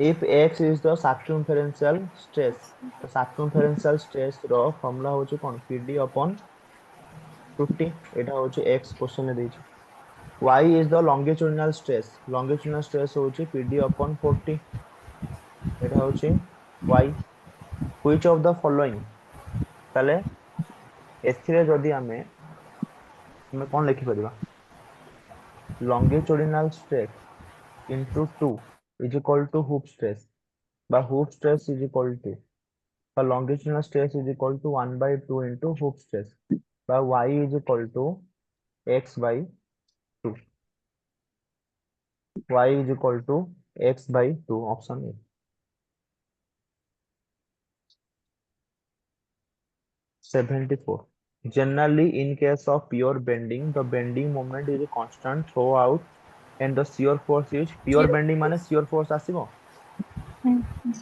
[SPEAKER 1] if x is the circumferential stress the circumferential stress रो formula होची कोन pd upon 50 एटा होची x question रे देछि y is the longitudinal stress होची pd upon 40 एटा होची y which of the following ताले एथिरे जदी हमें कोन लिखि परिबा longitudinal stress into 2 is equal to hoop stress by hoop stress is equal to the longitudinal stress is equal to 1 by 2 into hoop stress by y is equal to x by 2 y is equal to x by 2 option A 74 generally in case of pure bending the bending moment is constant throughout and the shear force is pure
[SPEAKER 3] Zero
[SPEAKER 1] bending माने shear force आसीबो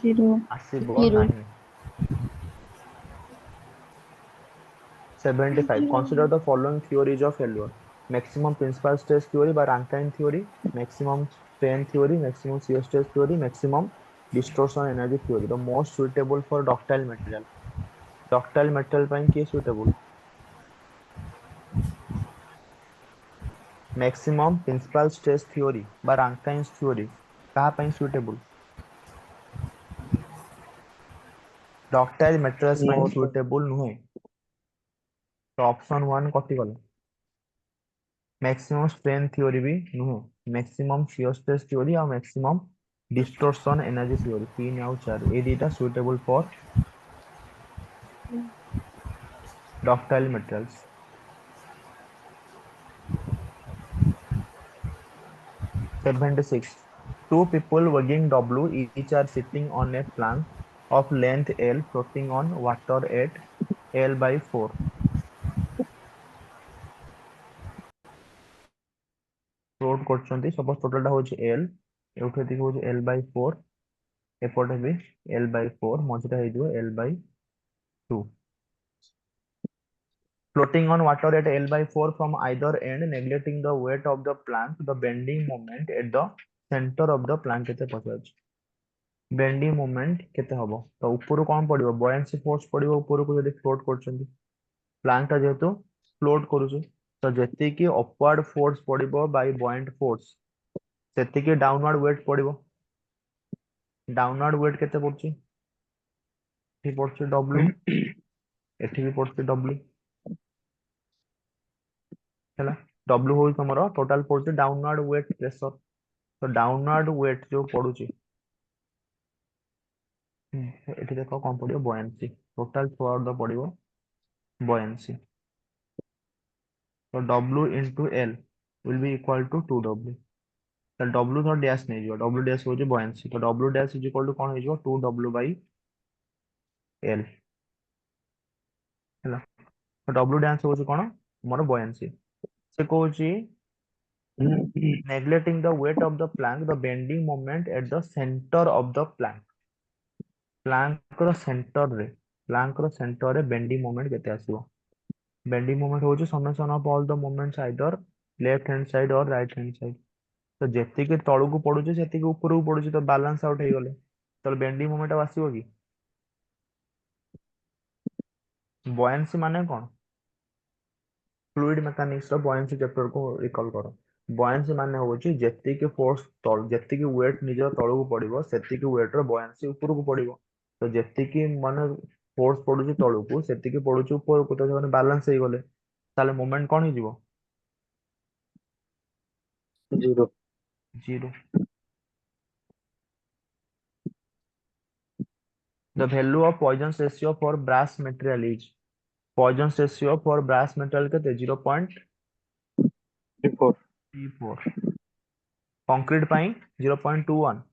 [SPEAKER 6] 0.
[SPEAKER 1] आसीबो नाही 75 consider the following theories of failure maximum principal stress theory by Rankine theory maximum strain theory maximum shear stress theory maximum distortion energy theory the most suitable for ductile metal ପାଇଁ କିଏ suitable maximum principal stress theory by Rankine's theory କାହା ପାଇଁ suitable ductile metals ପାଇଁ
[SPEAKER 2] No, sir.
[SPEAKER 1] suitable ନୁହେଁ ତ option 1 କଟିଗଲା maximum strain theory भी नुहे maximum shear stress theory और maximum distortion energy theory 3 और 4 ये दीटा suitable for ductile materials. 76. Two people weighing W each are sitting on a plank of length L floating on water at L by 4. Float करछंती suppose total टा होची L एउठे देखि होची L by 4 एपटे भी L by 4 मझिटा हे दियो L by 2. Floating on water at L by 4 from either end, neglecting the weight of the plank, the bending moment at the center of the plank केते पचाछ. Bending moment केते हबो तो ऊपर कोन पड़िबो buoyancy force पड़िबो ऊपर को जदि float करछंती प्लांक टा जेहेतु फ्लोट करूछु तो जति की अपवर्ड फोर्स पड़िबो बाय buoyant force सेति की डाउनवर्ड वेट पड़िबो डाउनवर्ड वेट केते पड़छि एठी पड़छि w एठी भी पड़छि w हैला w होई तमरो टोटल पड़छि डाउनवर्ड वेट प्रेशर तो डाउनवर्ड वेट जो पड़ुछि एठी देखो कोन पड़िबो buoyancy टोटल थ्रू द पड़िबो buoyancy तो w into l will be equal to 2w तो w तो डैश नहीं जियो w डैश हो जे buoyancy तो w dash is equal to कोन हो जियो 2w by l हैला तो w डैश हो जे कोन हमर buoyancy से कहूची neglecting the weight of the plank the bending moment at the center of the plank row center रे bending moment केते आसीबो bending moment हो जे summation of all the moments either left hand side or right hand side तो जेति के तळु को पडुचे सेति के ऊपर को पडुचे तो बैलेंस आउट हे गले तो बेंडिंग मोमेंट आसीबो की buoyancy माने कोन फ्लूइड मैकेनिक्स रो buoyancy चैप्टर को रिकॉल करो buoyancy माने होची जेति के फोर्स तळ जेति के वेट निज तळु को पडिबो सेति के वेट रो buoyancy ऊपर को पडिबो तो जेति के माने फोर्स पडुचे तळु को सेति के पडुचे ऊपर को तो माने बैलेंस हे गले ताले मोमेंट कोन हे जिवो
[SPEAKER 2] 0.
[SPEAKER 1] 0 the value of Poisson's ratio for brass material is Poisson's ratio for brass material केते
[SPEAKER 2] 34.
[SPEAKER 1] 0.34 concrete ପାଇଁ 0.21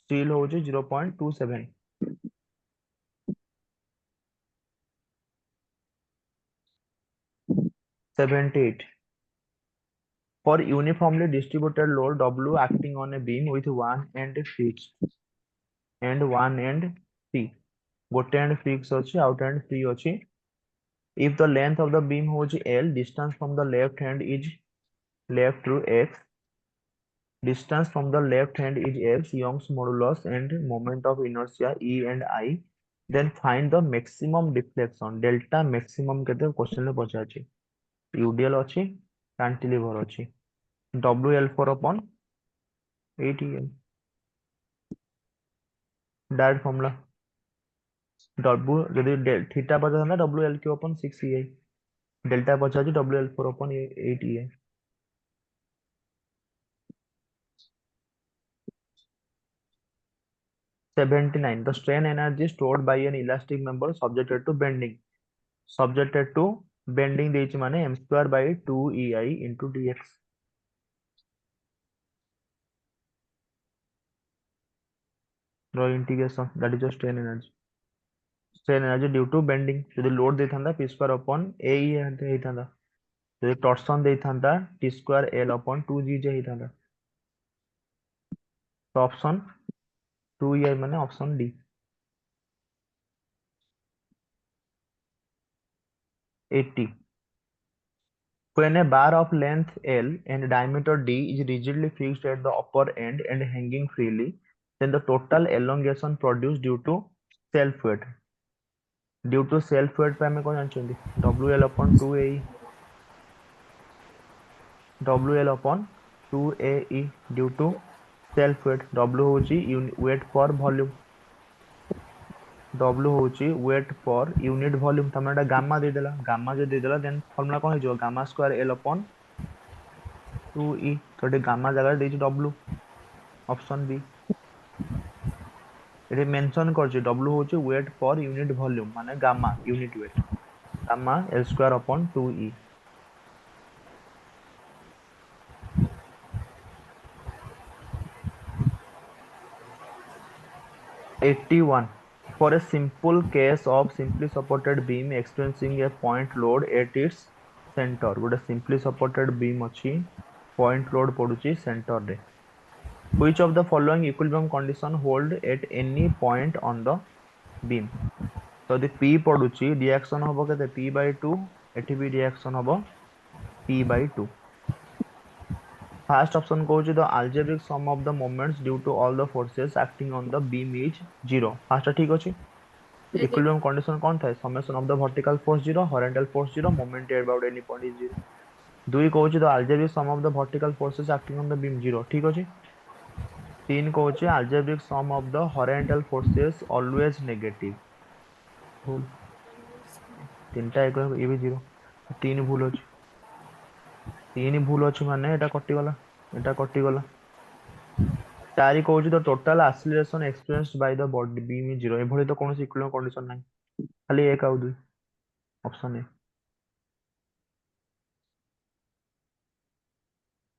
[SPEAKER 1] steel होଉଛି 0.27 78 for uniformly distributed load W acting on a beam with one end fixed and one end free ଗୋଟେ end fixed ଅଛି out end free ଅଛି if the length of the beam होଉଛି L distance from the left hand is left to x distance from the left hand is x Young's modulus and moment of inertia E and I then find the maximum deflection delta maximum केते question में पचाछि UDL अछि cantilever अछि WL4 upon 8EL direct formula W यदि theta पचा था WL के upon 6EI delta पचा जी WL4 upon 8EI 79 the strain energy stored by an elastic member subjected to bending ଦେଇଛି ମାନେ m square by 2EI into dx रो integration that is strain energy due to bending यदि load देथांदा p square upon AE हेइथांदा यदि torsion देथांदा t square L upon 2G हेइथांदा तो ऑप्शन 2EI माने option D 80 when a bar of length L and diameter D is rigidly fixed at the upper end and hanging freely then the total elongation produced due to self weight पे हमें कौन जानते WL upon 2AE WL upon 2AE due to self weight W होची weight per volume W होची weight per unit volume तमने एटा gamma दे देला then formula कोन हो gamma square L upon 2E तो एटे गामा जगह देची W ऑप्शन बी एटे mention करछि W होची weight per unit volume माने gamma unit weight gamma L square upon 2E. '81. For a simple case of simply supported beam experiencing a point load at its center, गोटे simply supported beam अच्छी point load पड़ुची center रे. Which of the following equilibrium condition hold at any point on the beam? So the P पड़ुची reaction होबो केते P by 2, एठी भी reaction होबो P by 2. First option कहूची the algebraic sum of the moments due to all the forces acting on the beam is 0. First ठीक अछि.
[SPEAKER 3] ଆଜ୍ଞା
[SPEAKER 1] Equilibrium condition कौन था? Summation of the vertical force 0, horizontal force 0, moment about any point is 0. दुई कहूची the algebraic sum of the vertical forces acting on the beam 0. ठीक अछि. तीन कहूची algebraic sum of the horizontal forces always negative. भूल. तीनटा एक ये भी 0. तीन भूल अछि. तीन भूल अछि माने एटा कटिगला. एटा कटिगला. चारि कहूची the total acceleration experienced by the body beam is 0. एभଳି तो कोनोसी equilibrium condition नाही. खाली एक आउ दुई. Option A.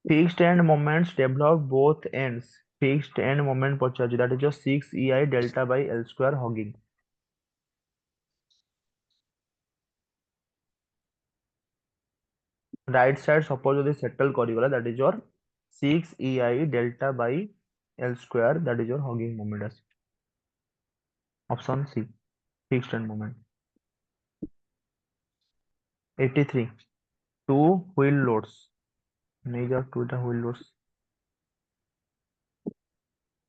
[SPEAKER 1] Fixed end moments develop both ends. Fixed end moment पचाची that is just 6 EI delta by L square hogging. Right side suppose যদি settle করিগলা that is your 6 EI delta by L square that is your hogging moment as. Option C. Fixed end moment. 83. Two wheel loads. नहीं जा two टा wheel loads.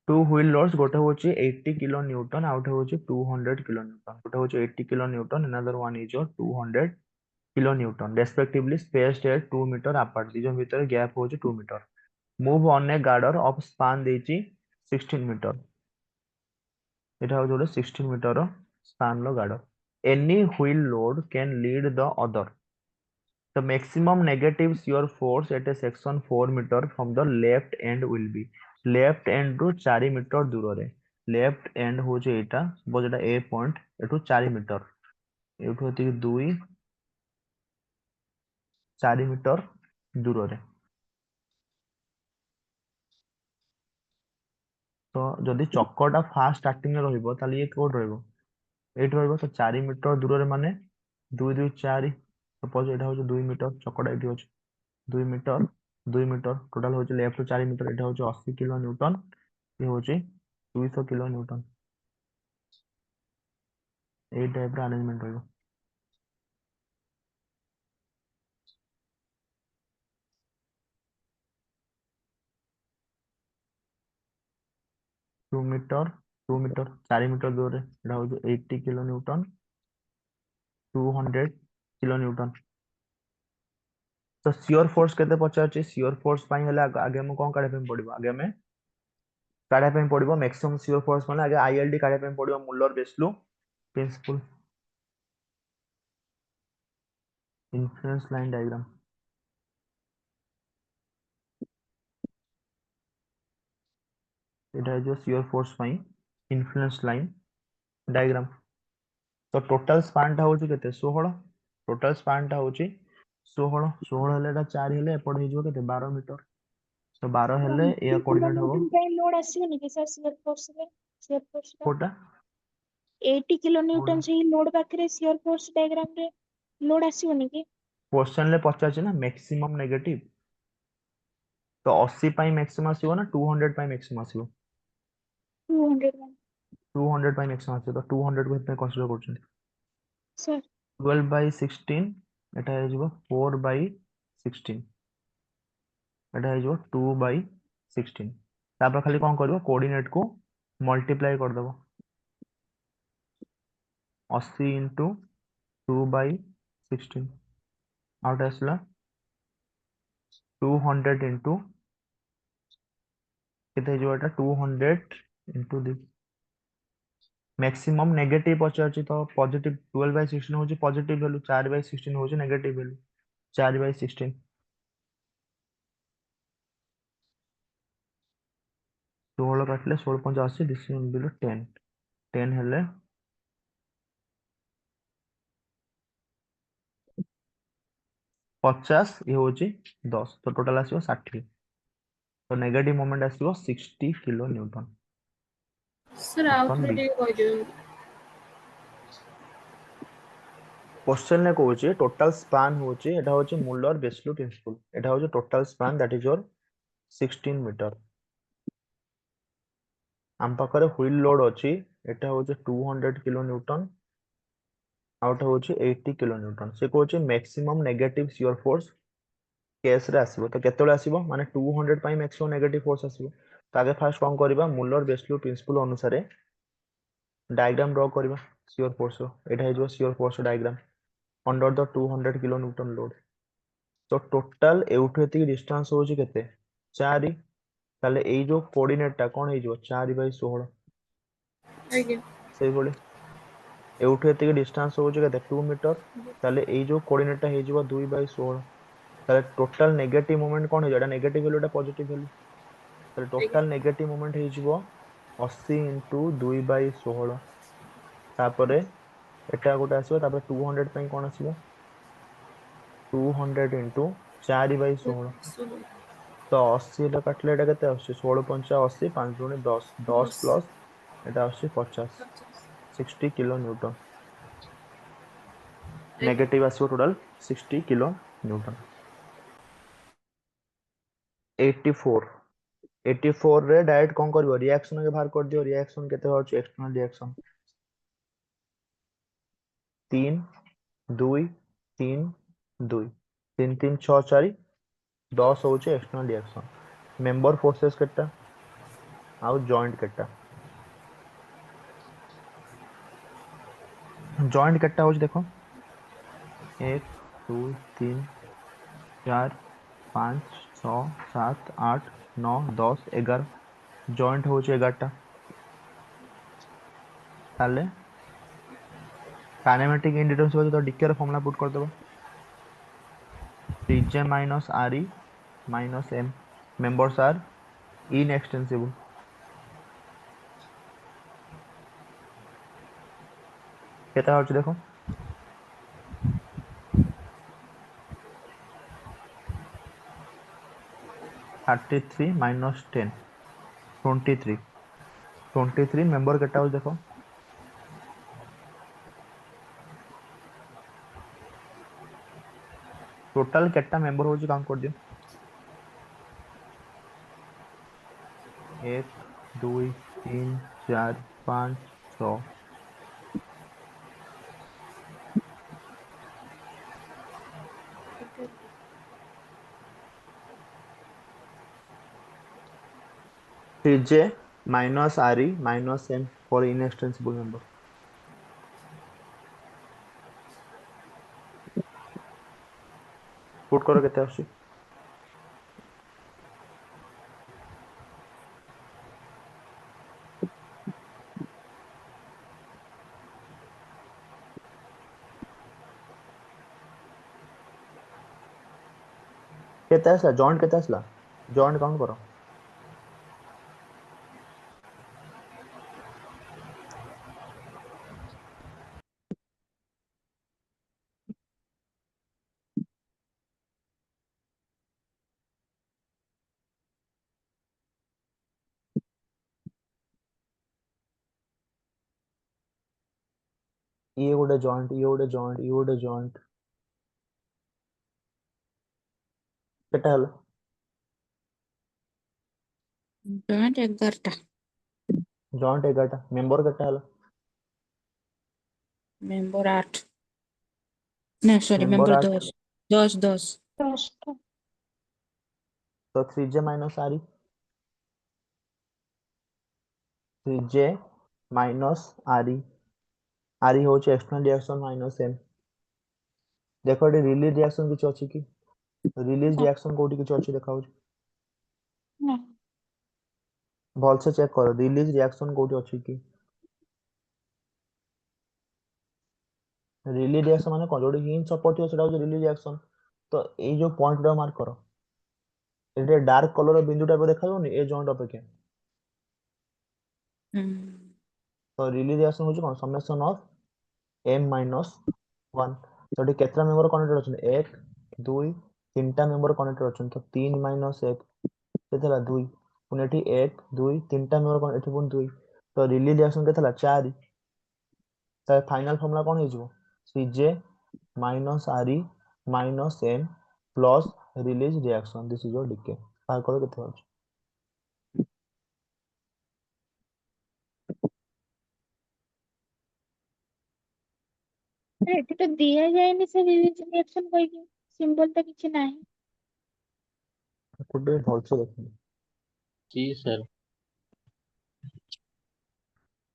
[SPEAKER 1] Two wheel loads गोटे होची 80 kilo Newton आउटे होची 200 kilo Newton. गोटे होची 80 kilo Newton another one is your 200 kilo Newton respectively spaced at 2 meter apart. दी जो भीतर गैप होची 2 meter. Move on a girder of span देची 16 meter. এটা হচ্ছে ଗୋଟେ 16 ମିଟର span ର ଗାର୍ଡର. Any wheel load can lead the other. The maximum negative shear force at a section 4 meter from the left end will be. Left end ରୁ 4 metre ଦୂରରେ. Left end ହଉଛି ଏଇଟା suppose ଏଟା A point ଏଠୁ 4 metre. ଏଠୁ ଏତିକି 2 4 metre ଦୂରରେ. ତ ଯଦି ଚକଟା ଫାଷ୍ଟ ଷ୍ଟାର୍ଟିଂ ରେ ରହିବ ତାହେଲେ ଇଏ କୋଉଠି ରହିବ? ଏଇଠି ରହିବ. ତ 4 ମିଟର ଦୂରରେ ମାନେ 2 2 4 ସପୋଜ ଏଇଟା ହଉଛି 2 ମିଟର ଚକଟା ଏଇଠି ଅଛି 2 ମିଟର 2 ମିଟର ଟୋଟାଲ ହଉଛି ଲେଫ୍ଟ 4 ମିଟର ଏଇଟା ହଉଛି 80 କିଲୋ ନ୍ୟୁଟନ ଇଏ ହଉଛି 200 କିଲୋ ନ୍ୟୁଟନ. ଏଇ ଟାଇପ ର ଆରେଞ୍ଜମେଣ୍ଟ ରହିବ. टू मीटर 4 ମିଟର ଦୂରରେ ଏଇଟା ହଉଛି 80 କିଲୋ ନ୍ୟୁଟନ 200 କିଲୋ ନ୍ୟୁଟନ. ତ ଶିୟର ଫୋର୍ସ କେତେ ପଚାରୁଛି? ଶିୟର ଫୋର୍ସ ପାଇଁ ହେଲେ ଆगे ମୁଁ କଣ କାଢିବା ପାଇଁ ପଡିବ? ଆगे ଆମେ କାଢିବା ପାଇଁ ପଡିବ ମ୍ୟାକ୍ସିମମ୍ ଶିୟର ଫୋର୍ସ ମାନେ ଆगे ଆଇଏଲଡି କାଢିବା ପାଇଁ ପଡିବ. ମୁଲର ବେସଲୁ ପ୍ରିନ୍ସିପଲ ଇନଫ୍ଲୁଏନ୍ସ ଲାଇନ ଡାଇଗ୍ରାମ. এটা হচ্ছে শিয়ার ফোর্স ପାଇଁ ইনফ্লুয়েন্স লাইন ডায়াগ্রাম. তো টোটাল স্পানটা হଉଛି କେତେ? 16. ଟୋଟାଲ ସ୍ପାନଟା ହଉଛି 16. 16 ହେଲେ ଏଟା 4 ହେଲେ ଏପଟ ହେଇଯିବ କେତେ? 12 ମିଟର. ତ 12 ହେଲେ ଏୟା କୋଅର୍ଡିନେଟ ହବ
[SPEAKER 6] लोड ଆସିବନି କି ସାର୍ ଶିୟର ଫୋର୍ସ ଟା
[SPEAKER 1] କୋଉଟା
[SPEAKER 6] 80 କିଲୋ ନ୍यूटन ସେଇ ଲୋड ପାଖରେ ଶିୟର ଫୋର୍ସ ଡାयଗ୍ରାମ ରେ ଲୋड ଆସିବନି କି?
[SPEAKER 1] क्वेश्चन ରେ ପଚାରିଛି ନା ମ୍ୟାକ୍ସିମମ ନେଗେଟିଭ. ତ 80 ପାଇଁ ମ୍ୟାକ୍ସିମମ ଆସିବ ନା 200 ପାଇଁ ମ୍ୟାକ୍ସିମମ ଆସିବ?
[SPEAKER 6] 200 वन
[SPEAKER 1] 200 ପାଇଁ ମ୍ୟାକ୍ସିମମ ଆସିବ. ତ 200 କୁ ଏଥିପାଇଁ କନସିଡର କରୁଛନ୍ତି.
[SPEAKER 6] सर
[SPEAKER 1] 12 by 16 এটা ହେଇଯିବ 4 by 16 এটা ହେଇଯିବ 2 by 16. ତାପରେ ଖାଲି କଣ କରିବ? କୋଅର୍ଡିନେଟ କୁ ମଲ୍ଟିପ୍ଲାଏ କରିଦବ. 80 into 2 by 16 ଆଉଟ ଆସିଲା 200 into କେତେ ହେଇଯିବ? ଏଟା 200 into this. मैक्सिमम नेगेटिव पचार तो पॉजिटिव 12 by 16 हूँ पॉजिटिव वैल्यू 4 by 16 हूँ नेगेटिव वैल्यू 4 by 16 16 काटले 16 85 डिसीजन बिलो 10 10 हेले 50 ये होची 10 तो टोटल आसीबो 60 तो नेगेटिव मोमेंट आसीबो 60 किलो न्यूटन
[SPEAKER 3] सर
[SPEAKER 1] ऑप्शन
[SPEAKER 3] आउथरे
[SPEAKER 1] बी
[SPEAKER 3] ଟିକେ କହିଦିଅନ୍ତୁ।
[SPEAKER 1] क्वेश्चन ने कहूची टोटल स्पान होची एटा होची मुलर बेसलू प्रिंसिपल एटा होची total span that is your 16 metre आम पाखरे व्हील लोड अछि एटा होची 200 किलो न्यूटन आउट होची 80 किलो न्यूटन से कहूची maximum negative shear force case रे आसीबो तो केतेले आसीबो माने 200 पई मैक्सिमम नेगेटिव फोर्स आसीबो तो आगे फास्ट कोन करबा मुलर बेसलू प्रिंसिपल अनुसार डायग्राम ड्रॉ करबा शियर फोर्स रो एटा हे जो shear force diagram under the 200 kilo Newton load तो टोटल एउठु एति डिस्टेंस होची केते 4 ताले एई जो कोऑर्डिनेट टा कोन हे जो 4/16
[SPEAKER 3] ଆଜ୍ଞା
[SPEAKER 1] सेई बोले एउठु एति डिस्टेंस होची केते 2 मीटर ताले एई जो कोऑर्डिनेट टा हे जो 2/16 ताले टोटल नेगेटिव मोमेंट कोन हे जेटा नेगेटिव वैल्यू टा पॉजिटिव वैल्यू ताले
[SPEAKER 3] ଆଜ୍ଞା
[SPEAKER 1] टोटल नेगेटिव मोमेंट हे जो 80 * 2/16 तापरे एटा गोटे आसीबो तापरे 200 पई कोन आसीबो 200 * 4/16 तो 80 टा काटले एटा केते आछी 16 पंचा 80 5 दूनी 10 10
[SPEAKER 3] 10
[SPEAKER 1] प्लस एटा आछी 50
[SPEAKER 3] 50
[SPEAKER 1] 60 किलो न्यूटन
[SPEAKER 3] ଆଜ୍ଞା
[SPEAKER 1] नेगेटिव आसीबो टोटल 60 किलो न्यूटन 84 84 रे डायरेक्ट कोन करबो रिएक्शन के बाहर कर दियो रिएक्शन केते होची एक्सटर्नल रिएक्शन 3 2 3 2 3 3 6 4 10 होची एक्सटर्नल रिएक्शन मेंबर फोर्सेस केटा आउ जॉइंट केटा जॉइंट केटा होची देखो 1 2 3 4 5 6 7 8 9 10 11 जॉइंट होची 11 टा ताले काइनेमेटिक इंडिटर्स हो तो डीके रो फॉर्मूला पुट कर देबो Tj minus Re minus M members are inextensible केता होची देखो 33 minus 10 23 23 मेंबर केटा होची देखो टोटल केटा मेंबर होची काउंट कर दियो 1 2 3 4 5 6 Tj minus Re minus M for inextensible member put करो केते आछी केते आसला जॉइंट केते आसला जॉइंट काउंट करो ये गोटे जॉइंट ये गोटे जॉइंट ये गोटे जॉइंट केटा हला
[SPEAKER 7] जॉइंट 11टा
[SPEAKER 1] जॉइंट 11 टा मेंबर केटा हला
[SPEAKER 7] मेंबर 8 ना सॉरी
[SPEAKER 1] मेंबर
[SPEAKER 7] मेंबर
[SPEAKER 1] 8
[SPEAKER 7] 10 10 10
[SPEAKER 6] ଦଶଟା
[SPEAKER 1] तो 3j minus Re 3j minus Re Re होची एक्सटर्नल रिएक्शन माइनस M देखो एटी रिलीज रिएक्शन किछ अछि कि रिलीज रिएक्शन कोठी किछ अछि देखाउ
[SPEAKER 6] ନା
[SPEAKER 1] भल से चेक करो रिलीज रिएक्शन कोठी अछि कि रिलीज रिएक्शन माने कोन जोडी हिंज सपोर्ट थियो सेटा होची रिलीज रिएक्शन तो ए जो पॉइंट रा मार्क करो एटे डार्क कलर बिंदु टाइप देखाउनी ए जॉइंट अपेक्षा तो रिलीज रिएक्शन होची कोन समेशन ऑफ M minus 1 तो एटी केतरा मेंबर कनेक्टेड अछि 1 दुई तीनटा मेंबर कनेक्टेड अछन तो 3 माइनस 1 केतला 2 पुनी एठी 1 2 तीनटा मेंबर एठी पुनी 2 तो रिलीज रिएक्शन केतला 4 तो फाइनल फार्मूला कोन हे जिवो Cj minus Re minus N plus release reaction this is your decay बाहर करो केते होछ
[SPEAKER 6] ଏଠି ତ ଦିଆଯାଇନି ସେ ରିଏକ୍ସନ କହିକି ସିମ୍ବଲ ତ କିଛି ନାହିଁ।
[SPEAKER 1] कोडे भलसे देखो
[SPEAKER 5] जी सर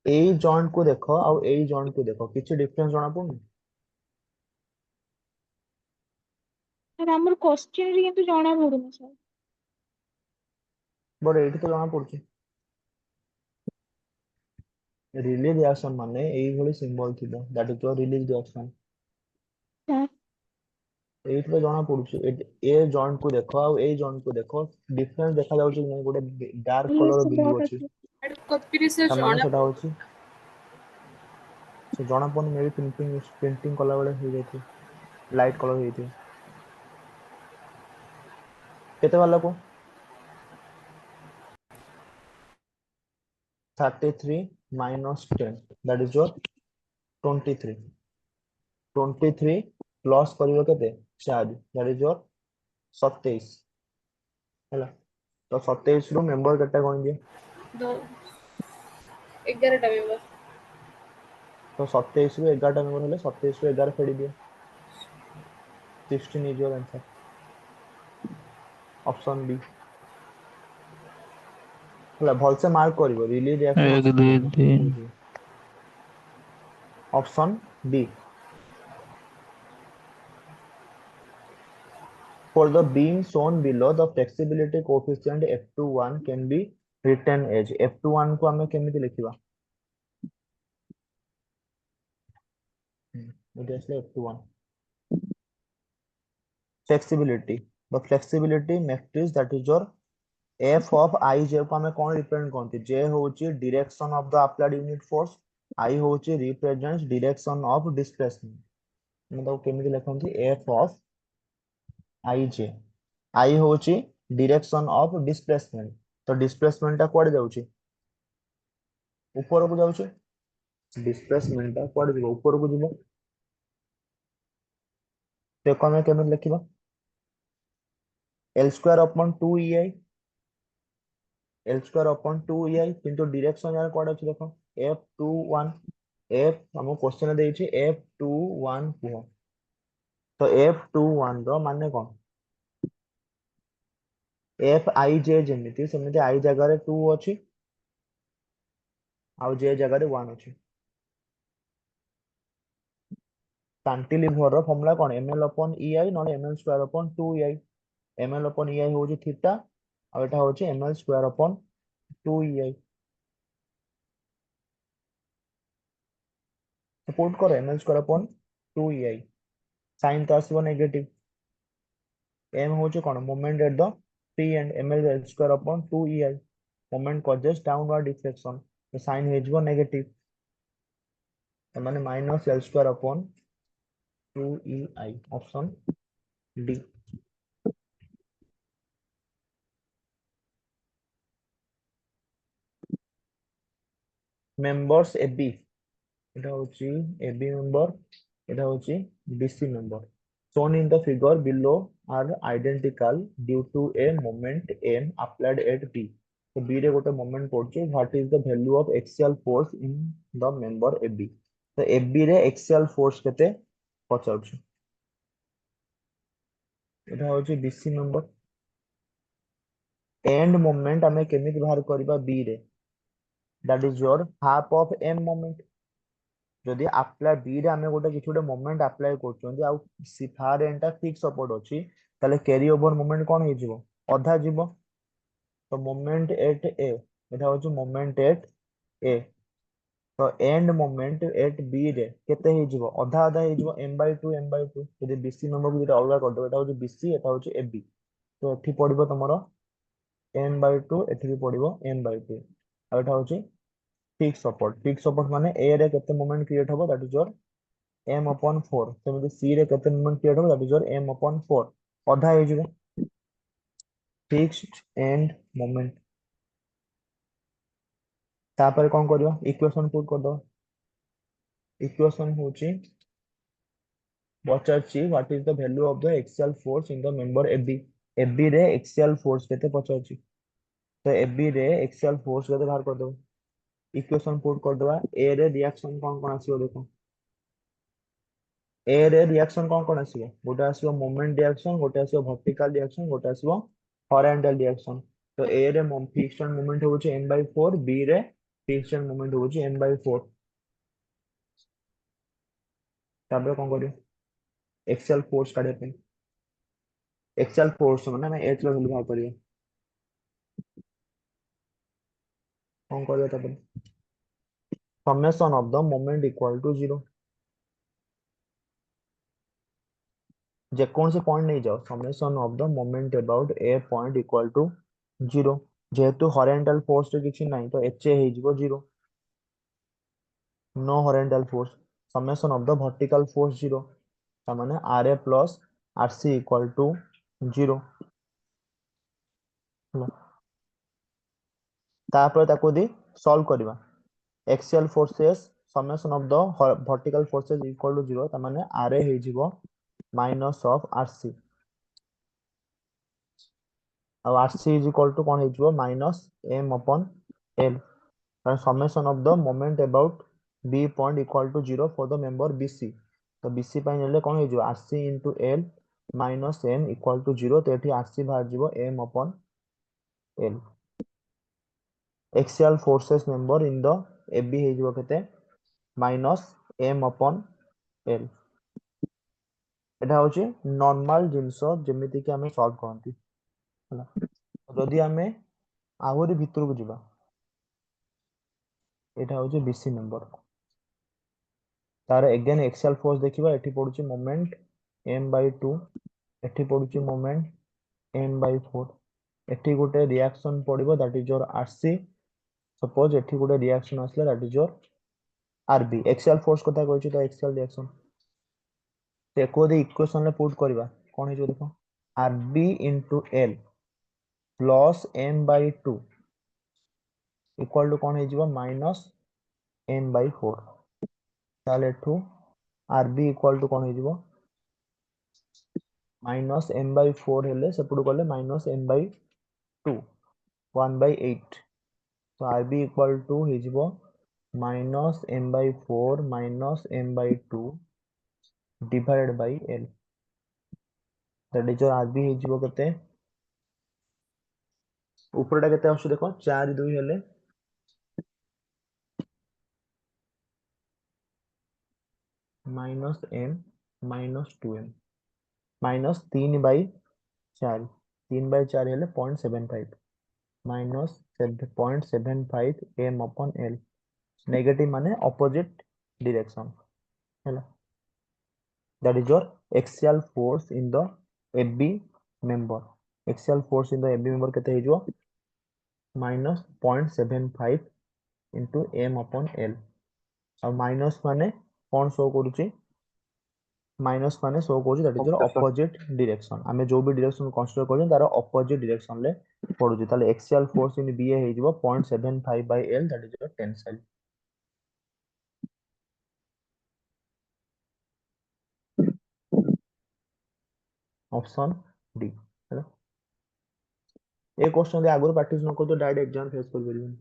[SPEAKER 1] एई जॉइंट को देखो और एई जॉइंट को देखो किछि डिफरेंस जଣା पड़ुनी
[SPEAKER 6] ସାର୍ ଆମର क्वेश्चन रे କିନ୍ତୁ ଜଣା ପଡୁନି ସାର୍।
[SPEAKER 1] बट एठी तो जଣା पड़ुछि रिलीज रिएक्शन माने एई भली सिंबल थिबो that is your release reaction
[SPEAKER 6] sir
[SPEAKER 1] एठी तो जଣା पड़ुछि ए जॉइंट को देखो और एई जॉइंट को देखो डिफरेंस देखा जाउछि कि गोटे डार्क कलर बिंदु अछि
[SPEAKER 3] ହାର୍ଡ କପିରେ ସେ
[SPEAKER 1] ତା ମାନେ
[SPEAKER 3] ଜଣା
[SPEAKER 1] ସେଟା होछि से जଣା पड़ुनी मे भी प्रिंटिंग कला बेले हो जाइथि लाइट कलर होइथि केते वाला को 33 minus 10 that is your 23 23 plus करियो केते 4 that is your 27 ହେଲା तो 27 रो मेंबर केटा कोन दिए
[SPEAKER 3] 11ଟା ମେମ୍ବର
[SPEAKER 1] तो 27 रो 11 टा मेंबर हेले 27 रो 11 फेडी दिए 16 is your answer option B ହେଲା भलसे मार्क करिवो रिलीज रिएक्शन
[SPEAKER 2] 1
[SPEAKER 1] अछि
[SPEAKER 2] 2
[SPEAKER 1] कि नहीं
[SPEAKER 2] 3
[SPEAKER 1] option B For the beam shown below, the flexibility coefficient F21 can be written as F21 को हमें केमिति लिखिबा it is F21 flexibility the flexibility matrix that is your F of ij को हमें कौन represent करते j होची direction of the applied unit force I होची represents direction of displacement मैं तो केमिति लिखंती F of ij I होची direction of displacement तो displacement टा कोड जाउची ऊपर को जाउची डिस्प्लेसमेंट टा कोड जीव ऊपर को जीव देखो हमें केमिति लिखिबा L square upon 2EI L square upon 2EI किंतु डायरेक्शन यार कोड अछि देखो F21 F हम क्वेश्चन देछि F21 कुह तो F21 रो माने कोन Fij जेमिति सेमिति I जगह रे 2 अछि आउ J जगह रे 1 अछि कैंटिलीवर रो फार्मूला कोन ml upon EI not ml square upon 2EI ml upon EI होछि थीटा और एटा होछि ml square upon 2EI support करो ml square upon 2EI sign तो आसीबो नेगेटिव m होछि कोन moment at the free end ml square upon 2EI moment causes downward deflection तो साइन हेजबो नेगेटिव तो माने minus l square upon 2EI option D members AB এটা হচ্ছে AB member এটা হচ্ছে BC member shown in the figure below are identical due to a moment M applied at B तो B रे गोटे moment पड़ছে what is the value of axial force in the member AB तो AB रे axial force केते पचाउछ এটা হচ্ছে BC member end moment हमें केमिति बाहर करबा B रे that is your half of M moment जदि अप्लाई बी रे हमें गोटे किछि गोटे मोमेंट अप्लाई करछोंती आ सी फार एंटा फिक्स सपोर्ट अछि ताले कैरी ओवर मोमेंट कोन हे जिवो अधा जिवो तो मोमेंट एट ए एटा होछि मोमेंट एट ए तो एंड मोमेंट एट बी रे केते हे जिवो अधा अधा हे जिवो m/2 यदि बीसी मेंबर को जेटा अलगा कर दो एटा होछि बीसी एटा होछि एबी तो एठी पडिबो तमरो m/2 एठी भी पडिबो m/2 आ एटा होछि फिक्स सपोर्ट माने ए रे केते मोमेंट क्रिएट होबो that is your m upon 4 सेମିତି c रे केते मोमेंट क्रिएट हो that is your m upon 4 अधा हे जिवो फिक्स्ड एंड मोमेंट तापर कोन करबो इक्वेशन पुट कर दो इक्वेशन होची पचारची what is the value of the axial force in the member AB AB रे एक्सियल फोर्स केते पचारची तो एबी रे एक्सियल फोर्स केते बाहर कर दो इक्वेशन पुट कर दवा ए रे रिएक्शन कोन कोन आसीबो देखो ए रे रिएक्शन कोन आसीबो गोटे आसीबो मोमेंट रिएक्शन गोटे आसीबो वर्टिकल रिएक्शन गोटे आसीबो हॉरिजॉन्टल रिएक्शन तो ए रे फिक्स्ड मोमेंट होची m/4 बी रे फिक्स्ड मोमेंट होची m/4 तापर कोन करियो एक्सियल फोर्स काढे पे एक्सियल फोर्स माने हम एच रो वैल्यू बाहर करियो कोन करियो तापर summation of the moment equal to 0 जे कौन से पॉइंट नहीं जाओ summation of the moment about A point equal to 0 जेहेतु हॉरिजॉन्टल फोर्स रे किछि नाही तो एच ए हे जिवो 0 no horizontal force summation of the vertical force 0 ता माने R A plus R C equal to 0 तापर ताको दी सॉल्व करबा axial forces summation of the vertical forces equal to 0 ता माने आर ए हे जिवो माइनस ऑफ आर सी और R C is equal to कोन हे जिवो माइनस एम अपॉन एल कारण summation of the moment about B point equal to 0 for the member BC तो बीसी पाई नेले कोन हे जिवो RC into L minus M equal to 0 तो एठी आरसी बाहर जिवो M upon L axial forces member in the AB हे जिवो केते माइनस एम अपॉन एल एटा होची नॉर्मल जिंसो जेमिति कि हमें सॉल्व करंती हला जदि हमें आहुरी भितर को जिबा एटा होची बीसी मेंबर तार अगेन एक्सियल फोर्स देखिबा एठी पडुची मोमेंट m/2 एठी पडुची मोमेंट m/4 एठी गोटे रिएक्शन पडिबो that is your RC suppose एठी गोटे रिएक्शन आसले that is your RB axial force कथा कहछि तो एक्सियल रिएक्शन ते को दे इक्वेशन ले पुट करबा कोन हे जो देखो RB into L plus m/2 equal to कोन हे जिवो माइनस m/4 ताले एठू आरबी इक्वल टू कोन हे जिवो माइनस m/4 हेले सेपटू गले माइनस m/2 1/8 तो आरबी इक्वल टू हे जिवो minus m/4 minus m/2 divided by l that is your RB हे जिवो केते ऊपरटा केते आछो देखो 4 2 हेले minus m minus 2m minus 3/4 3/4 हेले 0.75 माइनस 0.75 m upon l नेगेटिव माने ऑपोजिट डायरेक्शन हैला that is your axial force in the AB member axial force in the AB member केते हे जो minus 0.75 into m upon l और minus माने कोन शो करूची माइनस माने शो करूची that is your
[SPEAKER 4] Okay, sir.
[SPEAKER 1] Opposite direction हमें जो भी डायरेक्शन कंसीडर करूं तार ऑपोजिट डायरेक्शन ले पडुची ताले एक्सियल फोर्स इन बी हे जिवो 0.75 by l that is your tensile option D है ए क्वेश्चन दे आगुर प्रैक्टिस न को तो डायरेक्ट एग्जाम फेस कर परिबन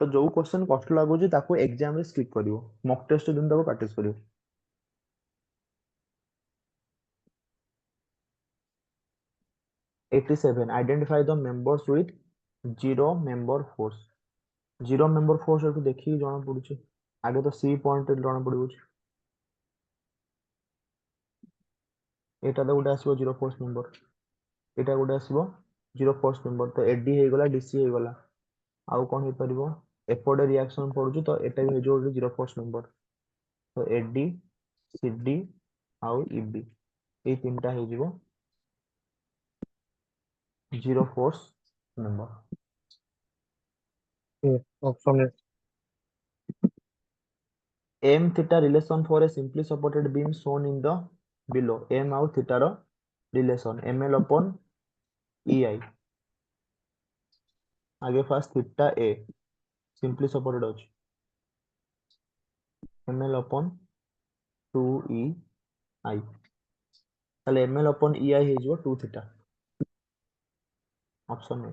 [SPEAKER 1] तो जो क्वेश्चन कष्ट लागुची ताको एग्जाम रे स्किप करिवो मॉक टेस्ट दिन ताको प्रैक्टिस करिवो 87 identify the members with zero member force zero member force एटू देखि जणा पडुची आगे तो सी पॉइंट जणा पडिवो एटा तो गोटे आसीबो जीरो फोर्स मेंबर एटा गोटे आसीबो जीरो फोर्स मेंबर तो एडी हे गला डीसी हे गला आउ कोन हे परिबो एपोडे रिएक्शन पडुची तो एटा भी हे जो जीरो फोर्स मेंबर तो एडी सीडी आउ ईबी ए तीनटा हे जिवो zero force member
[SPEAKER 4] Option A.
[SPEAKER 1] m theta relation for a simply supported beam shown in the below. m ଆଉ theta ର relation ml upon ei. आगे fast theta a simply supported ଅଛି ml upon 2 ei. ताले ml upon ei ହେଇଯିବ 2 theta. Option A.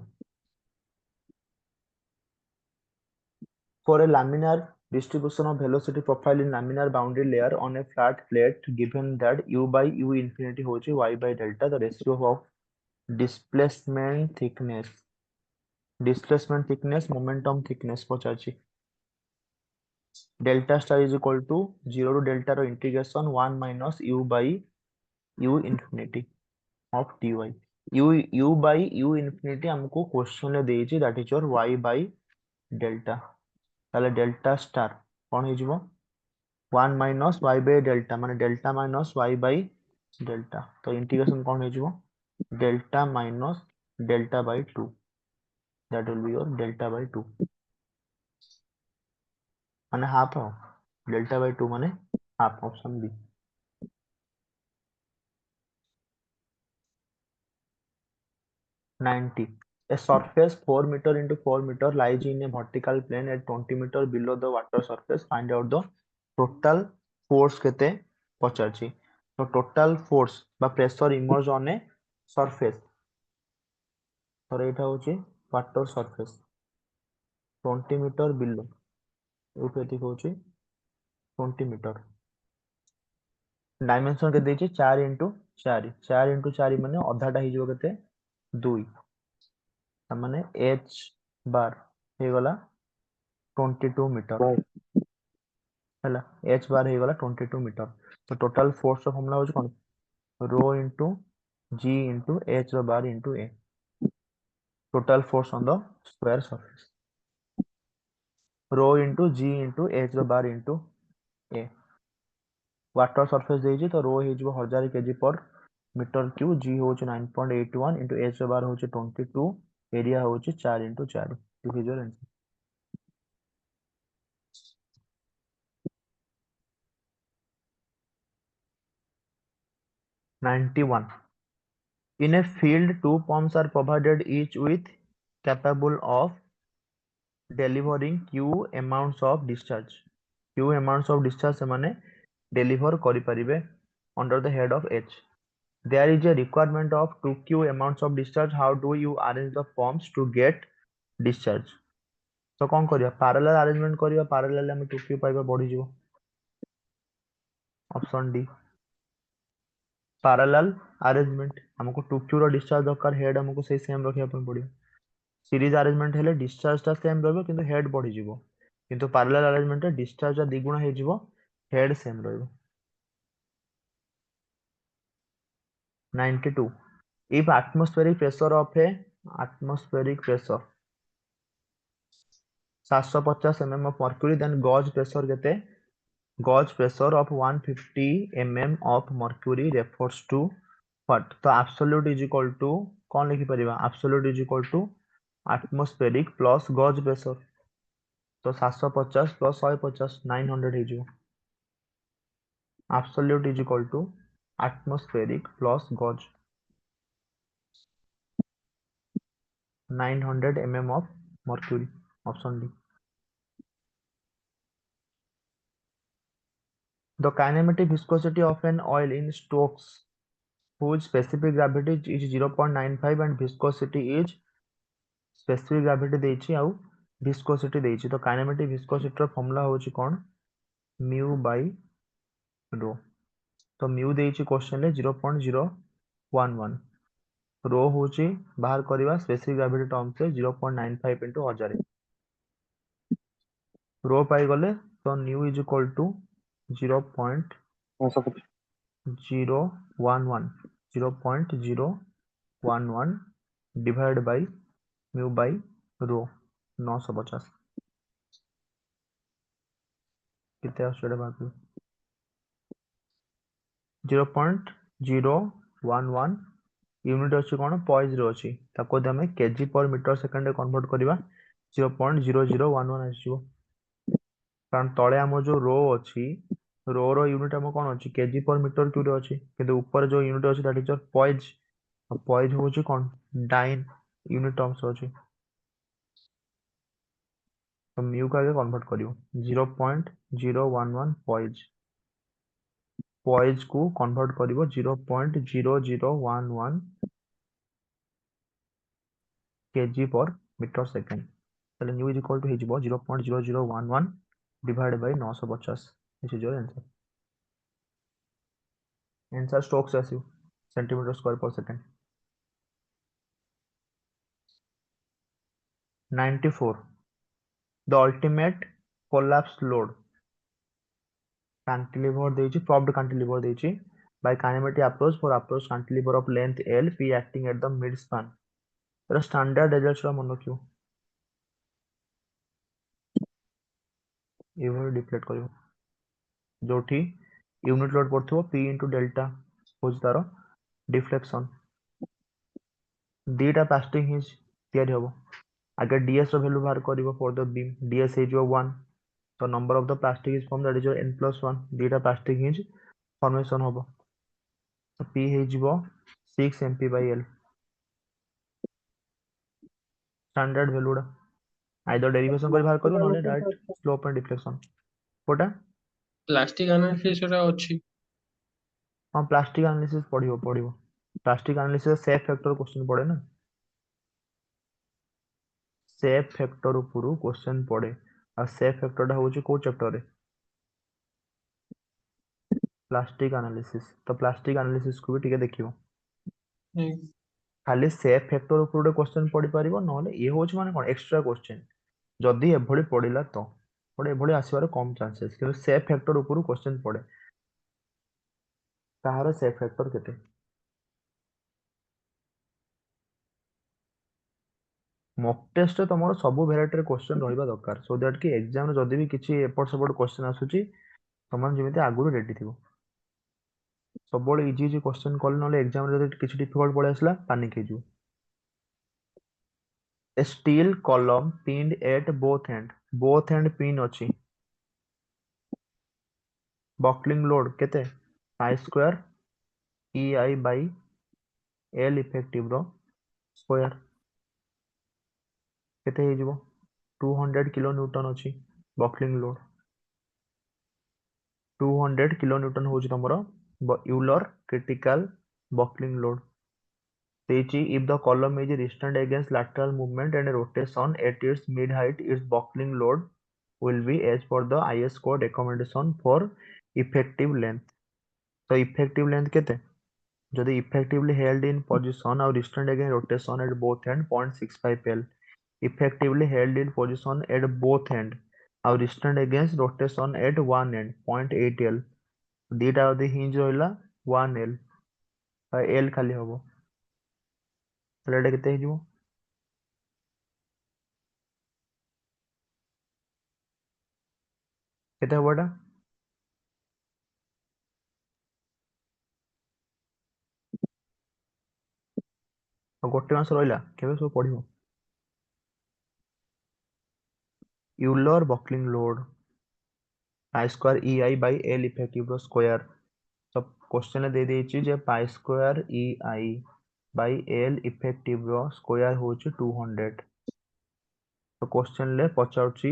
[SPEAKER 1] For a laminar distribution of velocity profile in laminar boundary layer on a flat plate, given that u by u infinity होची y by delta, the ratio of displacement thickness momentum thickness पचाची. Delta star is equal to 0 to delta ro integration 1 minus u by u infinity of dy. u by u infinity हमको question ले देइची, that is your y by delta. ताले delta star कौन हो 1 minus y by delta माने delta minus y by delta. तो integration कौन हो delta minus delta by 2, that will be your delta by 2 माने हाफ हो. डेल्टा बाय 2 माने half. Option B. A surface 4 meter into 4 meter lies in a vertical plane at 20 meter below the water surface. Find out the total force केते पचाची. तो total force बा pressure emerge on a surface. तो एटा होची water surface 20 meter below. उपेति होची 20 meter. Dimension के देची 4 into 4 4 into 4 माने अधाटा ही जो केते 2 माने h बार हे गला 22 मीटर हैला. h बार हे गला 22 मीटर. तो टोटल फोर्स रो फॉर्मूला होची कोन rho into g into h रो bar into a. Total force on the square surface rho into g into h रो bar into a. Water surface देजी तो रो हे जो 1000 kg पर मीटर क्यूब, g होची 9.81 इनटू h रो बार होची 22, एरिया होची 4 into 4. This is your answer. 91. In a field, 2 pumps are provided each with capable of delivering q amounts of discharge. q amounts of discharge semane deliver kari paribe under the head of h. There is a requirement of 2q amounts of discharge. How do you arrange the pumps to get discharge? तो कौन करिया parallel arrangement करिया. parallel में 2q पाइबा बढ़ी जीवो. Option D parallel arrangement. हमको 2q रो discharge दरकार, हेड हमको सही सेम रखिया पन पड़ियो. सीरीज अरेंजमेंट हेले डिस्चार्ज टा सेम रहबो किंतु हेड बढ़ी जीवो, किंतु पैरेलल अरेंजमेंट रे डिस्चार्ज टा द्विगुण हे जीवो, हेड सेम रहबो. 92. If atmospheric pressure of a atmospheric pressure 750 mm of mercury, then gauge pressure केते gauge pressure of 150 mm of mercury refers to what? तो absolute is equal to कौन लिखि परिबा absolute is equal to atmospheric plus gauge pressure. तो 750 plus 150 900 हे जो. Absolute is equal to atmospheric plus gauge 900 mm of mercury. Option D. The kinematic viscosity of an oil in Stokes whose specific gravity is 0.95 and viscosity is specific gravity देइछि आउ viscosity देइछि. तो kinematic viscosity रो formula होछि कोन mu by rho. तो mu देइछि question ले 0.011, रो होछि बाहर करबा स्पेसिफिक ग्रेविटी टर्म से 0.95 into 1000. रो पाई गले तो nu is equal to 0.011 divide by mu by rho 950 कितने आसुडे बाकी 0.011 यूनिट अछि कोन पॉइज रो अछि ताको हमें KG per metre second convert करबा 0.0011 आसीबो. कारण तले आम जो रो अच्छी रो रो यूनिट आम कौन अच्छी केजी पर मीटर क्यूब अच्छी किंतु ऊपर जो यूनिट अच्छी that is your poise poise होची कौन डाइन यूनिट टर्म्स अच्छी तो म्यू का आगे कन्वर्ट करियो 0.011 पॉइज पॉइज को कन्वर्ट करियो 0.0011 केजी पर मीटर सेकेंड ताले न्यू इज इक्वल टू हेजिबो 0.0011 divided by 950 this is your answer answer stokes आसियो centimetre square per second 94 the ultimate collapse load cantilever ଦେଇଛି propped cantilever ଦେଇଛି by kinematic approach for approach cantilever of length L P acting at the mid span air standard results ର ମନେ ରଖିବ ଏଭଳି ଡିଫ୍ଲେକ୍ଟ କରିବ ଯୋଉଠି unit load ପଡୁଥିବ P into delta ହଉଛି ତାର ଡିଫ୍ଲେକ୍ସନ ଦିଟା ପ୍ଲାଷ୍ଟିକ ହିଞ୍ଜ ତିଆରି ହବ आगे ds ର value बाहर करिवो for the beam ds is 1 so number of the plastic is formed that is your n plus 1 दीटा plastic hinge formation होबो तो p हेजिवो 6 mp by l standard value डा आइदर डेरिवेशन कर बाहर करिवो नले डायरेक्ट स्लोप एंड डिफ्लेक्शन कोटा
[SPEAKER 2] plastic analysis अच्छी
[SPEAKER 1] हां प्लास्टिक एनालिसिस पढिवो plastic analysis safe factor question पड़े ना सेफ फैक्टर उपरु क्वेश्चन पड़े आ सेफ फैक्टर टा होची को चैप्टर रे प्लास्टिक एनालिसिस तो प्लास्टिक एनालिसिस को भी टिके देखियो खाली सेफ फैक्टर ऊपर क्वेश्चन पड़ी पारिबो नले ए होच माने कोन एक्स्ट्रा क्वेश्चन जदी एभली पड़िला तो पड़े एभली आसीबार कम चांसेस कि सेफ फैक्टर ऊपर क्वेश्चन पड़े ताहार सेफ फैक्टर केते मॉक टेस्ट रे तमरो सब वेराइटी रे क्वेश्चन रहइबा दरकार सो दैट कि एग्जाम रे जदी भी किछि एपट सेपट क्वेश्चन आसुची तमन जेमिति आगुरो रेडी थिबो सब इजी इजी क्वेश्चन कल नले एग्जाम रे जदी किछि डिफिकल्ट पड़े आसला panic हेजु A steel column pinned at both end pin अछि buckling load केते I square EI by L effective रो स्क्वायर केते हे जिवो 200 किलो न्यूटन अछि buckling load 200 किलो न्यूटन होछि तमरो Euler critical buckling load Techi, if the column is resistant against lateral movement and rotation at its mid height, its buckling load will be as per the IS code recommendation for effective length. So effective length केते? जदि effectively held in position or resistant against rotation at both end 0.65 L. Effectively held in position at both end or resistant against rotation at one end 0.8 L. दीटा जदि hinge रहिला 1 L. L खाली हबो. ତାହେଲେ ଏଟା କେତେ ହେଇଯିବ କେତେ ହବ ଏଟା ଆଉ ଗୋଟେ ମାସ ରହିଲା କେବେ ସବୁ ପଢିବ Euler buckling load I square EI by L effective रो स्क्वायर सब क्वेश्चन दे देछि जे pi square EI by L effective रो स्क्वायर होछि 200 तो क्वेश्चन ले पचाउछि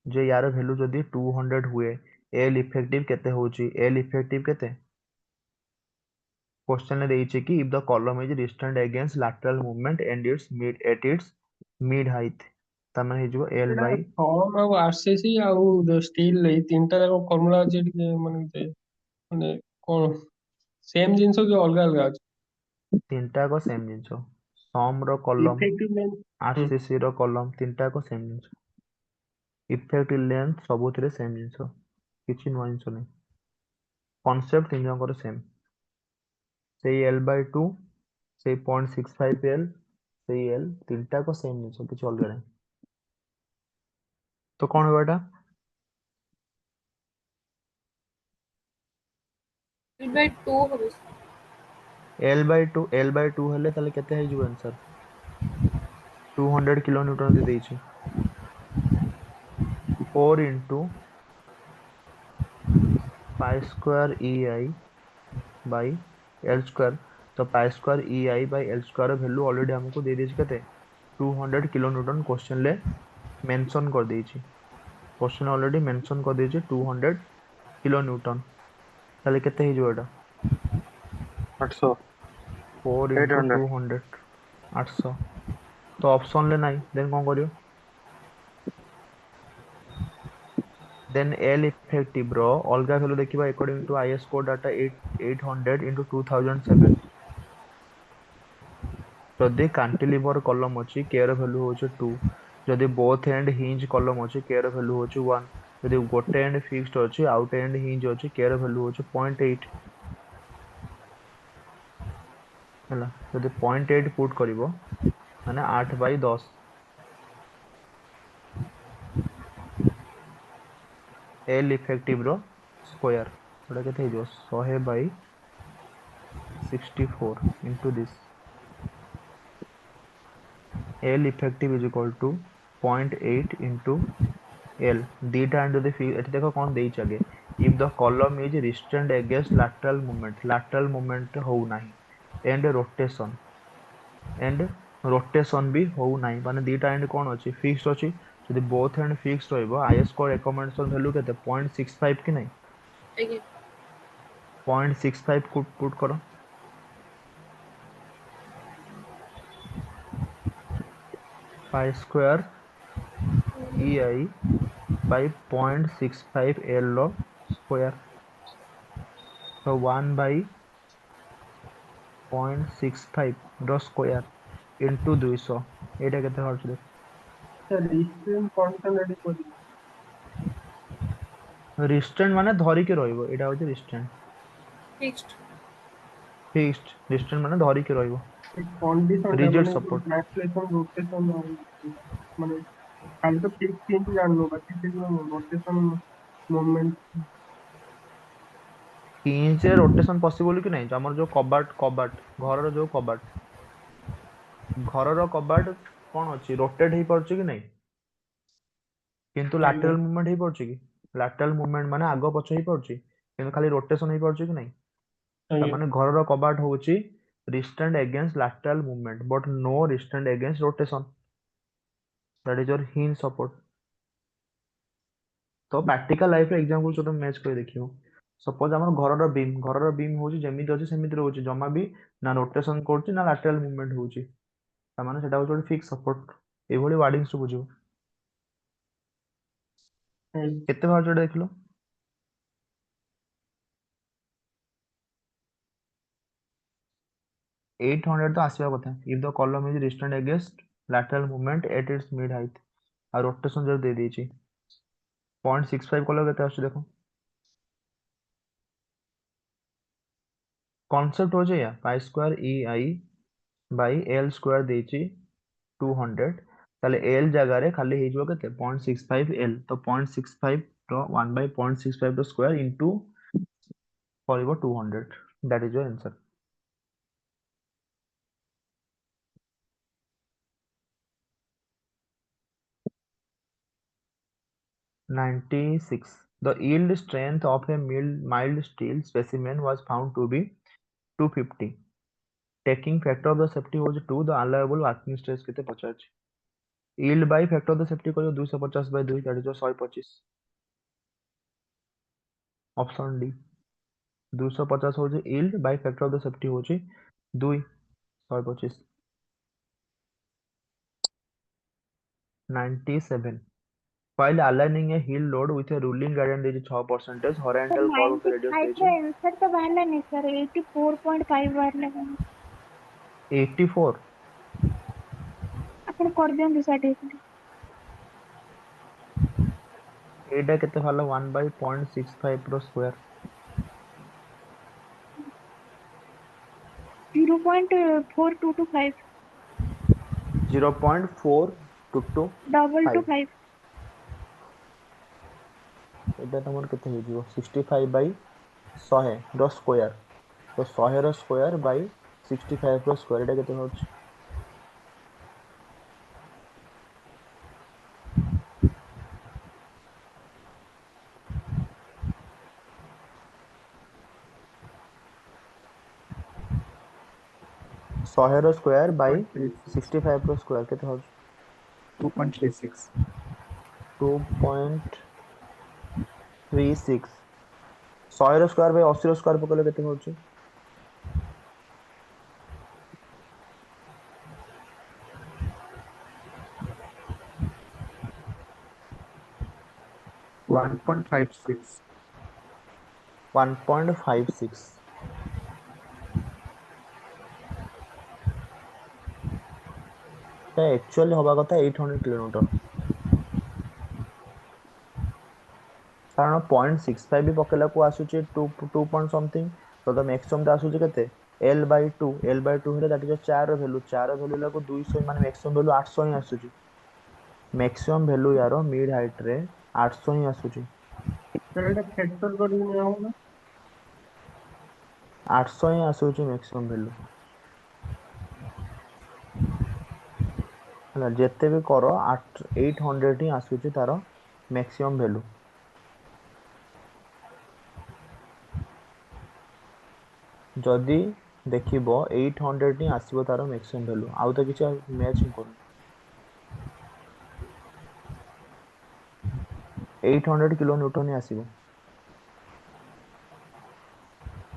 [SPEAKER 1] जे यार वैल्यू जदी 200 हुए L effective केते होछि L effective केते क्वेश्चन देइछे कि if the column is resistant against lateral movement and its mid height तमन हे जो L by
[SPEAKER 2] फॉर्म ଆଉ आरसीसी ଆଉ ଷ୍ଟିଲ୍ ଏଇ ତିନିଟା ଯାକ ଫର୍ମୁଲା ଅଛି ଟିକେ ମାନେ କଣ ସେମ୍ ଜିନିଷ କି ଅଲଗା ଅଲଗା ଅଛି
[SPEAKER 1] तीनटा को सेम जिंसो सम रो कॉलम
[SPEAKER 2] इफेक्टिव लेंथ
[SPEAKER 1] आरसीसी रो कॉलम तीनटा को सेम जिंसो इफेक्टिव लेंथ सबुथिरे सेम जिंसो किछि नुवा जिंसो नै कांसेप्ट तीन जंकर सेम सेई L by 2 सेई 0.65 L सेई L तीनटा को सेम जिंसो किछि अलगा नै तो कोन होबा एटा
[SPEAKER 3] L by 2 হবে
[SPEAKER 1] L by 2 हेले ताले केते हे जिवो आंसर 200 किलो न्यूटन दे देछि 4 into pi square E I by L square. तो pi square E I by L square value already हमको दे देछि केते 200 किलो न्यूटन क्वेश्चन ले मेंशन कर देछि। क्वेश्चन ऑलरेडी मेंशन कर देछि 200 किलो न्यूटन। ताले केते हे जो एटा
[SPEAKER 4] 800
[SPEAKER 1] 4 into
[SPEAKER 4] 800
[SPEAKER 1] 200 800। तो ऑप्शन ले नाही देन कोन करियो देन एल इफेक्टिव रो अलगा वैल्यू देखिबा according to IS code data 800 into 2007। जदि कैंटिलीवर कॉलम अछि के रो वैल्यू होचे 2। जदि बोथ एंड हिंज कॉलम अछि के रो वैल्यू होचे 1। जदि गोटे एंड फिक्स्ड अछि आउट एंड हिंज अछि के रो वैल्यू होचे 0.8 हला। जदि 0.8 पुट करिवो माने 8/10 एल इफेक्टिव रो स्क्वायर ओटा केते हो 100/64 into this L effective is equal to 0.8 into L दीटा एंड द एठी देखो कोन देई छगे if the column is restrained against lateral movement हो नाही एंड रोटेशन भी हो नाही माने दीटा एंड कोन अछि फिक्स्ड अछि। जदि बोथ एंड फिक्स्ड रहइबो आई स्क्वायर रिकमेंडेशन वैल्यू केते 0.65 कि नहीं
[SPEAKER 3] ଆଜ୍ଞା
[SPEAKER 1] 0.65 को पुट करो pi square E I by 0.65 L रो स्क्वायर तो 1/0.65 रो स्क्वायर इनटू 200 एटा केते हर्ष दे
[SPEAKER 2] रिस्ट्रेंट कंडीशन रेडी कर
[SPEAKER 1] रिस्ट्रेंट माने धरि के रहइबो एटा होचे रिस्ट्रेंट
[SPEAKER 3] ଫିକ୍ସଡ
[SPEAKER 1] फिक्स्ड रिस्ट्रेंट माने धरि के रहइबो
[SPEAKER 2] कंडीशन टा
[SPEAKER 1] रिजिड
[SPEAKER 2] माने
[SPEAKER 1] सपोर्ट
[SPEAKER 2] ट्रांसलेशन रोटेशन माने खाली तो फिक्स चेंज जाननो बाकी से जो रोटेशन मूवमेंट
[SPEAKER 1] हिंज रे रोटेशन पॉसिबल कि नहीं हमर जो कबाट घर रो जो कबाट कोन अछि रोटेट हे परछि कि नहीं किंतु
[SPEAKER 2] आगे
[SPEAKER 1] lateral movement हे परछि कि lateral movement माने आगो पछ हे परछि किंतु खाली रोटेशन हे परछि कि नहीं त
[SPEAKER 2] आगे
[SPEAKER 1] माने घर रो कबाट होछि restrained against lateral movement but no restrained against rotation that is your hinge support। तो प्रैक्टिकल लाइफ रे एग्जांपल सहित मैच कर देखियो सपोज हमर घर रो बीम होछि जेमिति अछि सेमिति रहउछि जमा भी ना रोटेशन करछि ना lateral movement होछि त माने सेटा होछि फिक्स सपोर्ट ए भली वार्डिंग सु बुझियो केते बार जोडे देखलो 800 तो आसीबा कथा if the column is restrained against lateral movement at its mid height और रोटेशन जो दे देछि 0.65 कॉलम केते आछी देखो कॉन्सेप्ट हो जाय pi square E I by L square देछि 200 ताले एल जगह रे खाली हे जो केते 0.65 एल तो 0.65 रो 1/0.65 रो स्क्वायर इनटू पड़िबो 200 that is your answer. 96 the yield strength of a mild steel specimen was found to be 250 taking factor of the safety was 2 the allowable working stress केते 50 yield by factor of the safety करियो 250/2 that is 125 option D 250 हो जे yield by factor of the safety हो जे 2 125 97 while aligning a heel load with a ruling guidance is 6%
[SPEAKER 6] तो
[SPEAKER 1] horizontal curve of the radius
[SPEAKER 6] 95
[SPEAKER 1] is
[SPEAKER 6] ର answer तो बाहरला नहीं sir 84.5 बाहरला कौन
[SPEAKER 1] 84
[SPEAKER 6] ଆପଣ କରିଦିଅନ୍ତୁ ସାର୍ଟିଫିକେଟ
[SPEAKER 1] एटा केते भालो 1/0.65 रो स्क्वायर
[SPEAKER 6] 0.4225
[SPEAKER 1] 0.4225
[SPEAKER 6] 225
[SPEAKER 1] एटा तमर केते हे जिवो 65/100 रो स्क्वायर तो 100 रो स्क्वायर बाय 65 रो स्क्वायर एटा केते होछ 100 ର ସ୍କୋୟାର ବାଇ 65 ର ସ୍କୋୟାର କେତେ ହଉଛି
[SPEAKER 4] 2.36
[SPEAKER 1] 2.36 100 ର ସ୍କୋୟାର ବାଇ 80 ର ସ୍କୋୟାର ପକେଇଲେ କେତେ ହଉଛି
[SPEAKER 4] 1.56
[SPEAKER 1] 1.56 एक्चुअली हवा कथा 800 किलोमीटर कारण 0.65 भी पकेला को आसुची 2 पॉइंट समथिंग तो द मैक्सिमम ता आसुची केते L/2 हेले that is 4 row value 4 row value ला को 200 माने मैक्सिमम वैल्यू 800 ही आसुची मैक्सिमम वैल्यू यारो मिड हाइट रे 800 ही आसुची
[SPEAKER 2] सर एटा फैक्टर करके निया हो ना
[SPEAKER 1] 800 ही आसुची मैक्सिमम वैल्यू हला जेते भी करो 800 ही आसुची तारो मैक्सिमम वैल्यू जदि देखिबो 800 ही आसीबो तारो मैक्सिमम वैल्यू आउ तो किछ मैच ही करू 800 किलो न्यूटन ही आसीबो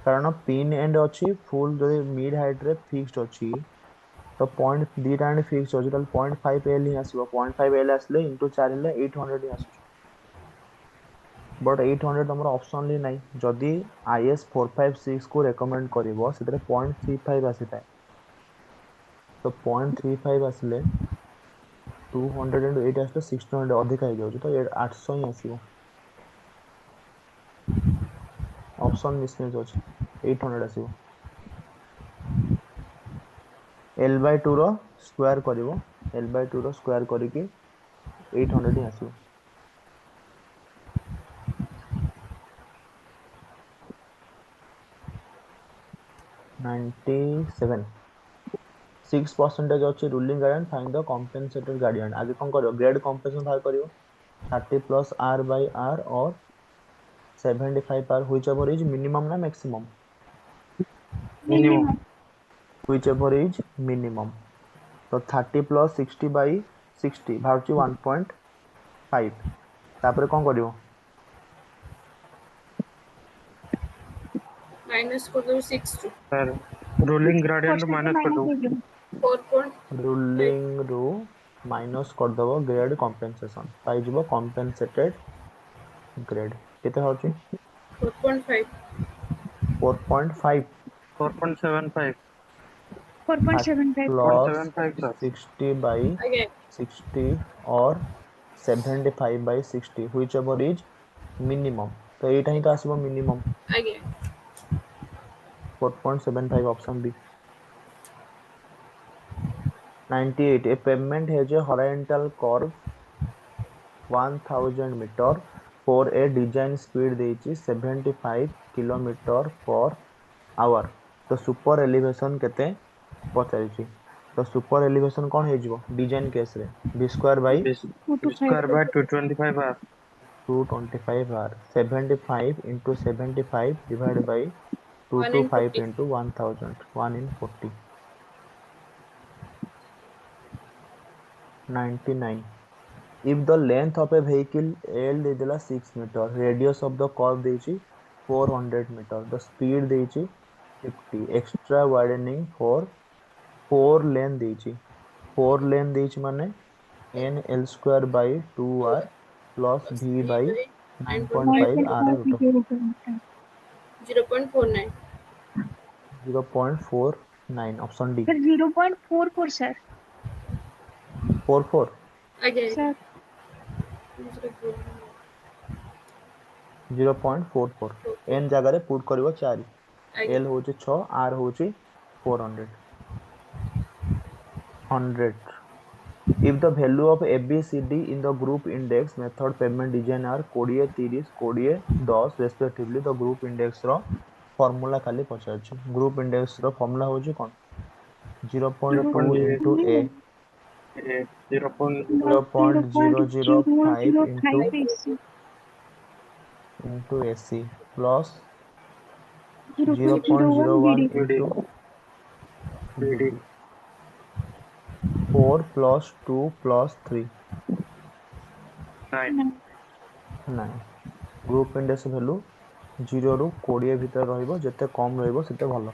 [SPEAKER 1] कारण पिन एंड अछि फुल जदि मिड हाइट रे फिक्स्ड अछि तो पॉइंट दीटा एंड फिक्स्ड अछि ताल 0.5 एल ही आसीबो 0.5 एल आसले इनटू 4 ले 800 ही आसुची बट 800 हमर ऑप्शन ली नाही जदि IS 456 को रेकमेंड करिवो सेतरे 0.35 आसीता तो 0.35 आसले 200 into 8 आसले 600 अधिक हो जाउची तो 800 ही आसीबो ऑप्शन मिसमैच अछि 800 आसीबो L/2 रो स्क्वायर करिवो L/2 रो स्क्वायर करिके 800 ही आसीबो 97 6% अछि ruling guardian find the compensated guardian आगे कोन करियो ग्रेड कॉम्पेंसेशन बाहर करियो 30 plus R by R or 75 R whichever is minimum ना maximum
[SPEAKER 4] minimum
[SPEAKER 1] whichever is minimum तो 30 plus 60 by 60 भाउची 1.5 तापर कोन करियो
[SPEAKER 3] माइनस कर दो 6 to
[SPEAKER 4] sir ruling gradient
[SPEAKER 6] percent
[SPEAKER 4] minus कर
[SPEAKER 6] माइनस
[SPEAKER 4] दो
[SPEAKER 6] हो जाए
[SPEAKER 3] 4.5
[SPEAKER 1] रूलिंग रो माइनस कर दबो ग्रेड कॉम्पेंसेशन पाई जबो कॉम्पेंसेटेड ग्रेड केते होची
[SPEAKER 3] 4.5
[SPEAKER 1] 4.5
[SPEAKER 4] 4.75
[SPEAKER 6] 4.75
[SPEAKER 1] plus
[SPEAKER 4] 4.75 sir
[SPEAKER 1] 60 by
[SPEAKER 3] again
[SPEAKER 1] 60 or 75 by 60 whichever is minimum तो एटा ही तो आसीबो minimum
[SPEAKER 3] again
[SPEAKER 1] 4.75 option B 98 a pavement has a horizontal curve 1000 meter for a design speed देइची 75 किलोमीटर पर आवर तो सुपर एलिवेशन केते पचाइची तो सुपर एलिवेशन कोन हे जिवो डिजाइन केस रे b square by
[SPEAKER 6] 2 to 5
[SPEAKER 4] square by 225 आर
[SPEAKER 1] 225 r 75 into 75 divided by
[SPEAKER 3] 1 in
[SPEAKER 1] 225
[SPEAKER 3] 40
[SPEAKER 1] into 1000 1 in 40 99 if the length of a vehicle L देदेला 6 meter radius of the curve देइची 400 meter the speed देइची 50 extra widening for 4 lane देइची 4 lane देइची माने n L square by 2r plus
[SPEAKER 3] plus
[SPEAKER 1] v
[SPEAKER 3] v
[SPEAKER 1] by
[SPEAKER 3] by
[SPEAKER 1] 9.5 r
[SPEAKER 6] 9.5
[SPEAKER 1] root of
[SPEAKER 3] 0.49
[SPEAKER 1] 0.49 option D
[SPEAKER 6] sir 0.44 sir
[SPEAKER 1] 44
[SPEAKER 3] again
[SPEAKER 6] sir
[SPEAKER 1] 0.44 n जगह रे put करिवो 4
[SPEAKER 3] again
[SPEAKER 1] L होची 6 R होची 400 100 if the value of ABCD in the group index method payment design are 20 30 20 10 respectively the group index रो फॉर्मूला खाली पचारछि group index रो formula होची कोन 0.2 into a 0.005 into
[SPEAKER 6] 0.005 AC
[SPEAKER 1] AC plus
[SPEAKER 6] 0.01
[SPEAKER 1] 0.01
[SPEAKER 6] VD
[SPEAKER 1] into
[SPEAKER 4] BD
[SPEAKER 1] 4 + 2 + 3
[SPEAKER 4] 9
[SPEAKER 1] 9 group index value 0 ରୁ 20 ଭିତରେ ରହିବ ଯେତେ କମ ରହିବ ସେତେ ଭଲ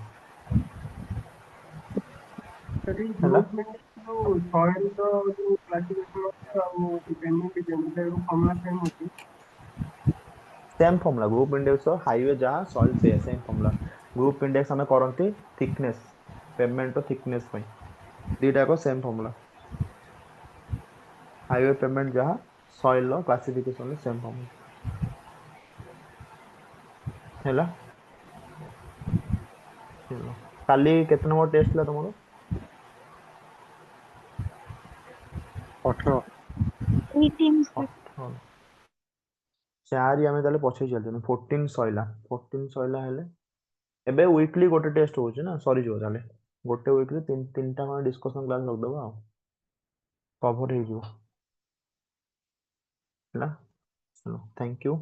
[SPEAKER 2] ସେଠି
[SPEAKER 1] ହେଲା
[SPEAKER 2] ଗ୍ରୁପ ଯୋଉ ସଏଲ ର ଯୋଉ କ୍ଲାସିଫିକେସନ ଅଛି ଆଉ ପେମେଣ୍ଟ ଯେମିତି ଫର୍ମୁଲା ସେମ୍ ଅଛି।
[SPEAKER 1] Same formula group index highway जहाँ सॉइल से सेम फॉर्मूला ग्रुप इंडेक्स हमें करंती थिकनेस पेमेंट रो थिकनेस पे दीटा को सेम फॉर्मूला हाईवे पेमेंट जहाँ सॉइल रो क्लासिफिकेशन सेम फॉर्मूला हैला चलो काली केतना नंबर टेस्ट ला तमरो
[SPEAKER 4] 18
[SPEAKER 6] 18
[SPEAKER 1] 18 चारि आमे ताले पछे चलते 14 सॉइला हेले एबे वीकली गोटे टेस्ट होउछ ना सॉरी जो ताले गोटे वीकली तीनटा माने डिस्कशन क्लास लग दबा कवर हो जो हैला चलो थैंक यू